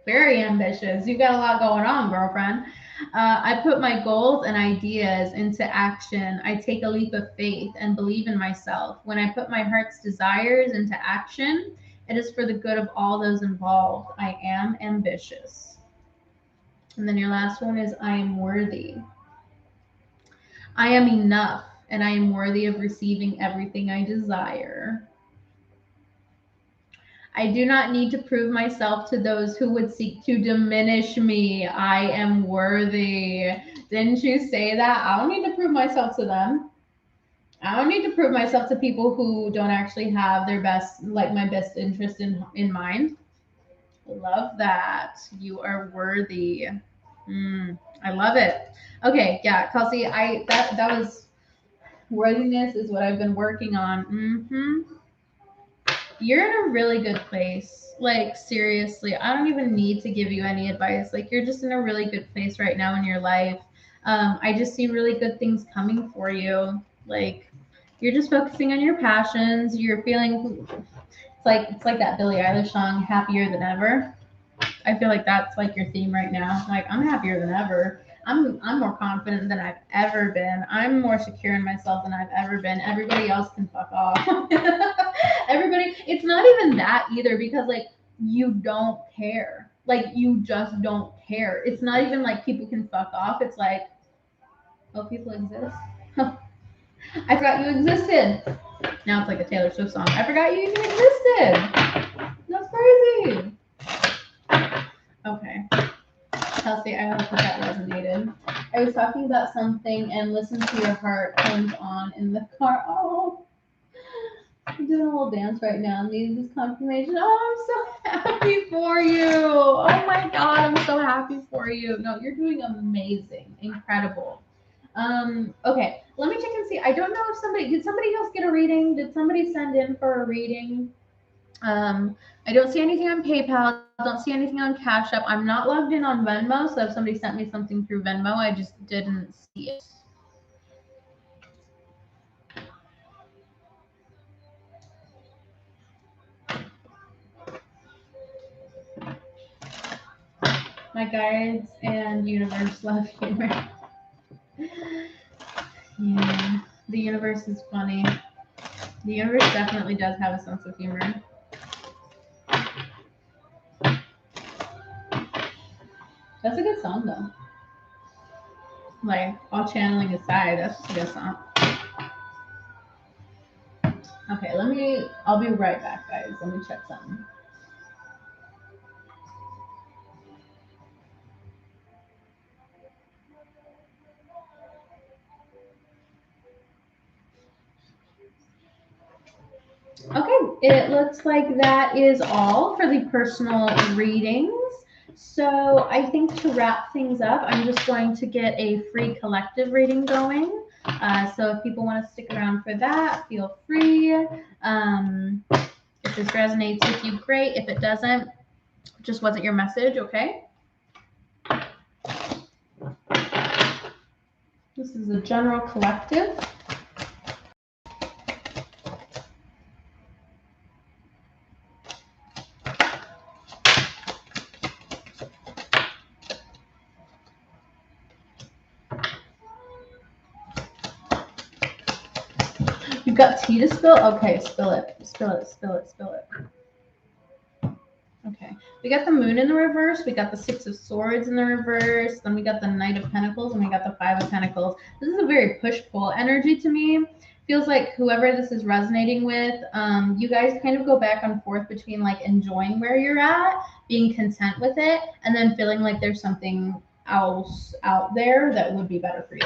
Speaker 1: Very ambitious. You got a lot going on, girlfriend. I put my goals and ideas into action. I take a leap of faith and believe in myself. When I put my heart's desires into action, it is for the good of all those involved. I am ambitious. And then your last one is I am worthy. I am enough, and I am worthy of receiving everything I desire. I do not need to prove myself to those who would seek to diminish me. I am worthy. Didn't you say that? I don't need to prove myself to them. I don't need to prove myself to people who don't actually have their best, like my best interest in mind. Love that. You are worthy. I love it. Okay, yeah, Kelsey, that was worthiness is what I've been working on. You're in a really good place. Like, seriously, I don't even need to give you any advice. Like, you're just in a really good place right now in your life. I just see really good things coming for you. Like, you're just focusing on your passions. You're feeling it's like that Billie Eilish song, Happier Than Ever. I feel like that's like your theme right now. Like, I'm happier than ever. I'm more confident than I've ever been. I'm more secure in myself than I've ever been. Everybody else can fuck off. Everybody, it's not even that either because like you don't care. Like you just don't care. It's not even like people can fuck off. It's like, oh, people exist. I forgot you existed. Now it's like a Taylor Swift song. I forgot you even existed. That's crazy. Okay. Kelsey, I hope that resonated. I was talking about something and listen to your heart comes on in the car. Oh, I'm doing a little dance right now. Needed this confirmation. Oh, I'm so happy for you. Oh my God, I'm so happy for you. No, you're doing amazing. Incredible. Okay, let me check and see. I don't know if did somebody else get a reading? Did somebody send in for a reading? I don't see anything on PayPal. Don't see anything on Cash App. I'm not logged in on Venmo, so if somebody sent me something through Venmo, I just didn't see it. My guides and universe love humor. Yeah, the universe is funny. The universe definitely does have a sense of humor. That's a good song, though. Like, all channeling aside, that's just a good song. Okay, I'll be right back, guys. Let me check something. Okay, it looks like that is all for the personal readings. So I think to wrap things up, I'm just going to get a free collective reading going. So if people want to stick around for that, feel free. If this resonates with you, great. If it doesn't, just wasn't your message, okay? This is a general collective. You've got tea to spill? Okay, spill it. Spill it, spill it, spill it. Okay. We got the moon in the reverse. We got the Six of Swords in the reverse. Then we got the Knight of Pentacles and we got the Five of Pentacles. This is a very push-pull energy to me. Feels like whoever this is resonating with, you guys kind of go back and forth between like enjoying where you're at, being content with it, and then feeling like there's something else out there that would be better for you.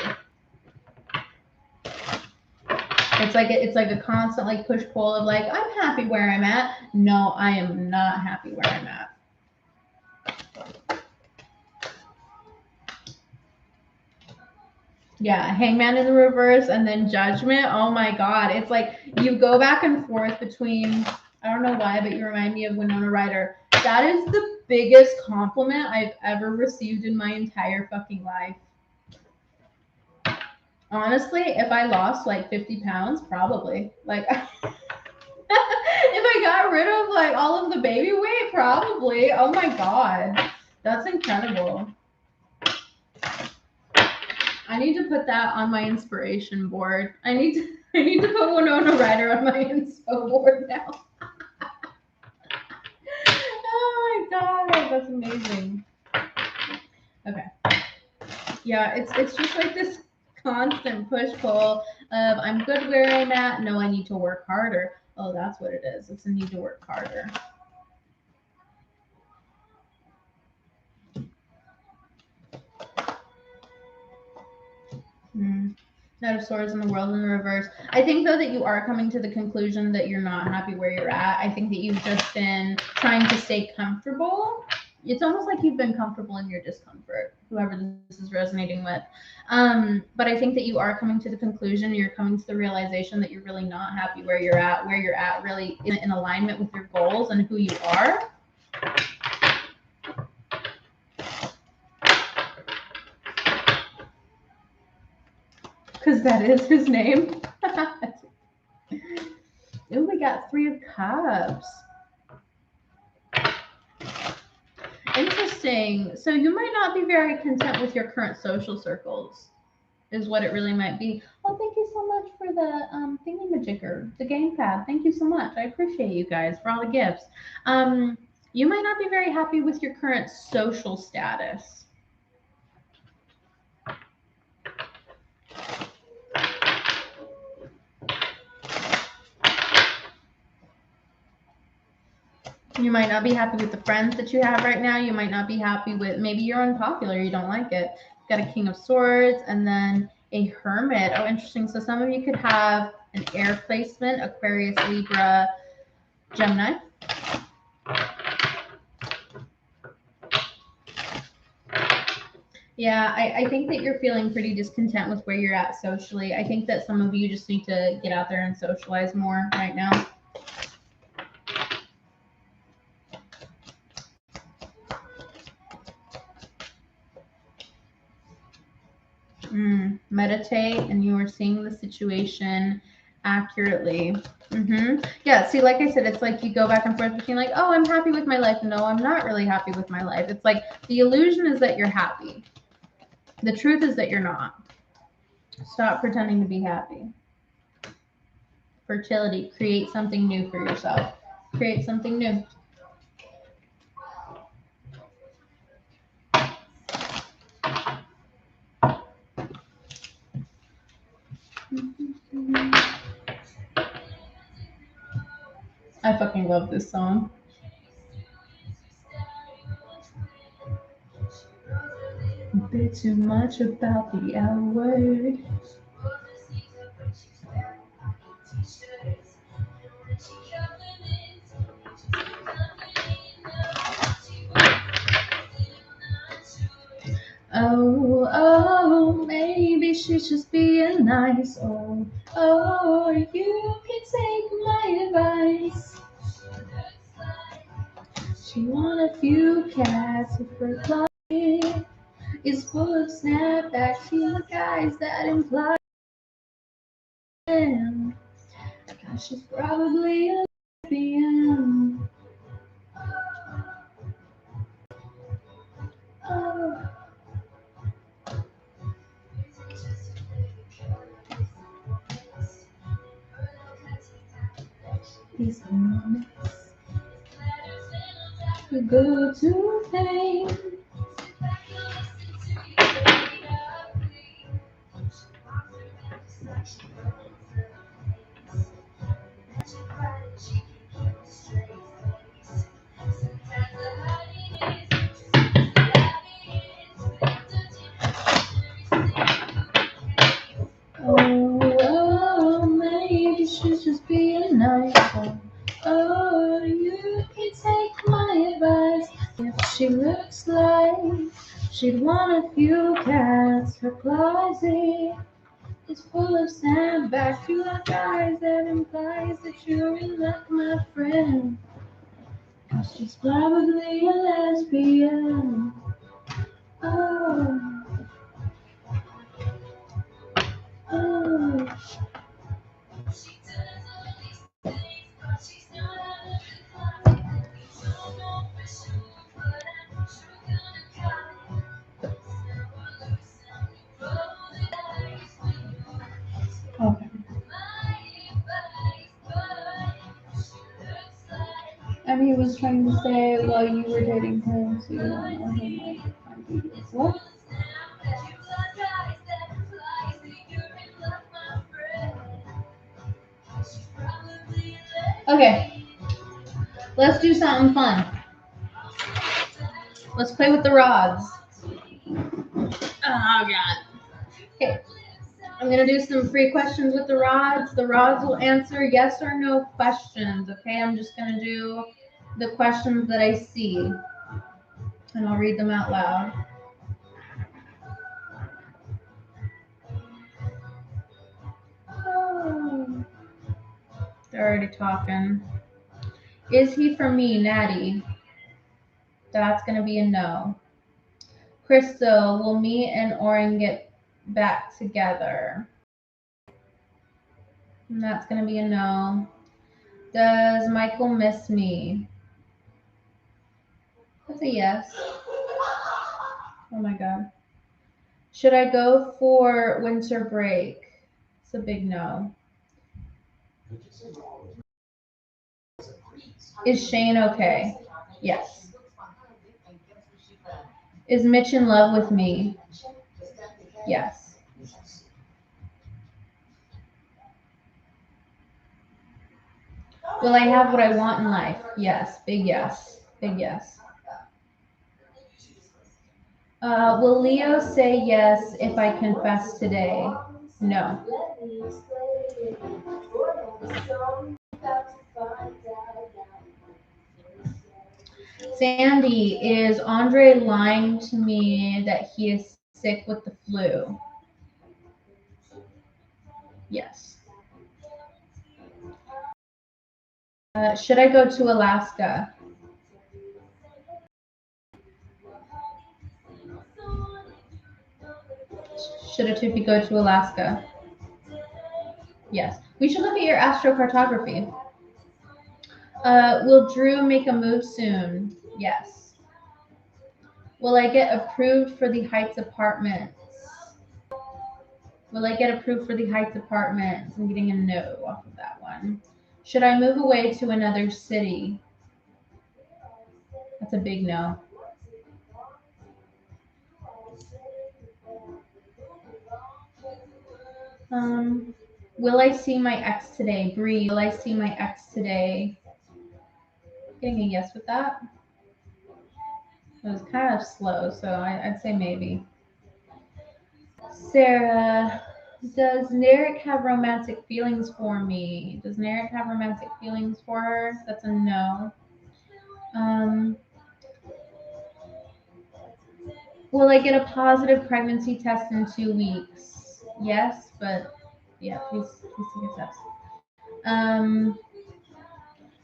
Speaker 1: It's like a constant like push pull of like, I'm happy where I'm at. No, I am not happy where I'm at. Yeah, Hangman in the reverse and then Judgment. Oh my God. It's like you go back and forth between, I don't know why, but you remind me of Winona Ryder. That is the biggest compliment I've ever received in my entire fucking life. Honestly, if I lost like 50 pounds, probably. Like, if I got rid of like all of the baby weight, probably. Oh my God. That's incredible. I need to put that on my inspiration board. I need to put Winona Ryder on my inspo board now. Oh my God, that's amazing. Okay. Yeah, it's just like this constant push-pull of I'm good where I'm at. No, I need to work harder. Oh, that's what it is. It's a need to work harder. Knight of Swords in the World in the reverse. I think though that you are coming to the conclusion that you're not happy where you're at. I think that you've just been trying to stay comfortable. It's almost like you've been comfortable in your discomfort, whoever this is resonating with. But I think that you are coming to the conclusion, you're coming to the realization that you're really not happy where you're at really in alignment with your goals and who you are. Because that is his name. Ooh, we got Three of Cups. Interesting. So you might not be very content with your current social circles, is what it really might be. Oh, thank you so much for the thingamajigger, the gamepad. Thank you so much. I appreciate you guys for all the gifts. You might not be very happy with your current social status. You might not be happy with the friends that you have right now. You might not be happy with, maybe you're unpopular, you don't like it. You've got a King of Swords and then a Hermit. Oh, interesting. So some of you could have an air placement, Aquarius, Libra, Gemini. Yeah, I think that you're feeling pretty discontent with where you're at socially. I think that some of you just need to get out there and socialize more right now. Meditate and you are seeing the situation accurately. Yeah, see, like I said, it's like you go back and forth between like, oh, I'm happy with my life. No, I'm not really happy with my life. It's like the illusion is that you're happy. The truth is that you're not. Stop pretending to be happy. Fertility. Create something new for yourself. Create something new. I fucking love this song. A bit too much about the hour. she's just being nice. Oh, oh, you can take my advice. She won a few cats if her closet is full of snapbacks. She the guys that imply them. Gosh, she's probably a lesbian. Oh. These moments you go to fame. Oh, maybe she's just being nice. Oh, you can take my advice. If she looks like she'd want a few cats, her closet is full of sandbags. You like guys that implies that you're in luck, my friend. 'Cause she's probably a lesbian. Oh, oh. Okay. And he was trying to say while you were dating him, so you don't know him like do this. What? Okay, let's do something fun. Let's play with the rods. Oh god. Okay. I'm gonna do some free questions with the rods. The rods will answer yes or no questions. Okay, I'm just gonna do the questions that I see, and I'll read them out loud. Oh, they're already talking. Is he for me, Natty? That's gonna be a no. Crystal, will me and Oren get back together? And that's gonna be a no. Does Michael miss me? That's a yes. Oh my god. Should I go for winter break? It's a big no. Is Shane okay? Yes. Is Mitch in love with me? Yes. Will I have what I want in life? Yes. Big yes. Big yes. Will Leo say yes if I confess today? No. Sandy, is Andre lying to me that he is sick with the flu? Yes. Should I go to Alaska? Should a Tupi go to Alaska? Yes. We should look at your astrocartography. Will Drew make a move soon? Yes. Will I get approved for the Heights apartments? Will I get approved for the Heights apartments? I'm getting a no off of that one. Should I move away to another city? That's a big no. Will I see my ex today? Bree, will I see my ex today? Getting a yes with that. It was kind of slow, so I'd say maybe. Sarah, does Narek have romantic feelings for me? Does Narek have romantic feelings for her? That's a no. Will I get a positive pregnancy test in 2 weeks? yes, but yeah, please take a test.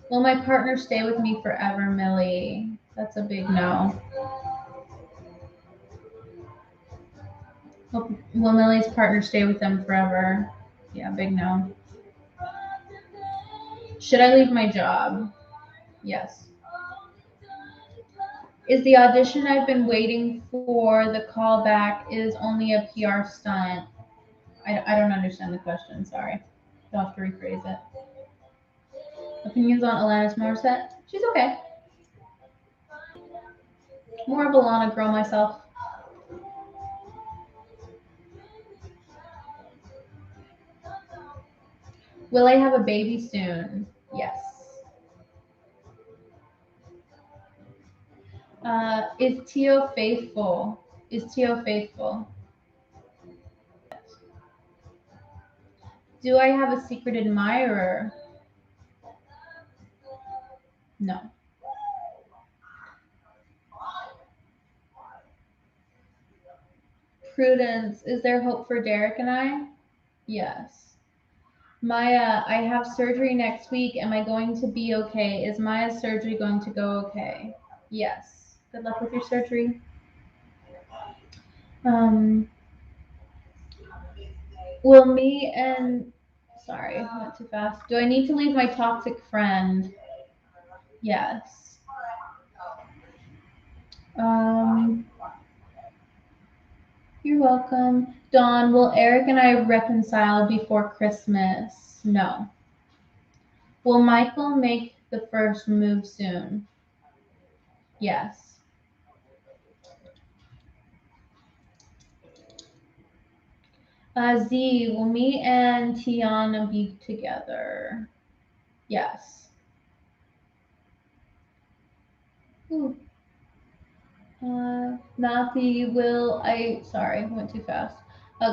Speaker 1: Will my partner stay with me forever, Millie? That's a big no. Will Millie's partner stay with them forever? Yeah, big no. Should I leave my job? Yes. Is the audition I've been waiting for the callback is only a PR stunt? I don't understand the question, sorry. You'll have to rephrase it. Opinions on Alanis Morissette? She's okay. More of a Lana girl myself. Will I have a baby soon? Yes. Is Tio faithful? Is Tio faithful? Do I have a secret admirer? No. Prudence, is there hope for Derek and I? Yes. Maya, I have surgery next week. Am I going to be okay? Is Maya's surgery going to go okay? Yes. Good luck with your surgery. Will me and sorry, I went too fast. Do I need to leave my toxic friend? Yes. You're welcome. Dawn, will Eric and I reconcile before Christmas? No. Will Michael make the first move soon? Yes. Z, will me and Tiana be together? Yes. Ooh. Nathi, sorry, I went too fast.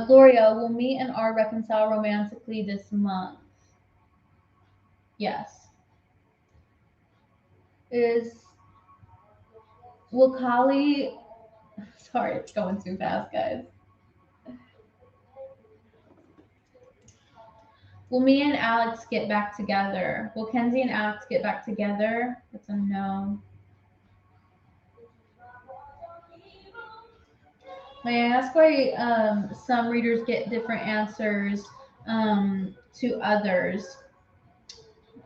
Speaker 1: Gloria, will me and R reconcile romantically this month? Yes. Will Kali, sorry, it's going too fast, guys. Will me and Alex get back together? Will Kenzie and Alex get back together? That's a no. May I ask why some readers get different answers to others?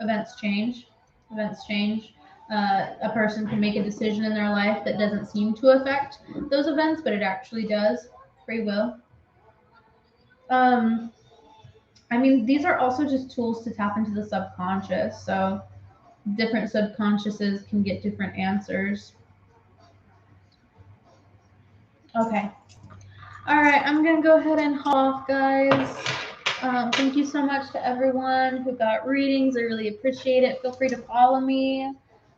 Speaker 1: Events change. Events change. A person can make a decision in their life that doesn't seem to affect those events, but it actually does. Free will. I mean, these are also just tools to tap into the subconscious. So different subconsciouses can get different answers. Okay. All right, I'm going to go ahead and hop off, guys. Thank you so much to everyone who got readings. I really appreciate it. Feel free to follow me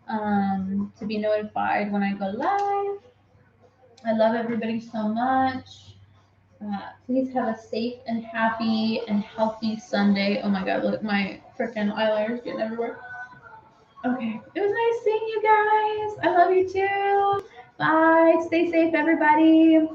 Speaker 1: to be notified when I go live. I love everybody so much. Please have a safe and happy and healthy Sunday. Oh my God, look, my freaking eyeliners getting everywhere. Okay, it was nice seeing you guys. I love you too. Bye. Stay safe, everybody.